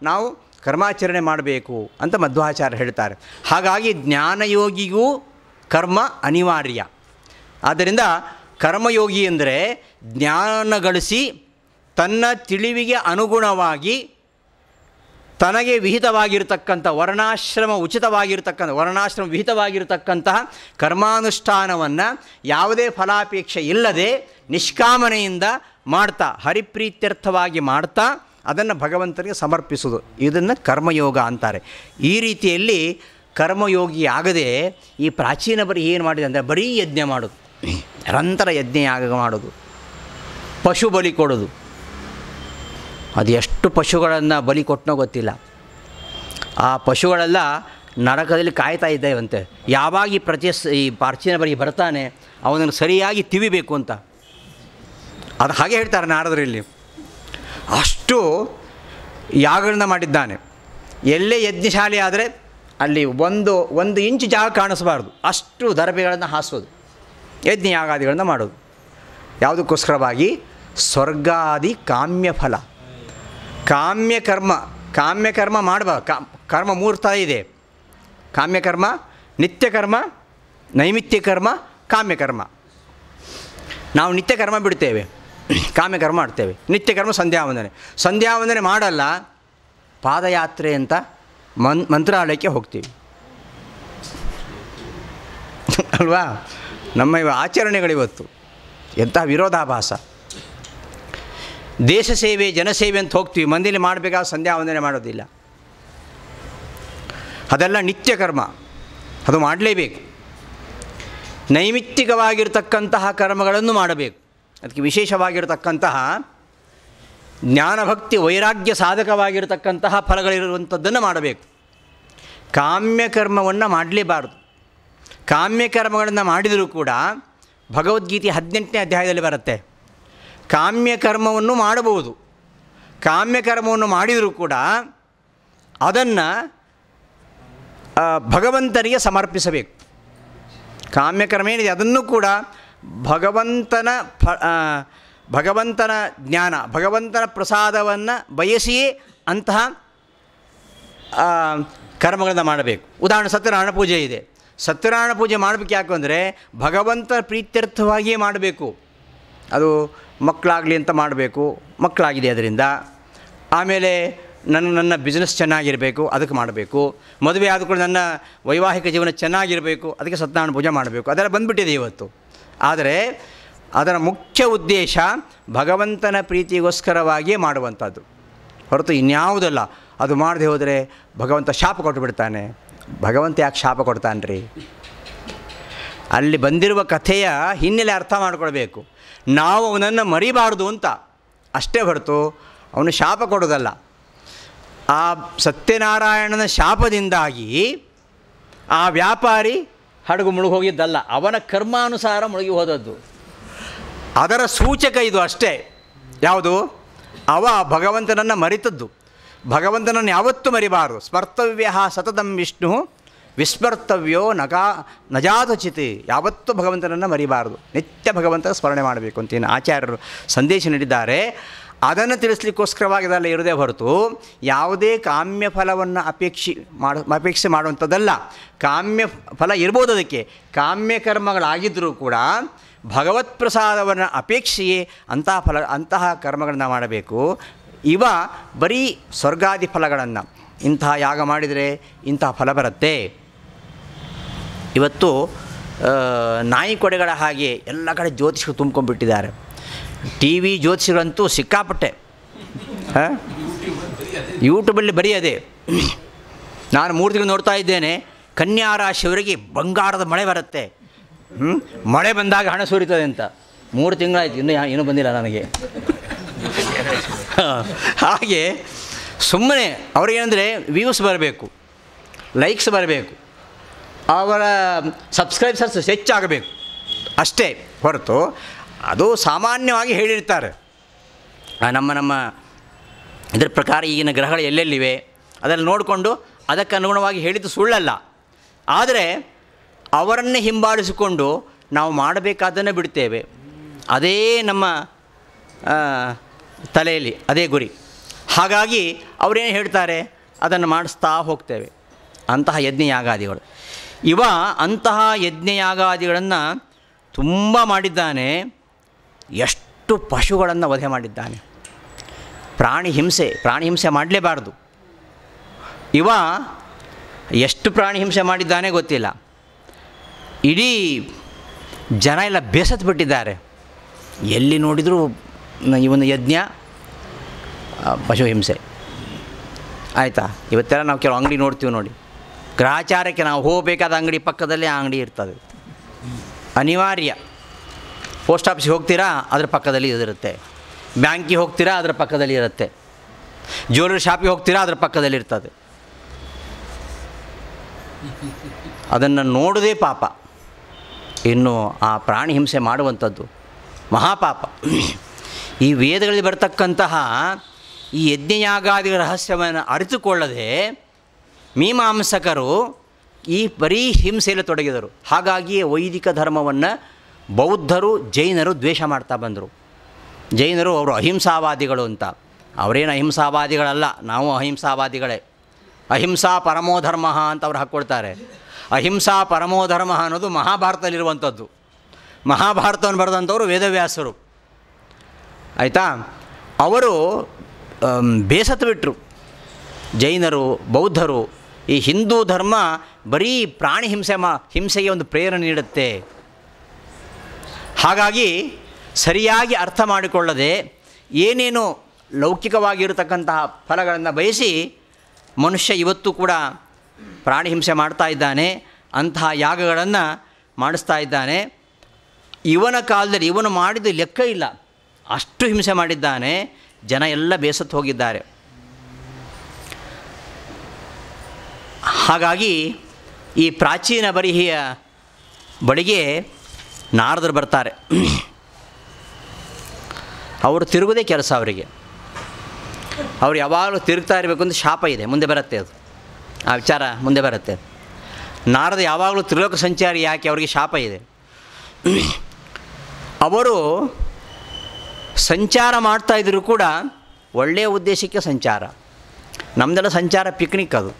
ನಾವು ಕರ್ಮಾಚರಣೆ ಮಾಡಬೇಕು ಅಂತ ಮಧ್ವಾಚಾರ್ಯ ಹೇಳ್ತಾರೆ. ಹಾಗಾಗಿ ಜ್ಞಾನಯೋಗಿಗೂ ಕರ್ಮ ಅನಿವಾರ್ಯ. ಆದ್ದರಿಂದ ಕರ್ಮಯೋಗಿ ಅಂದರೆ ಜ್ಞಾನ ಗಳಿಸಿ ತನ್ನ ತಿಳಿವಿಗೆ ಅನುಗುಣವಾಗಿ ತನಗೆ ವಿಹಿತವಾಗಿರ್ತಕ್ಕಂಥ ವರ್ಣಾಶ್ರಮ ವಿಹಿತವಾಗಿರ್ತಕ್ಕಂತಹ ಕರ್ಮಾನುಷ್ಠಾನವನ್ನು ಯಾವುದೇ ಫಲಾಪೇಕ್ಷೆ ಇಲ್ಲದೆ ನಿಷ್ಕಾಮನೆಯಿಂದ ಮಾಡ್ತಾ, ಹರಿಪ್ರೀತ್ಯರ್ಥವಾಗಿ ಮಾಡ್ತಾ ಅದನ್ನು ಭಗವಂತನಿಗೆ ಸಮರ್ಪಿಸೋದು, ಇದನ್ನು ಕರ್ಮಯೋಗ ಅಂತಾರೆ. ಈ ರೀತಿಯಲ್ಲಿ ಕರ್ಮಯೋಗಿ ಆಗದೆ ಈ ಪ್ರಾಚೀನ ಬರೀ ಏನು ಮಾಡಿದೆ ಅಂದರೆ ಬರೀ ಯಜ್ಞ ಮಾಡೋದು, ನಿರಂತರ ಯಜ್ಞ ಯಾಗ ಮಾಡೋದು, ಪಶು ಬಲಿ ಕೊಡೋದು. ಅದು ಎಷ್ಟು ಪಶುಗಳನ್ನು ಬಲಿ ಕೊಟ್ಟನೋ ಗೊತ್ತಿಲ್ಲ. ಆ ಪಶುಗಳೆಲ್ಲ ನರಕದಲ್ಲಿ ಕಾಯ್ತಾ ಇದ್ದಾವಂತೆ. ಯಾವಾಗ ಈ ಪ್ರಾಚೀನ ಬರಿ ಬರ್ತಾನೆ ಅವನನ್ನು ಸರಿಯಾಗಿ ತಿವಿಬೇಕು ಅಂತ. ಅದು ಹಾಗೆ ಹೇಳ್ತಾರೆ ನಾರದರಲ್ಲಿ. ಅಷ್ಟು ಯಾಗಗಳನ್ನ ಮಾಡಿದ್ದಾನೆ. ಎಲ್ಲೇ ಯಜ್ಞಶಾಲೆ ಆದರೆ ಅಲ್ಲಿ ಒಂದು ಇಂಚು ಜಾಗ ಕಾಣಿಸಬಾರ್ದು, ಅಷ್ಟು ದರ್ಬೆಗಳನ್ನು ಹಾಸೋದು, ಯಜ್ಞ ಯಾಗಾದಿಗಳನ್ನು ಮಾಡೋದು. ಯಾವುದಕ್ಕೋಸ್ಕರವಾಗಿ? ಸ್ವರ್ಗಾದಿ ಕಾಮ್ಯ ಫಲ. ಕಾಮ್ಯಕರ್ಮ ಮಾಡಬಾರ್ದು. ಕರ್ಮ 3 ಥರ ಇದೆ: ಕಾಮ್ಯಕರ್ಮ, ನಿತ್ಯಕರ್ಮ, ನೈಮಿತ್ಯ ಕರ್ಮ, ಕಾಮ್ಯಕರ್ಮ. ನಾವು ನಿತ್ಯಕರ್ಮ ಬಿಡ್ತೇವೆ, ಕಾಮ್ಯಕರ್ಮ ಮಾಡ್ತೇವೆ. ನಿತ್ಯಕರ್ಮ ಸಂಧ್ಯಾವಂದನೆ ಮಾಡಲ್ಲ, ಪಾದಯಾತ್ರೆ ಅಂತ ಮಂತ್ರಾಲಯಕ್ಕೆ ಹೋಗ್ತೀವಿ ಅಲ್ವಾ? ನಮ್ಮ ಆಚರಣೆಗಳಿವತ್ತು ಎಂಥ ವಿರೋಧಾಭಾಸ. ದೇಶ ಸೇವೆ, ಜನಸೇವೆ ಅಂತ ಹೋಗ್ತೀವಿ, ಮಂದಿಲಿ ಮಾಡಬೇಕಾದ ಸಂಧ್ಯಾವಂದನೆ ಮಾಡೋದಿಲ್ಲ. ಅದೆಲ್ಲ ನಿತ್ಯಕರ್ಮ, ಅದು ಮಾಡಲೇಬೇಕು. ನೈಮಿತ್ತಿಕವಾಗಿರ್ತಕ್ಕಂತಹ ಕರ್ಮಗಳನ್ನು ಮಾಡಬೇಕು. ಅದಕ್ಕೆ ವಿಶೇಷವಾಗಿರತಕ್ಕಂತಹ ಜ್ಞಾನಭಕ್ತಿ ವೈರಾಗ್ಯ ಸಾಧಕವಾಗಿರತಕ್ಕಂತಹ ಫಲಗಳಿರುವಂಥದ್ದನ್ನು ಮಾಡಬೇಕು. ಕಾಮ್ಯಕರ್ಮವನ್ನು ಮಾಡಲೇಬಾರದು. ಕಾಮ್ಯಕರ್ಮಗಳನ್ನು ಮಾಡಿದರೂ ಕೂಡ ಭಗವದ್ಗೀತೆ 18ನೇ ಅಧ್ಯಾಯದಲ್ಲಿ ಬರುತ್ತೆ, ಕಾಮ್ಯಕರ್ಮವನ್ನು ಮಾಡಬಹುದು. ಕಾಮ್ಯಕರ್ಮವನ್ನು ಮಾಡಿದರೂ ಕೂಡ ಅದನ್ನು ಭಗವಂತನಿಗೆ ಸಮರ್ಪಿಸಬೇಕು. ಕಾಮ್ಯಕರ್ಮ ಏನಿದೆ ಅದನ್ನು ಕೂಡ ಭಗವಂತನ ಜ್ಞಾನ, ಭಗವಂತನ ಪ್ರಸಾದವನ್ನು ಬಯಸಿಯೇ ಅಂತಹ ಕರ್ಮಗಳನ್ನು ಮಾಡಬೇಕು. ಉದಾಹರಣೆ ಸತ್ಯನಾರಾಯಣ ಪೂಜೆ ಇದೆ. ಸತ್ಯನಾರಾಯಣ ಪೂಜೆ ಮಾಡಬೇಕು ಯಾಕೆಂದರೆ ಭಗವಂತನ ಪ್ರೀತ್ಯರ್ಥವಾಗಿಯೇ ಮಾಡಬೇಕು. ಅದು ಮಕ್ಕಳಾಗಲಿ ಅಂತ ಮಾಡಬೇಕು, ಮಕ್ಕಳಾಗಿದೆ ಅದರಿಂದ. ಆಮೇಲೆ ನನ್ನ ಬಿಸ್ನೆಸ್ ಚೆನ್ನಾಗಿರಬೇಕು, ಅದಕ್ಕೆ ಮಾಡಬೇಕು. ಮದುವೆ ಆದ ಕೂಡ ನನ್ನ ವೈವಾಹಿಕ ಜೀವನ ಚೆನ್ನಾಗಿರಬೇಕು, ಅದಕ್ಕೆ ಸತ್ಯನಾರಾಯಣ ಪೂಜೆ ಮಾಡಬೇಕು. ಅದೆಲ್ಲ ಬಂದುಬಿಟ್ಟಿದೆ ಇವತ್ತು. ಆದರೆ ಅದರ ಮುಖ್ಯ ಉದ್ದೇಶ ಭಗವಂತನ ಪ್ರೀತಿಗೋಸ್ಕರವಾಗಿಯೇ ಮಾಡುವಂಥದ್ದು ಹೊರತು ಇನ್ಯಾವುದಲ್ಲ. ಅದು ಮಾಡದೆ ಹೋದರೆ ಭಗವಂತ ಶಾಪ ಕೊಟ್ಟು ಬಿಡ್ತಾನೆ. ಭಗವಂತ ಯಾಕೆ ಶಾಪ ಕೊಡ್ತಾನೆ ರೀ? ಅಲ್ಲಿ ಬಂದಿರುವ ಕಥೆಯ ಹಿನ್ನೆಲೆ ಅರ್ಥ ಮಾಡಿಕೊಳ್ಬೇಕು. ನಾವು ಅವನನ್ನು ಮರಿಬಾರ್ದು ಅಂತ ಅಷ್ಟೇ ಹೊರತು ಅವನು ಶಾಪ ಕೊಡೋದಲ್ಲ. ಆ ಸತ್ಯನಾರಾಯಣನ ಶಾಪದಿಂದಾಗಿ ಆ ವ್ಯಾಪಾರಿ ಹಡಗು ಮುಳುಗೋಗಿದ್ದಲ್ಲ, ಅವನ ಕರ್ಮಾನುಸಾರ ಮುಳುಗಿ ಹೋದದ್ದು. ಅದರ ಸೂಚಕ ಇದು ಅಷ್ಟೇ. ಯಾವುದು? ಅವ ಭಗವಂತನನ್ನು ಮರಿತದ್ದು. ಭಗವಂತನನ್ನು ಯಾವತ್ತೂ ಮರಿಬಾರದು. ಸ್ಮರ್ತವ್ಯ ಸತತಂ ವಿಷ್ಣು ವಿಸ್ಮರ್ತವ್ಯೋ ನಜಾತಚಿತಿ. ಯಾವತ್ತೂ ಭಗವಂತನನ್ನು ಮರಿಬಾರದು, ನಿತ್ಯ ಭಗವಂತನ ಸ್ಮರಣೆ ಮಾಡಬೇಕು ಅಂತ ಆಚಾರ್ಯರು ಸಂದೇಶ ನೀಡಿದ್ದಾರೆ. ಅದನ್ನು ತಿಳಿಸ್ಲಿಕ್ಕೋಸ್ಕರವಾಗಿ ಇದೆಲ್ಲ ಇರೋದೇ ಹೊರತು ಯಾವುದೇ ಕಾಮ್ಯ ಫಲವನ್ನು ಅಪೇಕ್ಷೆ ಮಾಡುವಂಥದ್ದಲ್ಲ. ಕಾಮ್ಯ ಫಲ ಇರ್ಬೋದು, ಅದಕ್ಕೆ ಕಾಮ್ಯ ಕರ್ಮಗಳಾಗಿದ್ದರೂ ಕೂಡ ಭಗವತ್ ಪ್ರಸಾದವನ್ನು ಅಪೇಕ್ಷೆಯೇ ಅಂತಹ ಕರ್ಮಗಳನ್ನು ಮಾಡಬೇಕು. ಇವ ಬರೀ ಸ್ವರ್ಗಾದಿ ಫಲಗಳನ್ನು, ಇಂತಹ ಯಾಗ ಮಾಡಿದರೆ ಇಂತಹ ಫಲ ಬರುತ್ತೆ. ಇವತ್ತು ನಾಯಿ ಕೊಡೆಗಳ ಹಾಗೆ ಎಲ್ಲ ಕಡೆ ಜ್ಯೋತಿಷರು ತುಂಬ್ಕೊಂಡ್ಬಿಟ್ಟಿದ್ದಾರೆ. ಟಿ ವಿ ಜ್ಯೋತಿಷರಂತೂ ಸಿಕ್ಕಾಪಟ್ಟೆ. ಯೂಟ್ಯೂಬಲ್ಲಿ ಬರೀ ಅದೇ. ನಾನು 3 ತಿಂಗಳು ನೋಡ್ತಾ ಇದ್ದೇನೆ, ಕನ್ಯಾ ರಾಶಿಯವರಿಗೆ ಬಂಗಾರದ ಮಳೆ ಬರುತ್ತೆ, ಮಳೆ ಬಂದಾಗ ಹಣ ಸುರಿತದೆ ಅಂತ. 3 ತಿಂಗಳಾಯ್ತು, ಇನ್ನೂ ಬಂದಿಲ್ಲ ನನಗೆ. ಹಾಗೆ ಸುಮ್ಮನೆ ಅವ್ರಿಗೇನೆಂದರೆ ವ್ಯೂಸ್ ಬರಬೇಕು, ಲೈಕ್ಸ್ ಬರಬೇಕು, ಅವರ ಸಬ್ಸ್ಕ್ರೈಬರ್ಸ್ ಹೆಚ್ಚಾಗಬೇಕು ಅಷ್ಟೇ ಹೊರತು ಅದು ಸಾಮಾನ್ಯವಾಗಿ ಹೇಳಿರ್ತಾರೆ. ನಮ್ಮ ಇದರ ಪ್ರಕಾರ ಈಗಿನ ಗ್ರಹಗಳು ಎಲ್ಲೆಲ್ಲಿವೆ ಅದನ್ನು ನೋಡಿಕೊಂಡು ಅದಕ್ಕೆ ಅನುಗುಣವಾಗಿ ಹೇಳಿದ್ದು ಸುಳ್ಳಲ್ಲ. ಆದರೆ ಅವರನ್ನೇ ಹಿಂಬಾಲಿಸಿಕೊಂಡು ನಾವು ಮಾಡಬೇಕಾದ್ದನ್ನು ಬಿಡ್ತೇವೆ. ಅದೇ ನಮ್ಮ ತಲೆಯಲ್ಲಿ ಅದೇ ಗುರಿ. ಹಾಗಾಗಿ ಅವರೇನು ಹೇಳ್ತಾರೆ ಅದನ್ನು ಮಾಡಿಸ್ತಾ ಹೋಗ್ತೇವೆ. ಅಂತಹ ಯಜ್ಞಯಾಗಾದಿಗಳು ಅಂತಹ ಯಜ್ಞಯಾಗಾದಿಗಳನ್ನು ತುಂಬ ಮಾಡಿದ್ದಾನೆ. ಎಷ್ಟು ಪಶುಗಳನ್ನು ವಧೆ ಮಾಡಿದ್ದಾನೆ. ಪ್ರಾಣಿ ಹಿಂಸೆ ಮಾಡಲೇಬಾರ್ದು. ಎಷ್ಟು ಪ್ರಾಣಿ ಹಿಂಸೆ ಮಾಡಿದ್ದಾನೆ ಗೊತ್ತಿಲ್ಲ. ಇಡೀ ಜನ ಎಲ್ಲ ಬೇಸತ್ತು ಬಿಟ್ಟಿದ್ದಾರೆ. ಎಲ್ಲಿ ನೋಡಿದರೂ ಇವನ ಯಜ್ಞ, ಪಶು ಹಿಂಸೆ. ಆಯಿತಾ? ಇವತ್ತೆಲ್ಲ ನಾವು ಕೆಲವು ಅಂಗಡಿ ನೋಡ್ತೀವಿ ನೋಡಿ, ಗ್ರಹಚಾರಕ್ಕೆ ನಾವು ಹೋಗಬೇಕಾದ ಅಂಗಡಿ ಪಕ್ಕದಲ್ಲೇ ಆ ಅಂಗಡಿ ಇರ್ತದೆ, ಅನಿವಾರ್ಯ. ಪೋಸ್ಟ್ ಆಫೀಸಿಗೆ ಹೋಗ್ತೀರಾ, ಅದರ ಪಕ್ಕದಲ್ಲಿ ಇದಿರುತ್ತೆ. ಬ್ಯಾಂಕಿಗೆ ಹೋಗ್ತೀರಾ, ಅದರ ಪಕ್ಕದಲ್ಲಿ ಇರುತ್ತೆ. ಜ್ಯುವೆಲರಿ ಶಾಪಿಗೆ ಹೋಗ್ತೀರಾ, ಅದರ ಪಕ್ಕದಲ್ಲಿ ಇರ್ತದೆ. ಅದನ್ನು ನೋಡೋದೇ ಪಾಪ. ಇನ್ನು ಆ ಪ್ರಾಣಿ ಹಿಂಸೆ ಮಾಡುವಂಥದ್ದು ಮಹಾಪಾಪ. ಈ ವೇದಗಳಲ್ಲಿ ಬರ್ತಕ್ಕಂತಹ ಈ ಯಜ್ಞಯಾಗಾದಿಗಳ ರಹಸ್ಯವನ್ನು ಅರಿತುಕೊಳ್ಳದೆ ಮೀಮಾಂಸಕರು ಈ ಬರೀ ಹಿಂಸೆಯಲ್ಲಿ ತೊಡಗಿದರು. ಹಾಗಾಗಿ ವೈದಿಕ ಧರ್ಮವನ್ನು ಬೌದ್ಧರು, ಜೈನರು ದ್ವೇಷ ಮಾಡ್ತಾ ಬಂದರು. ಜೈನರು ಅವರು ಅಹಿಂಸಾವಾದಿಗಳು ಅಂತ. ಅವರೇನು ಅಹಿಂಸಾವಾದಿಗಳಲ್ಲ, ನಾವು ಅಹಿಂಸಾವಾದಿಗಳೇ. ಅಹಿಂಸಾ ಪರಮೋ ಧರ್ಮ ಅಂತ ಅವ್ರು ಹಾಕ್ಕೊಳ್ತಾರೆ. ಅಹಿಂಸಾ ಪರಮೋ ಧರ್ಮ ಅನ್ನೋದು ಮಹಾಭಾರತದಲ್ಲಿರುವಂಥದ್ದು. ಮಹಾಭಾರತವನ್ನು ಬರೆದಂಥವರು ವೇದವ್ಯಾಸರು. ಆಯಿತಾ? ಅವರು ಬೇಸತ್ತು ಬಿಟ್ಟರು. ಜೈನರು, ಬೌದ್ಧರು, ಈ ಹಿಂದೂ ಧರ್ಮ ಬರೀ ಪ್ರಾಣಿ ಹಿಂಸೆಗೆ ಒಂದು ಪ್ರೇರಣೆ ನೀಡುತ್ತೆ. ಹಾಗಾಗಿ ಸರಿಯಾಗಿ ಅರ್ಥ ಮಾಡಿಕೊಳ್ಳದೆ ಏನೇನು ಲೌಕಿಕವಾಗಿರತಕ್ಕಂತಹ ಫಲಗಳನ್ನು ಬಯಸಿ ಮನುಷ್ಯ ಇವತ್ತು ಕೂಡ ಪ್ರಾಣಿ ಹಿಂಸೆ ಮಾಡ್ತಾ ಇದ್ದಾನೆ. ಅಂತಹ ಯಾಗಗಳನ್ನು ಮಾಡಿಸ್ತಾ ಇದ್ದಾನೆ. ಇವನ ಕಾಲದಲ್ಲಿ ಇವನು ಮಾಡಿದ ಲೆಕ್ಕ ಇಲ್ಲ, ಅಷ್ಟು ಹಿಂಸೆ ಮಾಡಿದ್ದಾನೆ. ಜನ ಎಲ್ಲ ಬೇಸತ್ತು ಹೋಗಿದ್ದಾರೆ. ಹಾಗಾಗಿ ಈ ಪ್ರಾಚೀನ ಬರಿಹಿಯ ಬಳಿಗೆ ನಾರದರು ಬರ್ತಾರೆ. ಅವರು ತಿರುಗುವುದೇ ಕೆಲಸ ಅವರಿಗೆ. ಅವ್ರು ಯಾವಾಗಲೂ ತಿರುಗ್ತಾ ಇರಬೇಕು ಅಂತ ಶಾಪ ಇದೆ, ಮುಂದೆ ಬರುತ್ತೆ ಅದು, ಆ ವಿಚಾರ ಮುಂದೆ ಬರುತ್ತೆ. ನಾರದ ಯಾವಾಗಲೂ ತ್ರಿಲೋಕ ಸಂಚಾರಿ ಯಾಕೆ, ಅವರಿಗೆ ಶಾಪ ಇದೆ. ಅವರು ಸಂಚಾರ ಮಾಡ್ತಾಯಿದ್ರು ಕೂಡ ಒಳ್ಳೆಯ ಉದ್ದೇಶಕ್ಕೆ ಸಂಚಾರ. ನಮ್ಮದೆಲ್ಲ ಸಂಚಾರ ಪಿಕ್ನಿಕ್ ಅದು.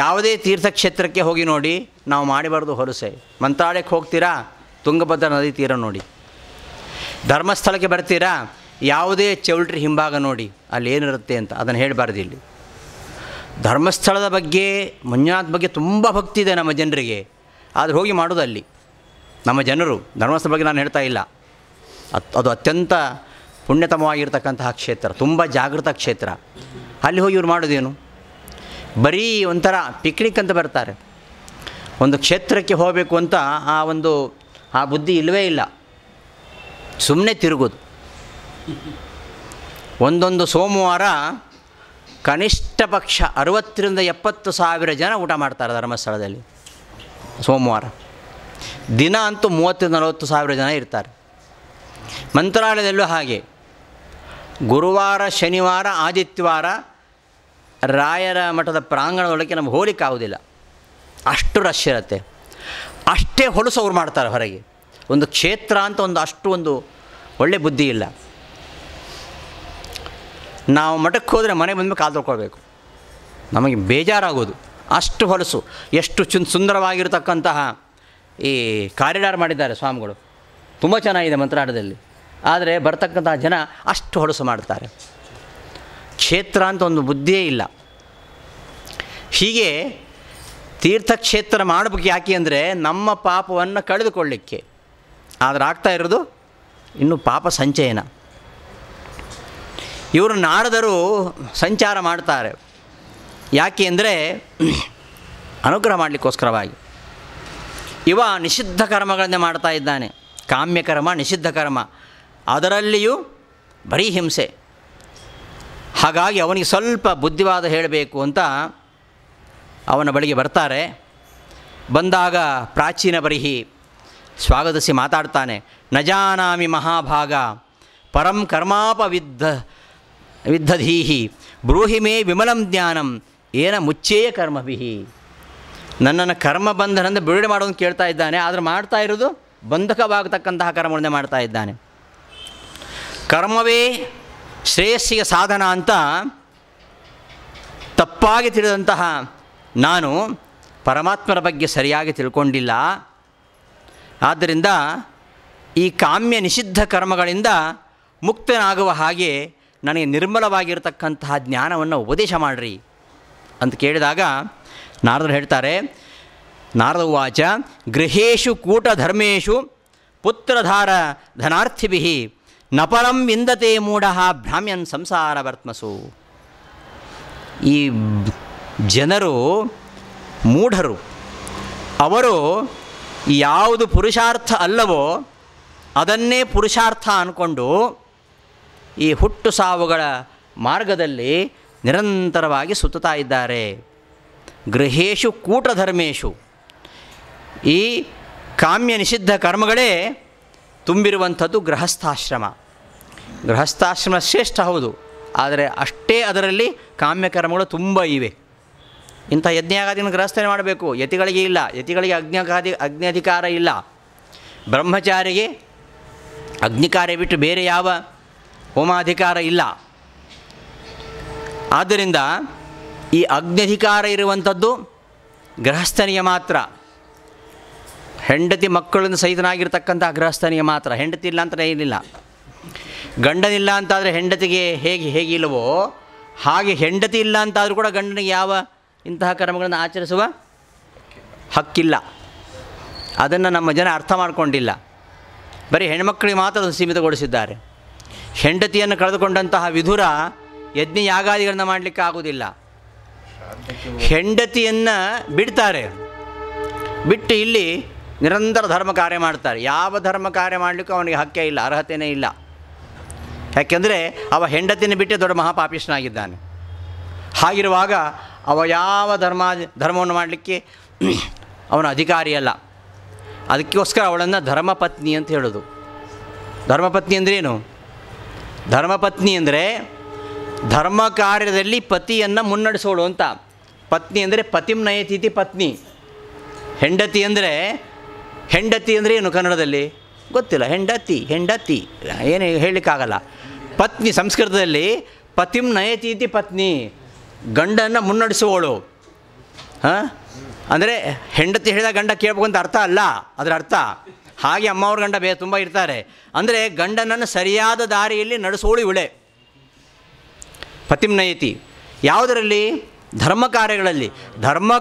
ಯಾವುದೇ ತೀರ್ಥಕ್ಷೇತ್ರಕ್ಕೆ ಹೋಗಿ ನೋಡಿ, ನಾವು ಮಾಡಿಬಾರ್ದು ಹೊರಸೆ. ಮಂತ್ರಾಲಯಕ್ಕೆ ಹೋಗ್ತೀರಾ, ತುಂಗಭದ್ರಾ ನದಿ ತೀರ ನೋಡಿ. ಧರ್ಮಸ್ಥಳಕ್ಕೆ ಬರ್ತೀರಾ, ಯಾವುದೇ ಚೌಲ್ಟ್ರಿ ಹಿಂಭಾಗ ನೋಡಿ, ಅಲ್ಲಿ ಏನಿರುತ್ತೆ ಅಂತ ಅದನ್ನು ಹೇಳಬಾರ್ದು. ಇಲ್ಲಿ ಧರ್ಮಸ್ಥಳದ ಬಗ್ಗೆ, ಮಂಜುನಾಥ ಬಗ್ಗೆ ತುಂಬ ಭಕ್ತಿ ಇದೆ ನಮ್ಮ ಜನರಿಗೆ, ಆದರೆ ಹೋಗಿ ಮಾಡೋದು ಅಲ್ಲಿ ನಮ್ಮ ಜನರು. ಧರ್ಮಸ್ಥಳ ಬಗ್ಗೆ ನಾನು ಹೇಳ್ತಾ ಇಲ್ಲ, ಅದು ಅತ್ಯಂತ ಪುಣ್ಯತಮವಾಗಿರ್ತಕ್ಕಂತಹ ಕ್ಷೇತ್ರ, ತುಂಬ ಜಾಗೃತ ಕ್ಷೇತ್ರ. ಅಲ್ಲಿ ಹೋಗಿ ಇವ್ರು ಮಾಡೋದೇನು? ಬರೀ ಒಂಥರ ಪಿಕ್ನಿಕ್ ಅಂತ ಬರ್ತಾರೆ. ಒಂದು ಕ್ಷೇತ್ರಕ್ಕೆ ಹೋಗಬೇಕು ಅಂತ ಆ ಬುದ್ಧಿ ಇಲ್ಲವೇ ಇಲ್ಲ. ಸುಮ್ಮನೆ ತಿರುಗೋದು. ಒಂದೊಂದು ಸೋಮವಾರ ಕನಿಷ್ಠ ಪಕ್ಷ 60,000 to 70,000 ಜನ ಊಟ ಮಾಡ್ತಾರೆ ಧರ್ಮಸ್ಥಳದಲ್ಲಿ ಸೋಮವಾರ. ದಿನ ಅಂತೂ 30,000 to 40,000 ಜನ ಇರ್ತಾರೆ. ಮಂತ್ರಾಲಯದಲ್ಲೂ ಹಾಗೆ. ಗುರುವಾರ, ಶನಿವಾರ, ಆದಿತ್ಯವಾರ ರಾಯರ ಮಠದ ಪ್ರಾಂಗಣದೊಳಗೆ ನಮ್ಗೆ ಹೋಲಿಕ್ಕಾಗೋದಿಲ್ಲ, ಅಷ್ಟು ರಶ್ ಇರುತ್ತೆ. ಅಷ್ಟೇ ಹೊಲಸು ಅವ್ರು ಮಾಡ್ತಾರೆ ಹೊರಗೆ. ಒಂದು ಕ್ಷೇತ್ರ ಅಂತ ಒಂದು ಒಳ್ಳೆ ಬುದ್ಧಿ ಇಲ್ಲ. ನಾವು ಮಠಕ್ಕೆ ಹೋದರೆ ಮನೆ ಬಂದಮೇಲೆ ಕಾಲು ತೊಳ್ಕೊಳ್ಬೇಕು, ನಮಗೆ ಬೇಜಾರಾಗೋದು ಅಷ್ಟು ಹೊಲಸು. ಎಷ್ಟು ಸುಂದರವಾಗಿರತಕ್ಕಂತಹ ಈ ಕಾರಿಡಾರ್ ಮಾಡಿದ್ದಾರೆ ಸ್ವಾಮಿಗಳು, ತುಂಬ ಚೆನ್ನಾಗಿದೆ ಮಂತ್ರಾಲಯದಲ್ಲಿ. ಆದರೆ ಬರ್ತಕ್ಕಂತಹ ಜನ ಅಷ್ಟು ಹೊಲಸು ಮಾಡ್ತಾರೆ. ಕ್ಷೇತ್ರ ಅಂತ ಒಂದು ಬುದ್ಧಿಯೇ ಇಲ್ಲ. ಹೀಗೆ ತೀರ್ಥಕ್ಷೇತ್ರ ಮಾಡಬೇಕು ಯಾಕೆ ಅಂದರೆ ನಮ್ಮ ಪಾಪವನ್ನು ಕಳೆದುಕೊಳ್ಳಿಕ್ಕೆ. ಆದರೆ ಆಗ್ತಾ ಇರೋದು ಇನ್ನೂ ಪಾಪ ಸಂಚಯನ. ಇವರು ನಾರದರು ಸಂಚಾರ ಮಾಡ್ತಾರೆ ಯಾಕೆ ಅಂದರೆ ಅನುಗ್ರಹ ಮಾಡಲಿಕ್ಕೋಸ್ಕರವಾಗಿ. ಇವ ನಿಷಿದ್ಧ ಕರ್ಮಗಳನ್ನೇ ಮಾಡ್ತಾ ಇದ್ದಾನೆ, ಕಾಮ್ಯಕರ್ಮ, ನಿಷಿದ್ಧ ಕರ್ಮ, ಅದರಲ್ಲಿಯೂ ಬರೀ ಹಿಂಸೆ. ಹಾಗಾಗಿ ಅವನಿಗೆ ಸ್ವಲ್ಪ ಬುದ್ಧಿವಾದ ಹೇಳಬೇಕು ಅಂತ ಅವನ ಬಳಿಗೆ ಬರ್ತಾರೆ. ಬಂದಾಗ ಪ್ರಾಚೀನ ಬರಿಹಿ ಸ್ವಾಗತಿಸಿ ಮಾತಾಡ್ತಾನೆ. ನ ಜಾನಾಮಿ ಮಹಾಭಾಗ ಪರಂ ವಿದ್ಧಧೀಹಿ ಬ್ರೂಹಿ ಮೇ ವಿಮಲಂ ಜ್ಞಾನಂ ಏನ ಮುಚ್ಚೇಯ ಕರ್ಮಭಿಹಿ. ನನ್ನನ್ನು ಕರ್ಮ ಬಂಧನದಿಂದ ಬಿಡುಗಡೆ ಮಾಡೋದನ್ನು ಕೇಳ್ತಾ ಇದ್ದಾನೆ, ಆದರೆ ಮಾಡ್ತಾ ಇರೋದು ಬಂಧಕವಾಗತಕ್ಕಂತಹ ಕರ್ಮಗಳನ್ನೇ ಮಾಡ್ತಾ ಇದ್ದಾನೆ. ಕರ್ಮವೇ ಶ್ರೇಯಸ್ಸಿಗೆ ಸಾಧನ ಅಂತ ತಪ್ಪಾಗಿ ತಿಳಿದಂತಹ ನಾನು ಪರಮಾತ್ಮನ ಬಗ್ಗೆ ಸರಿಯಾಗಿ ತಿಳ್ಕೊಂಡಿಲ್ಲ. ಆದ್ದರಿಂದ ಈ ಕಾಮ್ಯ ನಿಷಿದ್ಧ ಕರ್ಮಗಳಿಂದ ಮುಕ್ತನಾಗುವ ಹಾಗೆ ನನಗೆ ನಿರ್ಮಲವಾಗಿರತಕ್ಕಂತಹ ಜ್ಞಾನವನ್ನು ಉಪದೇಶ ಮಾಡಿರಿ ಅಂತ ಕೇಳಿದಾಗ ನಾರದರು ಹೇಳ್ತಾರೆ. ನಾರದ ಉವಾಚ ಗೃಹೇಶು ಕೂಟಧರ್ಮೇಶು ಪುತ್ರಧಾರ ಧನಾರ್ಥಿಭಿಃ ನಪರಂ ವಿಂದತೆ ಮೂಢಃ ಭ್ರಾಮ್ಯನ್ ಸಂಸಾರ ವರ್ತ್ಮಸು. ಈ ಜನರು ಮೂಢರು. ಅವರು ಯಾವುದು ಪುರುಷಾರ್ಥ ಅಲ್ಲವೋ ಅದನ್ನೇ ಪುರುಷಾರ್ಥ ಅಂದ್ಕೊಂಡು ಈ ಹುಟ್ಟು ಸಾವುಗಳ ಮಾರ್ಗದಲ್ಲಿ ನಿರಂತರವಾಗಿ ಸುತ್ತುತ್ತಾ ಇದ್ದಾರೆ. ಗೃಹೇಶು ಕೂಟಧರ್ಮೇಶು, ಈ ಕಾಮ್ಯ ನಿಷಿದ್ಧ ಕರ್ಮಗಳೇ ತುಂಬಿರುವಂಥದ್ದು ಗೃಹಸ್ಥಾಶ್ರಮ. ಗೃಹಸ್ಥಾಶ್ರಮ ಶ್ರೇಷ್ಠ ಹೌದು, ಆದರೆ ಅಷ್ಟೇ ಅದರಲ್ಲಿ ಕಾಮ್ಯಕರ್ಮಗಳು ತುಂಬ ಇವೆ. ಇಂಥ ಯಜ್ಞಾಗಾದಿಗಳನ್ನು ಗೃಹಸ್ಥನೆ ಮಾಡಬೇಕು, ಯತಿಗಳಿಗೆ ಇಲ್ಲ. ಯತಿಗಳಿಗೆ ಅಗ್ನ್ಯಧಿಕಾರ ಇಲ್ಲ. ಬ್ರಹ್ಮಚಾರಿಗೆ ಅಗ್ನಿಕಾರ್ಯ ಬಿಟ್ಟು ಬೇರೆ ಯಾವ ಹೋಮಾಧಿಕಾರ ಇಲ್ಲ. ಆದ್ದರಿಂದ ಈ ಅಗ್ನ್ಯಧಿಕಾರ ಇರುವಂಥದ್ದು ಗೃಹಸ್ಥನಿಗೆ ಮಾತ್ರ. ಹೆಂಡತಿ ಮಕ್ಕಳನ್ನು ಸಹಿತನಾಗಿರ್ತಕ್ಕಂಥ ಗೃಹಸ್ಥನಿಗೆ ಮಾತ್ರ. ಹೆಂಡತಿ ಇಲ್ಲ ಅಂತ ಏನಿಲ್ಲ. ಗಂಡನಿಲ್ಲ ಅಂತಾದರೆ ಹೆಂಡತಿಗೆ ಹೇಗಿಲ್ಲವೋ ಹಾಗೆ ಹೆಂಡತಿ ಇಲ್ಲ ಅಂತಾದರೂ ಕೂಡ ಗಂಡನಿಗೆ ಯಾವ ಇಂತಹ ಕರ್ಮಗಳನ್ನು ಆಚರಿಸುವ ಹಕ್ಕಿಲ್ಲ. ಅದನ್ನು ನಮ್ಮ ಜನ ಅರ್ಥ ಮಾಡಿಕೊಂಡಿಲ್ಲ. ಬರೀ ಹೆಣ್ಮಕ್ಕಳಿಗೆ ಮಾತ್ರ ಅದನ್ನು ಸೀಮಿತಗೊಳಿಸಿದ್ದಾರೆ. ಹೆಂಡತಿಯನ್ನು ಕಳೆದುಕೊಂಡಂತಹ ವಿದುರ ಯಜ್ಞ ಯಾಗಾದಿಗಳನ್ನು ಮಾಡಲಿಕ್ಕೆ ಆಗೋದಿಲ್ಲ. ಹೆಂಡತಿಯನ್ನು ಬಿಡ್ತಾರೆ, ಬಿಟ್ಟು ಇಲ್ಲಿ ನಿರಂತರ ಧರ್ಮ ಕಾರ್ಯ ಮಾಡ್ತಾರೆ. ಯಾವ ಧರ್ಮ ಕಾರ್ಯ ಮಾಡಲಿಕ್ಕೂ ಅವನಿಗೆ ಹಕ್ಕೇ ಇಲ್ಲ, ಅರ್ಹತೆಯೇ ಇಲ್ಲ. ಯಾಕೆಂದರೆ ಅವ ಹೆಂಡತಿನ ಬಿಟ್ಟೇ ದೊಡ್ಡ ಮಹಾಪಾಪಿಷ್ಠನಾಗಿದ್ದಾನೆ. ಹಾಗಿರುವಾಗ ಅವ ಯಾವ ಧರ್ಮವನ್ನು ಮಾಡಲಿಕ್ಕೆ ಅವನ ಅಧಿಕಾರಿ ಅಲ್ಲ. ಅದಕ್ಕೋಸ್ಕರ ಅವಳನ್ನು ಧರ್ಮಪತ್ನಿ ಅಂತ ಹೇಳೋದು. ಧರ್ಮಪತ್ನಿ ಅಂದ್ರೇನು? ಧರ್ಮಪತ್ನಿ ಅಂದರೆ ಧರ್ಮ ಕಾರ್ಯದಲ್ಲಿ ಪತಿಯನ್ನು ಮುನ್ನಡೆಸೋಳು ಅಂತ. ಪತ್ನಿ ಅಂದರೆ ಪತಿಂ ನಯತೀತಿ ಪತ್ನಿ. ಹೆಂಡತಿ ಅಂದರೆ ಏನು ಕನ್ನಡದಲ್ಲಿ ಗೊತ್ತಿಲ್ಲ. ಹೆಂಡತಿ ಏನು ಹೇಳಲಿಕ್ಕಾಗಲ್ಲ. ಪತ್ನಿ ಸಂಸ್ಕೃತದಲ್ಲಿ ಪತಿಂ ನಯತೀತಿ ಪತ್ನಿ, ಗಂಡನ್ನು ಮುನ್ನಡೆಸುವವಳು. ಅಂದರೆ ಹೆಂಡತಿ ಹೇಳಿದಾಗ ಗಂಡ ಕೇಳಬೇಕು ಅಂತ ಅರ್ಥ ಅಲ್ಲ ಅದರ ಅರ್ಥ. ಹಾಗೆ ಅಮ್ಮವ್ರ ಗಂಡ ತುಂಬ ಇರ್ತಾರೆ. ಅಂದರೆ ಗಂಡನನ್ನು ಸರಿಯಾದ ದಾರಿಯಲ್ಲಿ ನಡೆಸೋಳು ಇವಳೆ ಪತಿಂ ನಯತಿ. ಯಾವುದರಲ್ಲಿ? ಧರ್ಮ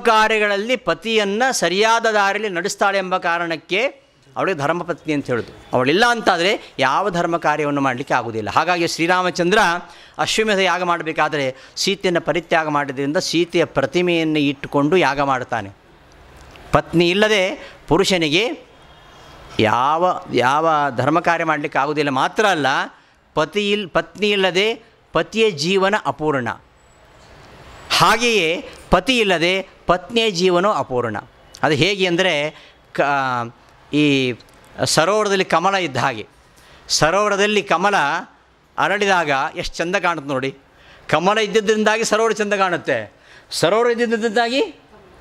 ಕಾರ್ಯಗಳಲ್ಲಿ ಪತಿಯನ್ನು ಸರಿಯಾದ ದಾರಿಯಲ್ಲಿ ನಡೆಸ್ತಾಳೆ ಎಂಬ ಕಾರಣಕ್ಕೆ ಅವಳಿಗೆ ಧರ್ಮಪತ್ನಿ ಅಂತ ಹೇಳೋದು. ಅವಳಿಲ್ಲ ಅಂತಾದರೆ ಯಾವ ಧರ್ಮ ಕಾರ್ಯವನ್ನು ಮಾಡಲಿಕ್ಕೆ ಆಗೋದಿಲ್ಲ. ಹಾಗಾಗಿ ಶ್ರೀರಾಮಚಂದ್ರ ಅಶ್ವಮೇಧ ಯಾಗ ಮಾಡಬೇಕಾದರೆ ಸೀತೆಯನ್ನು ಪರಿತ್ಯಾಗ ಮಾಡಿದ್ರಿಂದ ಸೀತೆಯ ಪ್ರತಿಮೆಯನ್ನು ಇಟ್ಟುಕೊಂಡು ಯಾಗ ಮಾಡ್ತಾನೆ. ಪತ್ನಿ ಇಲ್ಲದೆ ಪುರುಷನಿಗೆ ಯಾವ ಧರ್ಮ ಕಾರ್ಯ ಮಾಡಲಿಕ್ಕೆ ಆಗೋದಿಲ್ಲ. ಮಾತ್ರ ಅಲ್ಲ, ಪತ್ನಿ ಇಲ್ಲದೆ ಪತಿಯ ಜೀವನ ಅಪೂರ್ಣ. ಹಾಗೆಯೇ ಪತಿ ಇಲ್ಲದೆ ಪತ್ನಿಯ ಜೀವನವೂ ಅಪೂರ್ಣ. ಅದು ಹೇಗೆ ಅಂದರೆ ಈ ಸರೋವರದಲ್ಲಿ ಕಮಲ ಇದ್ದ ಹಾಗೆ. ಸರೋವರದಲ್ಲಿ ಕಮಲ ಅರಳಿದಾಗ ಎಷ್ಟು ಚೆಂದ ಕಾಣುತ್ತೆ ನೋಡಿ. ಕಮಲ ಇದ್ದಿದ್ದರಿಂದಾಗಿ ಸರೋವರ ಚೆಂದ ಕಾಣುತ್ತೆ. ಸರೋವರ ಇದ್ದಿದ್ದರಿಂದಾಗಿ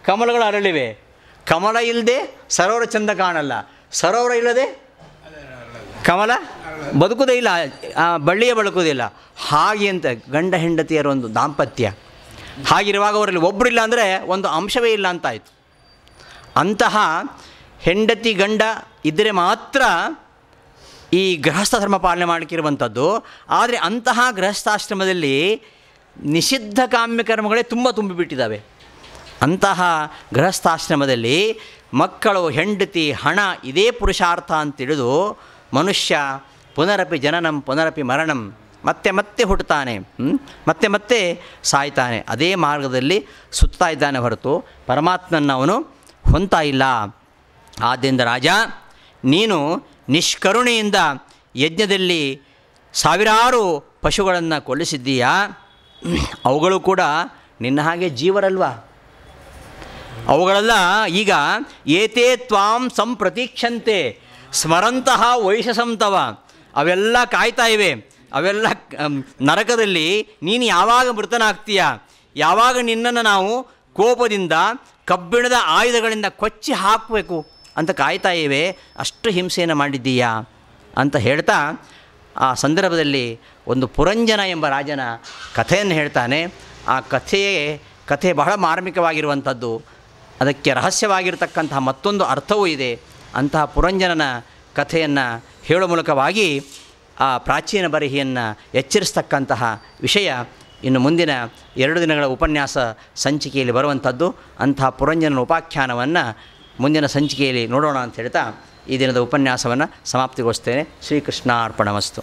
ಕಮಲಗಳು ಅರಳಿವೆ. ಕಮಲ ಇಲ್ಲದೆ ಸರೋವರ ಚೆಂದ ಕಾಣಲ್ಲ. ಸರೋವರ ಇಲ್ಲದೆ ಕಮಲ ಬದುಕುವುದೇ ಇಲ್ಲ, ಬಳ್ಳಿಯೇ ಬದುಕುವುದಿಲ್ಲ. ಹಾಗೆ ಅಂತ ಗಂಡ ಹೆಂಡತಿಯರ ಒಂದು ದಾಂಪತ್ಯ. ಹಾಗಿರುವಾಗ ಅವರಲ್ಲಿ ಒಬ್ಬರಿಲ್ಲ ಅಂದರೆ ಒಂದು ಅಂಶವೇ ಇಲ್ಲ ಅಂತಾಯಿತು. ಅಂತಹ ಹೆಂಡತಿ ಗಂಡ ಇದ್ದರೆ ಮಾತ್ರ ಈ ಗೃಹಸ್ಥ ಧರ್ಮ ಪಾಲನೆ ಮಾಡಲಿಕ್ಕಿರುವಂಥದ್ದು. ಆದರೆ ಅಂತಹ ಗೃಹಸ್ಥಾಶ್ರಮದಲ್ಲಿ ನಿಷಿದ್ಧ ಕಾಮ್ಯ ಕರ್ಮಗಳೇ ತುಂಬ ತುಂಬಿಬಿಟ್ಟಿದ್ದಾವೆ. ಅಂತಹ ಗೃಹಸ್ಥಾಶ್ರಮದಲ್ಲಿ ಮಕ್ಕಳು, ಹೆಂಡತಿ, ಹಣ ಇದೇ ಪುರುಷಾರ್ಥ ಅಂತೇಳಿದು ಮನುಷ್ಯ ಪುನರಪಿ ಜನನಂ ಪುನರಪಿ ಮರಣಂ, ಮತ್ತೆ ಮತ್ತೆ ಹುಟ್ಟುತ್ತಾನೆ, ಮತ್ತೆ ಮತ್ತೆ ಸಾಯ್ತಾನೆ. ಅದೇ ಮಾರ್ಗದಲ್ಲಿ ಸುತ್ತಾ ಇದ್ದಾನೆ ಹೊರತು ಪರಮಾತ್ಮನ ಅವನು ಹೊಂತಾ ಇಲ್ಲ. ಆದ್ದರಿಂದ ರಾಜ, ನೀನು ನಿಷ್ಕರುಣೆಯಿಂದ ಯಜ್ಞದಲ್ಲಿ ಸಾವಿರಾರು ಪಶುಗಳನ್ನು ಕೊಲ್ಲಿಸಿದ್ದೀಯಾ. ಅವುಗಳು ಕೂಡ ನಿನ್ನ ಹಾಗೆ ಜೀವರಲ್ವಾ? ಅವುಗಳೆಲ್ಲ ಈಗ ಏತೇ ತ್ವಾಂ ಸಂಪ್ರತೀಕ್ಷಂತೆ ಸ್ಮರಂತಹ ವೈಶಸಂತವ, ಅವೆಲ್ಲ ಕಾಯ್ತಾ ಇವೆ. ಅವೆಲ್ಲ ನರಕದಲ್ಲಿ ನೀನು ಯಾವಾಗ ಮೃತನಾಗ್ತೀಯ, ಯಾವಾಗ ನಿನ್ನನ್ನು ನಾವು ಕೋಪದಿಂದ ಕಬ್ಬಿಣದ ಆಯುಧಗಳಿಂದ ಕೊಚ್ಚಿ ಹಾಕಬೇಕು ಅಂತ ಕಾಯ್ತಾ ಇವೆ. ಅಷ್ಟು ಹಿಂಸೆಯನ್ನು ಮಾಡಿದ್ದೀಯಾ ಅಂತ ಹೇಳ್ತಾ ಆ ಸಂದರ್ಭದಲ್ಲಿ ಒಂದು ಪುರಂಜನ ಎಂಬ ರಾಜನ ಕಥೆಯನ್ನು ಹೇಳ್ತಾನೆ. ಆ ಕಥೆ ಬಹಳ ಮಾರ್ಮಿಕವಾಗಿರುವಂಥದ್ದು. ಅದಕ್ಕೆ ರಹಸ್ಯವಾಗಿರತಕ್ಕಂತಹ ಮತ್ತೊಂದು ಅರ್ಥವೂ ಇದೆ. ಅಂತಹ ಪುರಂಜನನ ಕಥೆಯನ್ನು ಹೇಳುವ ಮೂಲಕವಾಗಿ ಆ ಪ್ರಾಚೀನ ಬರಿಹಿಯನ್ನು ಎಚ್ಚರಿಸ್ತಕ್ಕಂತಹ ವಿಷಯ ಇನ್ನು ಮುಂದಿನ 2 ದಿನಗಳ ಉಪನ್ಯಾಸ ಸಂಚಿಕೆಯಲ್ಲಿ ಬರುವಂಥದ್ದು. ಅಂತಹ ಪುರಂಜನನ ಉಪಾಖ್ಯಾನವನ್ನು ಮುಂದಿನ ಸಂಚಿಕೆಯಲ್ಲಿ ನೋಡೋಣ ಅಂತ ಹೇಳ್ತಾ ಈ ದಿನದ ಉಪನ್ಯಾಸವನ್ನು ಸಮಾಪ್ತಿಗೊಳಿಸ್ತೇನೆ. ಶ್ರೀಕೃಷ್ಣಾರ್ಪಣಮಸ್ತು.